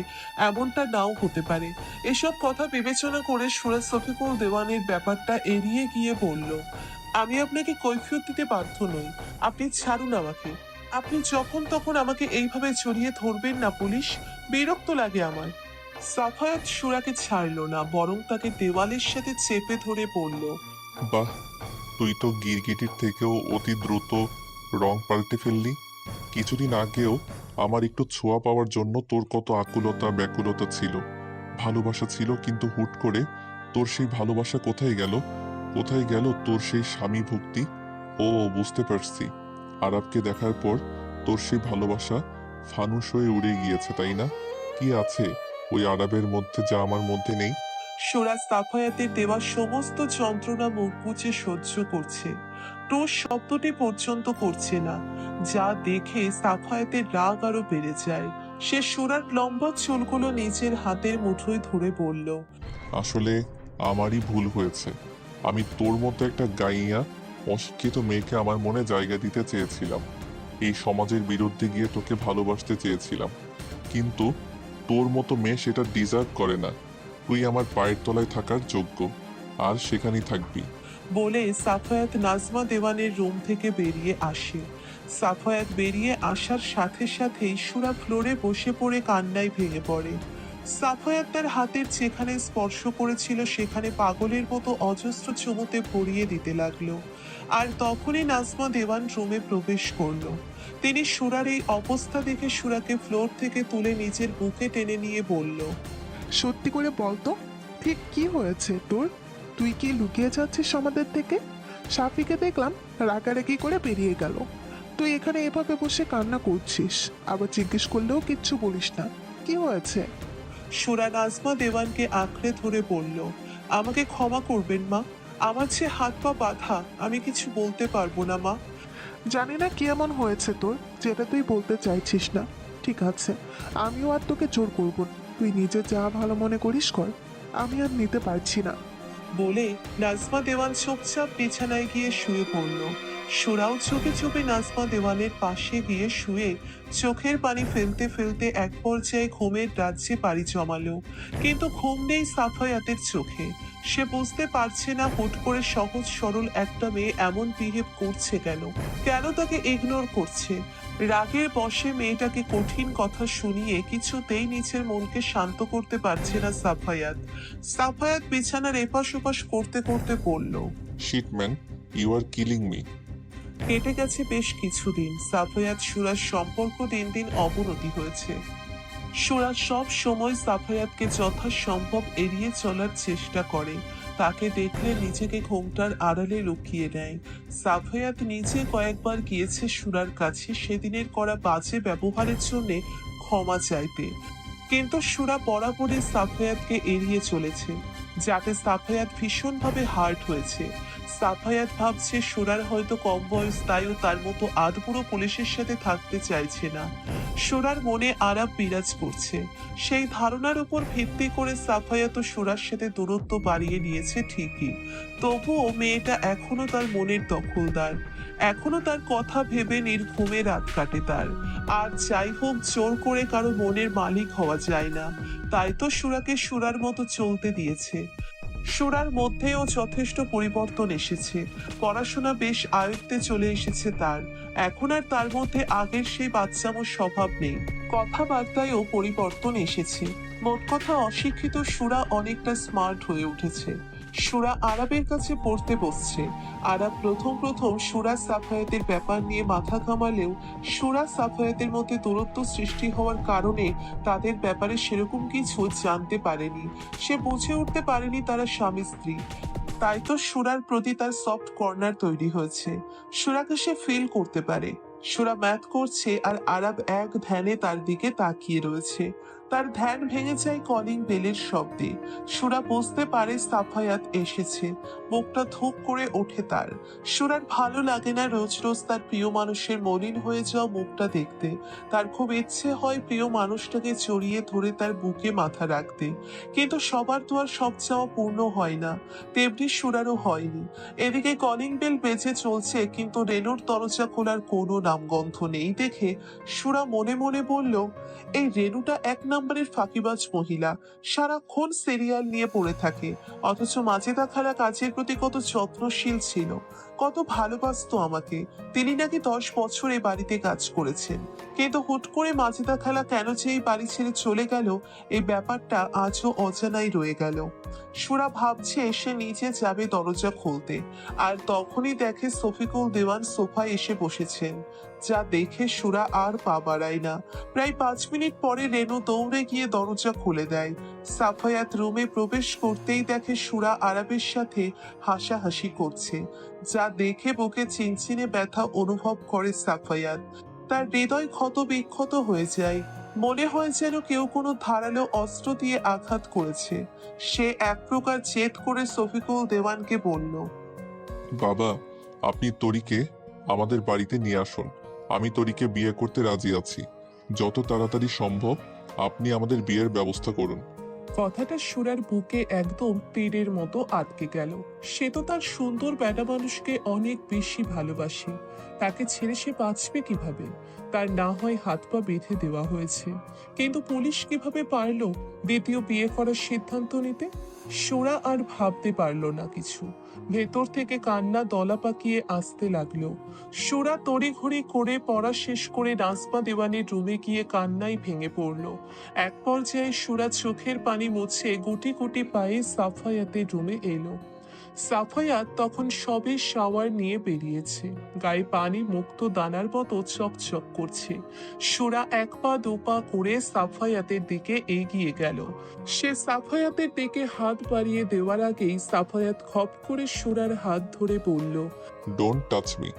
S7: এমনটা নাও হতে পারে। এসব কথা বিবেচনা করে সুরা শফিকুল দেওয়ানের ব্যাপারটা এড়িয়ে গিয়ে বলল, আমি আপনাকে কৈফিয়ত দিতে বাধ্য নই, আপনি ছাড়ুন আমাকে। আপনি যখন তখন আমাকে এইভাবে জড়িয়ে ধরবেন না পুলিশ, বিরক্ত লাগে আমার। সাফায়াত সুরাকে ছাড়লো না, বরং তাকে দেওয়ালের সাথে চেপে ধরে বলল,
S8: বাহ, তুই তো গিরগিটির থেকেও অতি দ্রুত রং পাল্টে ফেললি। কিছুদিন আগেও আমার একটু ছোঁয়া পাওয়ার জন্য তোর কত আকুলতা ব্যাকুলতা ছিল, ভালোবাসা ছিল, কিন্তু হুট করে তোর সেই ভালোবাসা কোথায় গেল? কোথায় গেল তোর সেই স্বামী ভক্তি? ও বুঝতে পারছি, আরবকে দেখার পর তোর সেই ভালোবাসা ফানুস হয়ে উড়ে গিয়েছে, তাই না? কি আছে ওই আরবের মধ্যে যা আমার মধ্যে নেই?
S7: সুরা সাফায়াতের দেওয়া সমস্ত যন্ত্রণা মুখ বুজে সহ্য করছে, টোর শব্দটি পর্যন্ত করছে না, যা দেখে সাফায়াতের রাগ আরো বেড়ে যায়। সে সুরার লম্বা চুলগুলো নিজের হাতের মুঠোয় ধরে বলল,
S8: আসলে আমারই ভুল হয়েছে। আমি তোর মতো একটা গাইয়া অশিক্ষিত মেয়েকে আমার মনে জায়গা দিতে চেয়েছিলাম, এই সমাজের বিরুদ্ধে গিয়ে তোকে ভালোবাসতে চেয়েছিলাম, কিন্তু তোর মতো মেয়ে সেটা ডিজার্ভ করে না। তুই আমার পায়ের তলায় থাকার যোগ্য, আর সেখানেই থাকবি।
S7: বলে সাফায়াত নাজমা দেওয়ানের রুম থেকে বেরিয়ে আসে। সাফায়াত বেরিয়ে আসার সাথে সাথেই সুরা ফ্লোরে বসে পড়ে কান্নায় ভেঙে পড়ে। সাফায়াত তার হাতের যেখানে স্পর্শ করেছিল সেখানে পাগলের মতো অজস্র চুমুতে ভরিয়ে দিতে লাগলো। আর তখনই নাজমা দেওয়ান রুমে প্রবেশ করলো। তিনি সুরার এই অবস্থা দেখে সুরাকে ফ্লোর থেকে তুলে নিজের বুকে টেনে নিয়ে বলল,
S11: সত্যি করে বলতো, ঠিক কি হয়েছে তোর? তুই কি লুকিয়ে যাচ্ছিস আমাদের থেকে? সাফিকে দেখলাম রাগারাগি করে বেরিয়ে গেল, তুই এখানে এভাবে বসে কান্না করছিস, আবার জিজ্ঞেস করলেও কিচ্ছু বলিস না। কি হয়েছে?
S7: সুরা নাজমা দেওয়ানকে আঁকড়ে ধরে বলল, আমাকে ক্ষমা করবেন মা, আমার যে হাত পা বাঁধা, আমি কিছু বলতে পারবো না মা।
S11: জানি না কি এমন হয়েছে তোর যেটা তুই বলতে চাইছিস না। ঠিক আছে, আমিও আর তোকে জোর করবো না, তুই নিজে যা ভালো মনে করিস কর, আমি আর নিতে পারছি না।
S7: বলে নাজমা দেওয়ান চুপচাপ বিছানায় গিয়ে শুয়ে পড়ল। সুরাও চুপে চুপে নাজমা দেওয়ানের পাশে গিয়ে শুয়ে চোখের পানি ফেলতে ফেলতে এক পর্যায়ে ঘুমের রাজ্যে পাড়ি জমালো। কিন্তু ঘুম নেই সাফায়াতের চোখে। সে বুঝতে পারছে না হুট করে সহজ সরল একটা মেয়ে এমন বিহেভ করছে কেন, কেন তাকে ইগনোর করছে। রাগের বশে মেয়েটাকে কঠিন কথা শুনিয়ে কিছুতেই নিজের মনকে শান্ত করতে পারছে না সাফায়াত। সাফায়াত বিছানার এপাশ ওপাশ করতে করতে বলল,
S8: shit man, you are killing me.
S7: কেটে গেছে বেশ কিছুদিন। সাফায়াত সুরার সম্পর্ক দিন দিন অবনতি হয়েছে। সুরা সব সময় সাফায়াতকে যথাসম্ভব এড়িয়ে চলার চেষ্টা করে, তাকে দেখলে নিজেকে ঘোমটার আড়ালে লুকিয়ে নেয়। সাফায়াত নিজে কয়েকবার গিয়েছে সুরার কাছে সেদিনের করা বাজে ব্যবহারের জন্য ক্ষমা চাইতে, কিন্তু সুরা বরাবরই সাফায়াতকে এড়িয়ে চলেছে। যাতে সাফায়াত ভীষণভাবে হার্ট হয়েছে। সাফায়াত ভাবছে সুরার হয়তো কম বয়স, তাইও তার মতো আধবুড়ো পুলিশের সাথে থাকতে চাইছে না। সুরার মনে আরাম বিরাজ করছে। সেই ধারণার উপর ভিত্তি করে সাফায়াত ও সুরার সাথে দূরত্ব বাড়িয়ে নিয়েছে ঠিকই, তবুও মেয়েটা এখনো তার মনের দখলদার। এখনো তার কথা ভেবে নির্ঘুমে রাত কাটে তার। আর যাই হোক, জোর করে কারো মনের মালিক হওয়া যায় না, তাই তো সুরাকে সুরার মতো চলতে দিয়েছে। সুরার মধ্যেও যথেষ্ট পরিবর্তন এসেছে। পড়াশোনা বেশ আয়ত্তে চলে এসেছে তার। এখন আর তার মধ্যে আগের সেই বাচ্চামো স্বভাব নেই। কথাবার্তায়ও পরিবর্তন এসেছে। মোট কথা, অশিক্ষিত সুরা অনেকটা স্মার্ট হয়ে উঠেছে। সুরা আরাবের কাছে পড়তে বসছে। আরাব প্রথম প্রথম সুরা সাফায়াতের ব্যাপার নিয়ে মাথা ঘামালেও সুরা সাফায়াতের মধ্যে দূরত্ব সৃষ্টি হওয়ার কারণে তাদের ব্যাপারে সেরকম কিছু জানতে পারেনি। সে বুঝে উঠতে পারেনি তারা স্বামী স্ত্রী। তাই তো সুরার প্রতি তার সফট কর্নার তৈরি হয়েছে। সুরাকে সে ফিল করতে পারে। সুরা ম্যাথ করছে আর আরাব এক ধ্যানে তার দিকে তাকিয়ে রয়েছে। তার ধ্যান ভেঙে যায় কলিং বেলের শব্দে। সুরা বুঝতে পারে সাফায়াত এসেছে। মুখটা ধূপ করে ওঠে তার। সুরার ভালো লাগে না রোজ রোজ তার প্রিয় মানুষের মলিন হয়ে যাওয়া মুখটা দেখতে। তার খুব ইচ্ছে হয় প্রিয় মানুষটাকে জড়িয়ে ধরে তার বুকে মাথা রাখতে, কিন্তু সবার তো আর সব চাওয়া পূর্ণ হয় না। তেমনি সুরারও হয়নি। এদিকে কলিং বেল বেজে চলছে, কিন্তু রেনুর দরজা খোলার কোনো নামগন্ধ নেই দেখে সুরা মনে মনে বলল, এই রেনুটা এক নম্বরের ফাঁকিবাজ মহিলা। সারাক্ষণ সিরিয়াল নিয়ে পড়ে থাকে, অথচ মাজেদা খালা কাজের প্রতি কত যত্নশীল ছিল, কত ভালোবাসতো আমাকে। তিনি নাকি 10 বছর এই বাড়িতে কাজ করেছেন, কিন্তু হুট করে মাজেদা খালা কেন যে এই বাড়ি ছেড়ে চলে গেল, এই ব্যাপারটা আজও অজানাই রয়ে গেল। সুরা ভাবছে সে নিচে যাবে দরজা খুলতে, আর তখনই দেখে শফিকুল দেওয়ান সোফায় এসে বসেছেন। যা দেখে সুরা আর পা বাড়ায় না। প্রায় 5 মিনিট পরে রেনু দৌড়ে গিয়ে দরজা খুলে দেয়। সাফায়াত রুমে প্রবেশ করতেই দেখে সুরা আরাবের সাথে হাসাহাসি করছে। যা দেখে বুকে চিনচিনে ব্যথা অনুভব করে সাফায়াত। তার হৃদয় ক্ষত বিক্ষত হয়ে যায়। মনে হয় যেন কেউ কোনো ধারালো অস্ত্র দিয়ে আঘাত করেছে। সে এক প্রকার জেদ করে শফিকুল দেওয়ানকে বলল,
S8: বাবা, আপনি তরিকে আমাদের বাড়িতে নিয়ে আসুন। আমি তরিকে বিয়ে করতে রাজি আছি। যত তাড়াতাড়ি সম্ভব আপনি আমাদের বিয়ের ব্যবস্থা করুন।
S7: কথাটা সুরার বুকে একদম তীরের মতো আটকে গেল। সে তো তার সুন্দর বেটা মানুষকে অনেক বেশি ভালোবাসে। তাকে ছেড়ে সে বাঁচবে কিভাবে? তার না হয় হাত পা বেঁধে দেওয়া হয়েছে, কিন্তু পুলিশ কিভাবে পারল দ্বিতীয় বিয়ে করার সিদ্ধান্ত নিতে? সুরা আর ভাবতে পারল না কিছু। ভেতর থেকে কান্না দলা পাকিয়ে আসতে লাগলো। সুরা তড়িঘড়ি করে পড়া শেষ করে নাজমা দেওয়ানের রুমে গিয়ে কান্নায় ভেঙে পড়ল। এক পর্যায়ে সুরা চোখের পানি মুছে গুটি গুটি পায়ে সাফায়াতের রুমে এলো। সাফায়াত তখন সবে শাওয়ার নিয়ে বেরিয়েছে। গায়ে পানি মুক্ত দানার মতো চকচক করছে। সুরা 1 পা 2 পা করে সাফায়াতের দিকে এগিয়ে গেল। সে সাফায়াতের দিকে হাত বাড়িয়ে দেওয়ার আগেই সাফায়াত খপ করে সুরার হাত ধরে বলল,
S8: ডোন্ট টাচ মি।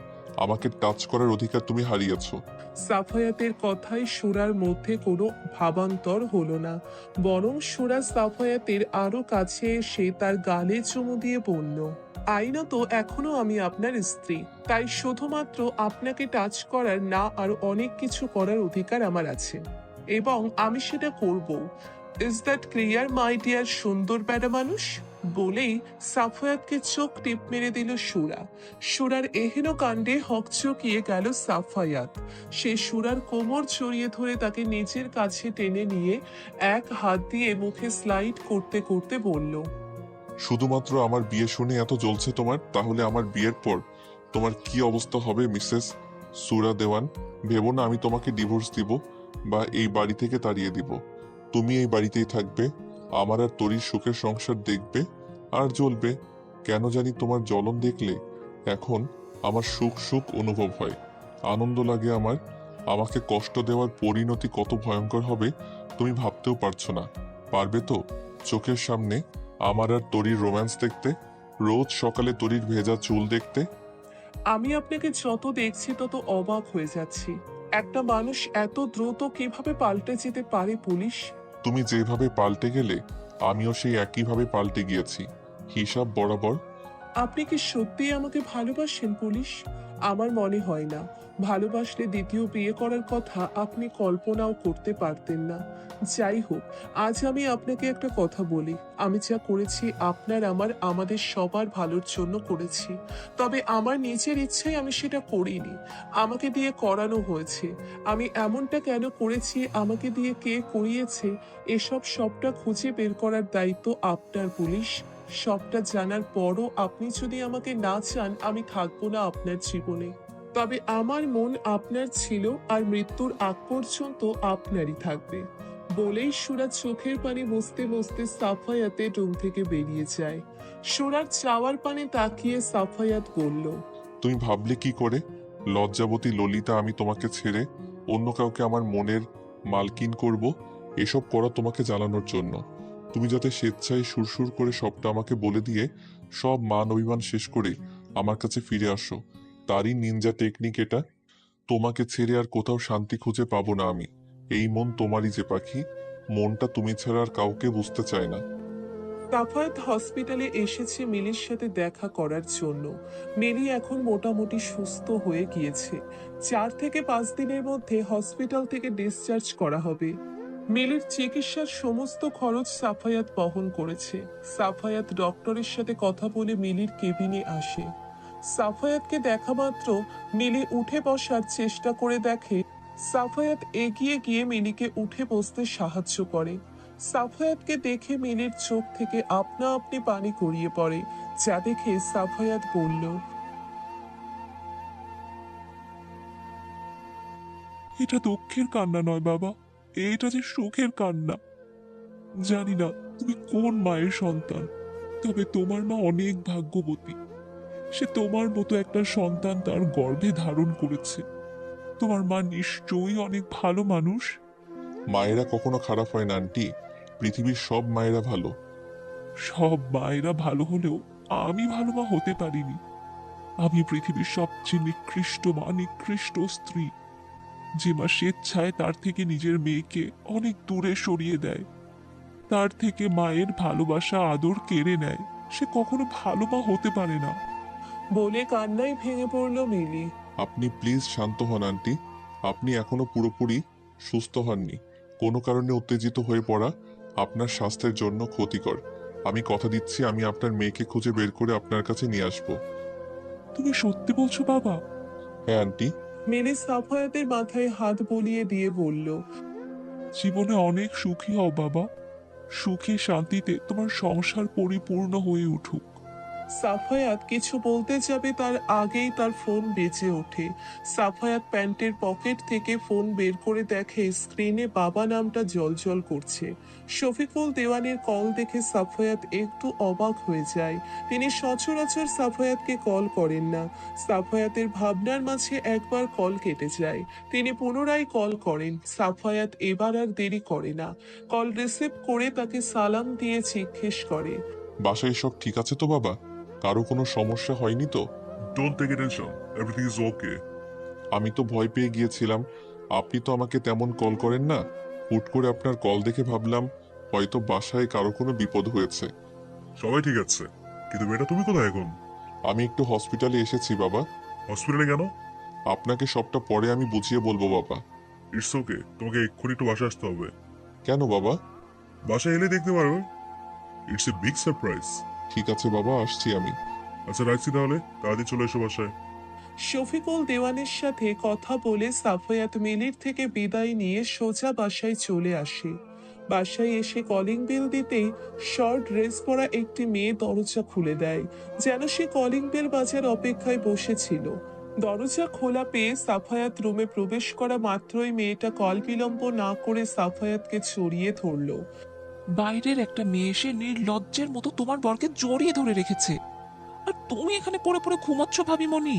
S8: আমাকে টাচ করার অধিকার তুমি হারিয়েছো।
S7: সাফায়াতের কথায় সুরার মধ্যে কোনো ভাবান্তর হলো না, বরং সুরা সাফায়াতের আরো কাছে এসে তার গালে চুমু দিয়ে বলল, আইনত এখনো আমি আপনার স্ত্রী, তাই শুধুমাত্র আপনাকে টাচ করার না, আরো অনেক কিছু করার অধিকার আমার আছে, এবং আমি সেটা করব। Is that clear my dear সুন্দর বেড়া মানুষ? বলেই সাফায়াতকে চোখ টিপ মেরে দিল সুরা। সুরার এহেন কাণ্ডে হকচকিয়ে গেল সাফায়াত। সে সুরার কোমর জড়িয়ে ধরে তাকে নিজের কাছে টেনে নিয়ে এক হাত দিয়ে মুখে স্লাইড করতে করতে বলল,
S8: শুধুমাত্র আমার বিয়ে শুনে এত জ্বলছে তোমার, তাহলে আমার বিয়ের পর তোমার কি অবস্থা হবে মিসেস সুরা দেওয়ান? ভেবো না আমি তোমাকে ডিভোর্স দিব বা এই বাড়ি থেকে তাড়িয়ে দিব। তুমি এই বাড়িতেই থাকবে, আমার আর তরির সুখের সংসার দেখবে আর জ্বলবে। কেন জানি তোমার জ্বলন দেখলে এখন আমার সুখ সুখ অনুভব হয়, আনন্দ লাগে আমার। আমাকে কষ্ট দেওয়ার পরিণতি কত ভয়ঙ্কর হবে তুমি ভাবতেও পারছো না। পারবে তো চোখের সামনে আমার আর তরির রোম্যান্স দেখতে, রোজ সকালে তরির ভেজা চুল দেখতে?
S7: আমি আপনাকে যত দেখছি তত অবাক হয়ে যাচ্ছি। একটা মানুষ এত দ্রুত কিভাবে পাল্টে যেতে পারে পুলিশ?
S8: তুমি যেভাবে পাল্টে গেলে আমিও সেই একইভাবে পাল্টে গিয়েছি, হিসাব বরাবর।
S7: আপনি কি সত্যিই আমাকে ভালোবাসেন পুলিশ? আমার মনে হয় না। ভালোবাসলে দ্বিতীয় বিয়ে করার কথা আপনি কল্পনাও করতে পারতেন না। যাই হোক, আজ আমি আপনাকে একটা কথা বলি। আমি যা করেছি আমাদের সবার ভালোর জন্য করেছি। তবে আমার নিজের ইচ্ছায় আমি সেটা করিনি, আমাকে দিয়ে করানো হয়েছে। আমি এমনটা কেন করেছি, আমাকে দিয়ে কে করিয়েছে, এসব সবটা খুঁজে বের করার দায়িত্ব আপনার পুলিশ। সবটা জানার পরও আপনি যদি আমাকে না চান, আমি থাকবো না আপনার জীবনে। তবে আমার মন আপনার ছিল, আর মৃত্যুর আগ পর্যন্ত আপনারই থাকবে। বলেই সুরাজ চোখের পানি মুছতে মুছতে সাফায়াতের রুম থেকে বেরিয়ে যায়। সুরাজ চাওয়ার পানে তাকিয়ে সাফায়াত বলল,
S8: তুমি ভাবলে কি করে লজ্জাবতী ললিতা আমি তোমাকে ছেড়ে অন্য কাউকে আমার মনের মালকিন করব? এসব করা তোমাকে জ্বালানোর জন্য। তুমি যাতে স্বেচ্ছায় সুরসুর করে সবটা আমাকে বলে দিয়ে সব মান অভিমান শেষ করে আমার কাছে ফিরে আসো, তারই নিনজা টেকনিক এটা। তোমাকে ছেড়ে আর কোথাও শান্তি খুঁজে পাবো না আমি। এই মন তোমারই যে পাখি, মনটা তুমি ছাড়া আর কাউকে বুঝতে চায় না।
S7: সাফায়াত হসপিটালে এসেছে মিলির সাথে দেখা করার জন্য। মিলি এখন মোটামুটি সুস্থ হয়ে গিয়েছে। 4 থেকে 5 দিনের মধ্যে হসপিটাল থেকে ডিসচার্জ করা হবে। মিলির চিকিৎসার সমস্ত খরচ সাফায়াত বহন করেছে। সাফায়াত ডক্টরের সাথে কথা বলে মিলির কেবিনে আসে। সাফায়াতকে দেখা মাত্র মিলি উঠে বসার চেষ্টা করে দেখে। সাফায়াত এগিয়ে গিয়ে মিলিকে উঠে বসতে সাহায্য করে। সাফায়াতকে দেখে মিলির চোখ থেকে আপনা আপনি পানি গড়িয়ে পড়ে, যা দেখে সাফায়াত বলল,
S12: এটা দুঃখের কান্না নয় বাবা, এটা যে সুখের কান্না। জানি না তুমি কোন মায়ের সন্তান, তবে তোমার মা অনেক ভাগ্যবতী। সে তোমার মতো একটা সন্তান তার গর্ভে ধারণ করেছে। তোমার মা নিশ্চয়ই অনেক ভালো মানুষ।
S8: মায়েরা কখনো খারাপ হয় না আন্টি, পৃথিবীর সব মায়েরা ভালো।
S12: সব মায়েরা ভালো হলেও আমি ভালো মা হতে পারিনি। আমি পৃথিবীর সবচেয়ে নিকৃষ্ট মা, নিকৃষ্ট স্ত্রী। যে মা স্বেচ্ছায় তার থেকে নিজের মেয়েকে অনেক দূরে সরিয়ে দেয়, তার থেকে মায়ের ভালোবাসা আদর কেড়ে নেয়, সে কখনো ভালো মা হতে পারে না।
S7: বলে কান্নায় ভেঙে পড়ল মিলি।
S8: আপনি প্লিজ শান্ত হন আন্টি, আপনি এখনো পুরোপুরি সুস্থ হননি। কোনো কারণে উত্তেজিত হয়ে পড়া আপনার স্বাস্থ্যের জন্য ক্ষতিকর। আমি কথা দিচ্ছি, আমি আপনার মেয়েকে খুঁজে বের করে আপনার কাছে নিয়ে আসবো।
S12: তুমি সত্যি বলছো বাবা?
S8: হ্যাঁ আন্টি।
S7: মিলি সাফায়াতের মাথায় হাত বুলিয়ে দিয়ে বলল,
S12: জীবনে অনেক সুখী হও বাবা। সুখে শান্তিতে তোমার সংসার পরিপূর্ণ হয়ে উঠুক।
S7: সাফায়াত কিছু বলতে যাবে তার আগেই তার ফোন বেজে ওঠে। সাফায়াত প্যান্টের পকেট থেকে ফোন বের করে দেখে স্ক্রিনে বাবা নামটা জ্বলজ্বল করছে। শফিকুল দেওয়ানের কল দেখে সাফায়াত একটু অবাক হয়ে যায়। তিনি সচরাচর সাফায়াতকে কল করেন না। সাফায়াতের ভাবনার মাঝে একবার কল কেটে যায়। তিনি পুনরায় কল করেন। সাফায়াত এবার আর দেরি করে না, কল রিসিভ করে তাকে সালাম দিয়ে জিজ্ঞেস করে,
S8: বাসায় সব ঠিক আছে তো বাবা? কারো কোনো সমস্যা হয়নি তো?
S9: Don't take tension, everything is okay.
S8: আমি তো ভয় পেয়ে গিয়েছিলাম, আপনি তো আমাকে তেমন কল করেন না। হুট করে আপনার কল দেখে ভাবলাম হয়তো বাসায় কারো কোনো বিপদ হয়েছে।
S9: সবাই ঠিক আছে, কিন্তু বেটা তুমি কোথায় এখন?
S8: আমি একটু হসপিটালে এসেছি বাবা।
S9: হসপিটালে কেন?
S8: আপনাকে সবটা পরে আমি বুঝিয়ে বলবো বাবা।
S9: ইটস ওকে, তোমাকে এক্ষুনি একটু বাসায় আসতে হবে।
S8: কেন বাবা?
S9: বাসায় এলে দেখতে পারবে, ইটস এ বিগ সারপ্রাইজ।
S8: ঠিক আছে বাবা, আসছি আমি।
S9: আচ্ছা রাখছি তাহলে, তাড়াতাড়ি চলে এসো বাসায়।
S7: শফিকুল দেওয়ানের সাথে কথা বলে সাফায়াত মিলির থেকে বিদায় নিয়ে সোজা বাসায় চলে আসে। বাসায় এসে কলিং বেল দিতেই শর্ট ড্রেস পরা একটি মেয়ে দরজা খুলে দেয়, যেন সে কলিং বেল বাজার অপেক্ষায় বসেছিল। দরজা খোলা পেয়ে সাফায়াত রুমে প্রবেশ করা মাত্রই মেয়েটা কল বিলম্ব না করে সাফায়াতকে জড়িয়ে ধরল।
S12: বাইরের একটা মেয়ে এসে নির্লজ্জের মতো তোমার বরকে জড়িয়ে ধরে রেখেছে, আর তুমি এখানে পড়ে পড়ে ঘুমাচ্ছ ভাবিমণি।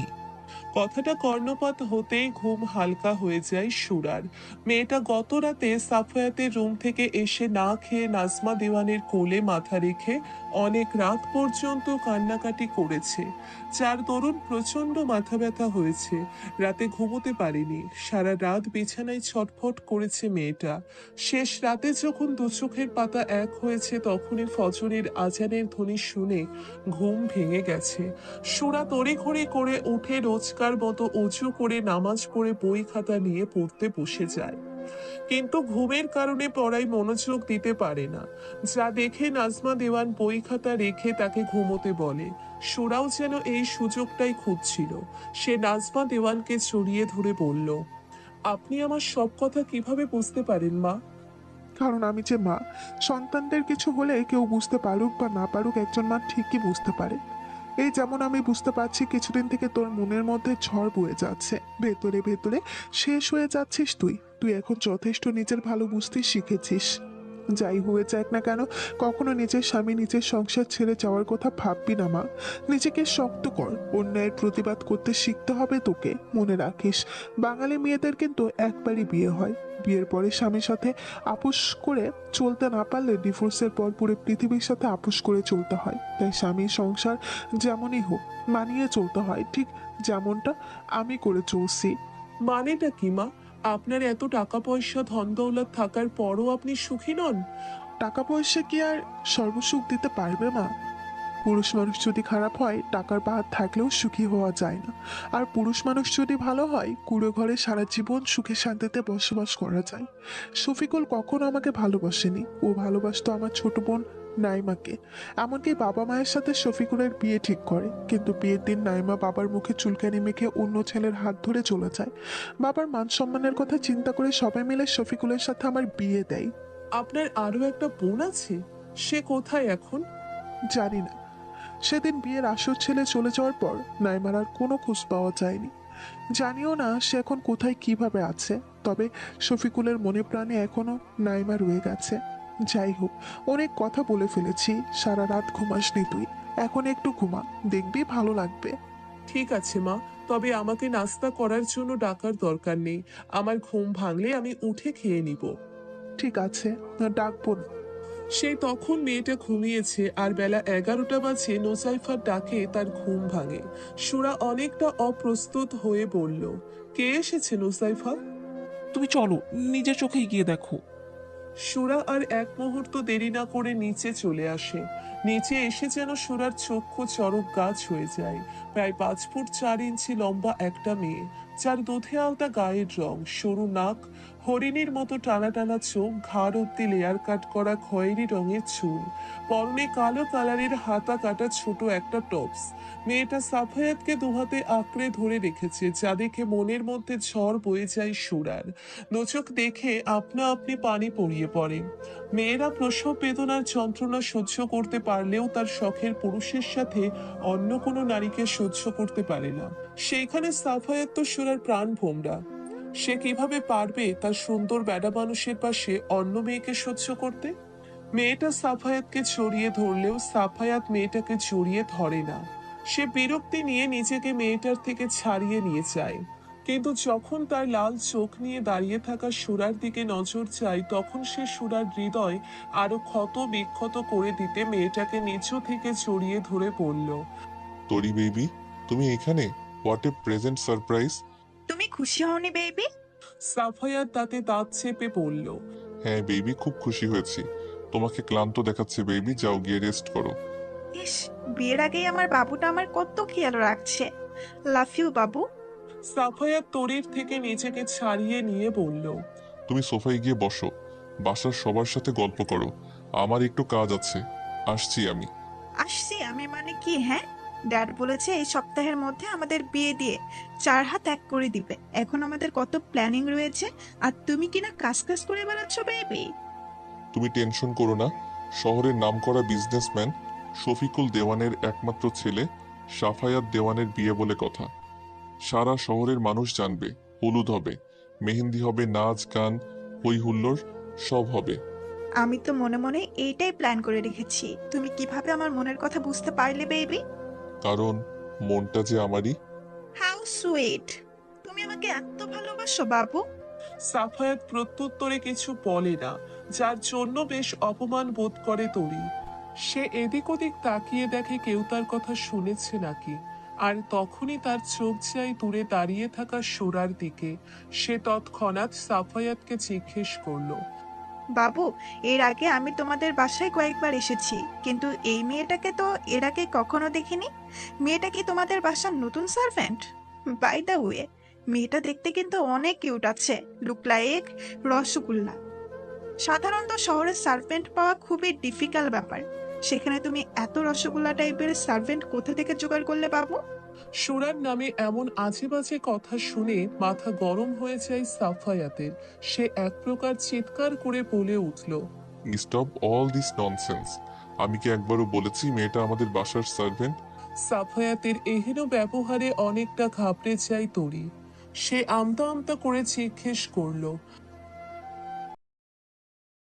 S7: কথাটা কর্ণপাত হতেই ঘুম হালকা হয়ে যায় সুরার। মেয়েটা গত রাতে সাফায়াতের রুম থেকে এসে না খেয়ে নাজমা দেওয়ানের কোলে মাথা রেখে অনেক রাত পর্যন্ত কান্নাকাটি করেছে, যার দরুন প্রচন্ড মাথা ব্যথা হয়েছে। রাতে ঘুমোতে পারেনি, সারা রাত বিছানায় ছটফট করেছে মেয়েটা। শেষ রাতে যখন দু চোখের পাতা এক হয়েছে তখনই ফজরের আজানের ধ্বনি শুনে ঘুম ভেঙে গেছে। সুরা তড়িঘড়ি করে উঠে রোজকার মতো উঁচু করে নামাজ পড়ে বই খাতা নিয়ে পড়তে বসে যায়, কিন্তু ঘুমের কারণে পড়ায় মনোযোগ দিতে পারে না। যা দেখে নাজমা দেওয়ান বই খাতা রেখে তাকে ঘুমোতে বলে। সুরাও যেন এই সুযোগটাই খুঁজছিল। সে নাজমা দেওয়ানকে জড়িয়ে ধরে বলল, আপনি আমার সব কথা কিভাবে বুঝতে পারেন মা?
S11: কারণ আমি যে মা, সন্তানদের কিছু হলে কেউ বুঝতে পারুক বা না পারুক, একজন মা ঠিকই বুঝতে পারে। এই যেমন আমি বুঝতে পারছি কিছুদিন থেকে তোর মনের মধ্যে ঝড় বয়ে যাচ্ছে, ভেতরে ভেতরে শেষ হয়ে যাচ্ছিস তুই। তুই এখন যথেষ্ট নিজের ভালো বুঝতে শিখেছিস। যাই হয়ে যাক না কেন, কখনো নিজের স্বামী নিজের সংসার ছেড়ে যাওয়ার কথা ভাববি না মা। নিজেকে শক্ত কর, অন্যায়ের প্রতিবাদ করতে শিখতে হবে তোকে। মনে রাখিস, বাঙালি মেয়েদের কিন্তু একবারই বিয়ে হয়। বিয়ের পরে স্বামীর সাথে আপোষ করে চলতে না পারলে ডিভোর্সের পর পুরো পৃথিবীর সাথে আপোষ করে চলতে হয়। তাই স্বামীর সংসার যেমনই হোক মানিয়ে চলতে হয়, ঠিক যেমনটা আমি করে চলছি।
S7: মানেটা কি মা? আপনার এত টাকা পয়সা ধন দৌলত থাকার পরও আপনি সুখী নন?
S11: টাকা পয়সা কি আর সর্বসুখ দিতে পারবে মা? পুরুষ মানুষ যদি খারাপ হয়, টাকার পাহাড় থাকলেও সুখী হওয়া যায় না। আর পুরুষ মানুষ যদি ভালো হয়, কুড়ো ঘরে সারা জীবন সুখে শান্তিতে বসবাস করা যায়। শফিকুল কখনো আমাকে ভালোবাসেনি, ও ভালোবাসতো আমার ছোট বোন নাইমাকে। এমনকি বাবা মায়ের সাথে শফিকুলের বিয়ে ঠিক করে, কিন্তু বিয়ের দিন নাইমা বাবার মুখে চুলকানি মেখে অন্য ছেলের হাত ধরে চলে যায়। বাবার মান সম্মানের কথা চিন্তা করে সবাই মিলে শফিকুলের সাথে আমার বিয়ে দেয়।
S7: আপনার আরো একটা বোন আছে, সে কোথায় এখন?
S11: জানি না, সেদিন বিয়ের আসর ছেলে চলে যাওয়ার পর নাইমার আর কোনো খোঁজ পাওয়া যায়নি। জানিও না সে এখন কোথায় কিভাবে আছে, তবে শফিকুলের মনে প্রাণে এখনো নাইমা রয়ে গেছে। যাই হোক, অনেক কথা বলে ফেলেছি, সারা রাত ঘুমাসনি তুই, এখন একটু ঘুমা, দেখবি ভালো লাগবে।
S7: ঠিক আছে মা, তবে আমাকে নাস্তা করার জন্য ডাকার দরকার নেই। আমার ঘুম ভাঙলে আমি উঠে খেয়ে নিব।
S11: ঠিক আছে, ডাকবো না।
S7: সেই তখন মেয়েটা ঘুমিয়েছে, আর বেলা 11টা বাজে নোসাইফার ডাকে তার ঘুম ভাঙে। সুরা অনেকটা অপ্রস্তুত হয়ে বলল, কে এসেছে নোসাইফা?
S12: তুমি চলো, নিজের চোখেই গিয়ে দেখো।
S7: সুরা আর এক মুহূর্ত দেরি না করে নিচে চলে আসে। নিচে এসে যেন সুরার চক্ষু চরক গাছ হয়ে যায়। প্রায় 5 ফুট 4 ইঞ্চি লম্বা একটা মেয়ে, যার দুধে আলতা গায়ের রং, সরু নাক, হরিণীর মতো টানা টানা চোখ, ঘাড় অব্দি লেয়ার কাট করা খয়েরি রঙের চুল, পরনে কালো কালারের হাতা কাটা ছোট একটা টপস। মেয়েটা সাফায়াতকে দুহাতে আঁকড়ে ধরে রেখেছে, যা দেখে মনের মধ্যে ঝড় বয়ে যায় সুরার। নোচক দেখে আপনা আপনি পানি পড়িয়ে পড়ে। মেয়েরা প্রসব বেদনার যন্ত্রণা সহ্য করতে পারলেও তার শখের পুরুষের সাথে অন্য কোনো নারীকে সহ্য করতে পারে না। সেইখানে সাফায়াত তো সুরার প্রাণ ভোমরা। সে কিভাবে পারবে তার সুন্দর বেডা মানুষের পাশে অন্য মেয়েকে সহ্য করতে? মেয়েটা সাফায়াতকে জড়িয়ে ধরলেও সাফায়াত মেয়েটাকে জড়িয়ে ধরে না। সে বিরক্তি নিয়ে নিজেকে মেয়েটার থেকে ছাড়িয়ে নিয়ে যায়। কিন্তু যখন তার লাল চোখ নিয়ে দাঁড়িয়ে থাকা সুরার দিকে নজর যায়, তখন সে সুরার হৃদয় আরো ক্ষত বিক্ষত করে দিতে মেয়েটাকে নিচু থেকে জড়িয়ে ধরে বলল,
S8: তরি বেবি, তুমি এখানে? What a present surprise.
S13: তুমি খুশি হওনি বেবি?
S7: সাফায়াত তাতে দাঁত চেপে বলল,
S8: হ্যাঁ বেবি, খুব খুশি হয়েছি। তোমাকে ক্লান্ত দেখাচ্ছে বেবি, যাও গিয়ে রেস্ট করো।
S13: ইস, বিয়ের আগেই আমার বাবুটা আমার কত খেয়াল রাখছে। লাভ ইউ বাবু।
S7: সাফায়াত তরির থেকে নিজেকে ছাড়িয়ে নিয়ে বলল,
S8: তুমি সোফায় গিয়ে বসো, বাসার সবার সাথে গল্প করো, আমার একটু কাজ আছে, আসছি আমি।
S13: আসছি আমি মানে কি? হ্যাঁ, ড্যাড বলেছে এই সপ্তাহের মধ্যে আমাদের বিয়ে দিয়ে 4 হাত এক করে দিবে। এখন আমাদের কত প্ল্যানিং রয়েছে, আর তুমি কিনা কাজ কাজ করে বেড়াচ্ছ বেবি।
S8: তুমি টেনশন করো না, শহরের নামকরা বিজনেসম্যান শফিকুল দেওয়ানের একমাত্র ছেলে সাফায়াত দেওয়ানের বিয়ে বলে কথা। সারা শহরের মানুষ জানবে, হলুদ হবে, মেহেন্দি হবে, নাচ গান হই হুল্লোড় সব হবে।
S13: আমি তো মনে মনে এইটাই প্ল্যান করে রেখেছি। তুমি কিভাবে আমার মনের কথা বুঝতে পারলে বেবি?
S8: কারণ মনটা যে আমারই।
S13: হাউ সুইট, তুমি আমাকে এত ভালোবাসো বাবু।
S7: সাফায়াত প্রত্যুত্তরে কিছু বলে না, যার জন্য বেশ অপমান বোধ করে তরি। সে এদিক ওদিক তাকিয়ে দেখে কেউ তার কথা শুনেছে নাকি, আর তখনই তার চোখ যায় দূরে দাঁড়িয়ে থাকা সুরার দিকে। সে তৎক্ষণাৎ সাফায়াতকে জিজ্ঞেস করলো,
S13: বাবু, এর আগে আমি তোমাদের বাসায় কয়েকবার এসেছি, কিন্তু এই মেয়েটাকে তো এর আগে কখনো দেখিনি। মেয়েটা কি তোমাদের বাসার নতুন সার্ভেন্ট? বাই দ্য ওয়ে, মেয়েটা দেখতে কিন্তু অনেক কিউট আছে, লুক লাইক রসগোল্লা। সাধারণত শহরের সার্ভেন্ট পাওয়া খুবই ডিফিকাল্ট ব্যাপার, সেখানে তুমি এত রসগোল্লা টাইপের সার্ভেন্ট কোথা থেকে জোগাড় করলে বাবু?
S7: সুরার নামে এমন আজে বাজে কথা শুনে মাথা গরম হয়ে যায় সাফায়াতের। সে এক প্রকার চিৎকার করে বলে উঠল,
S8: স্টপ অল দিস ননসেন্স। আমি কি একবারও বলেছি মেয়েটা আমাদের বাসার সার্ভেন্ট?
S7: সাফায়াতের এহেন ব্যবহারে অনেকটা ঘাবড়ে যায় তরি। সে আমতা আমতা করে জিজ্ঞেস করলো,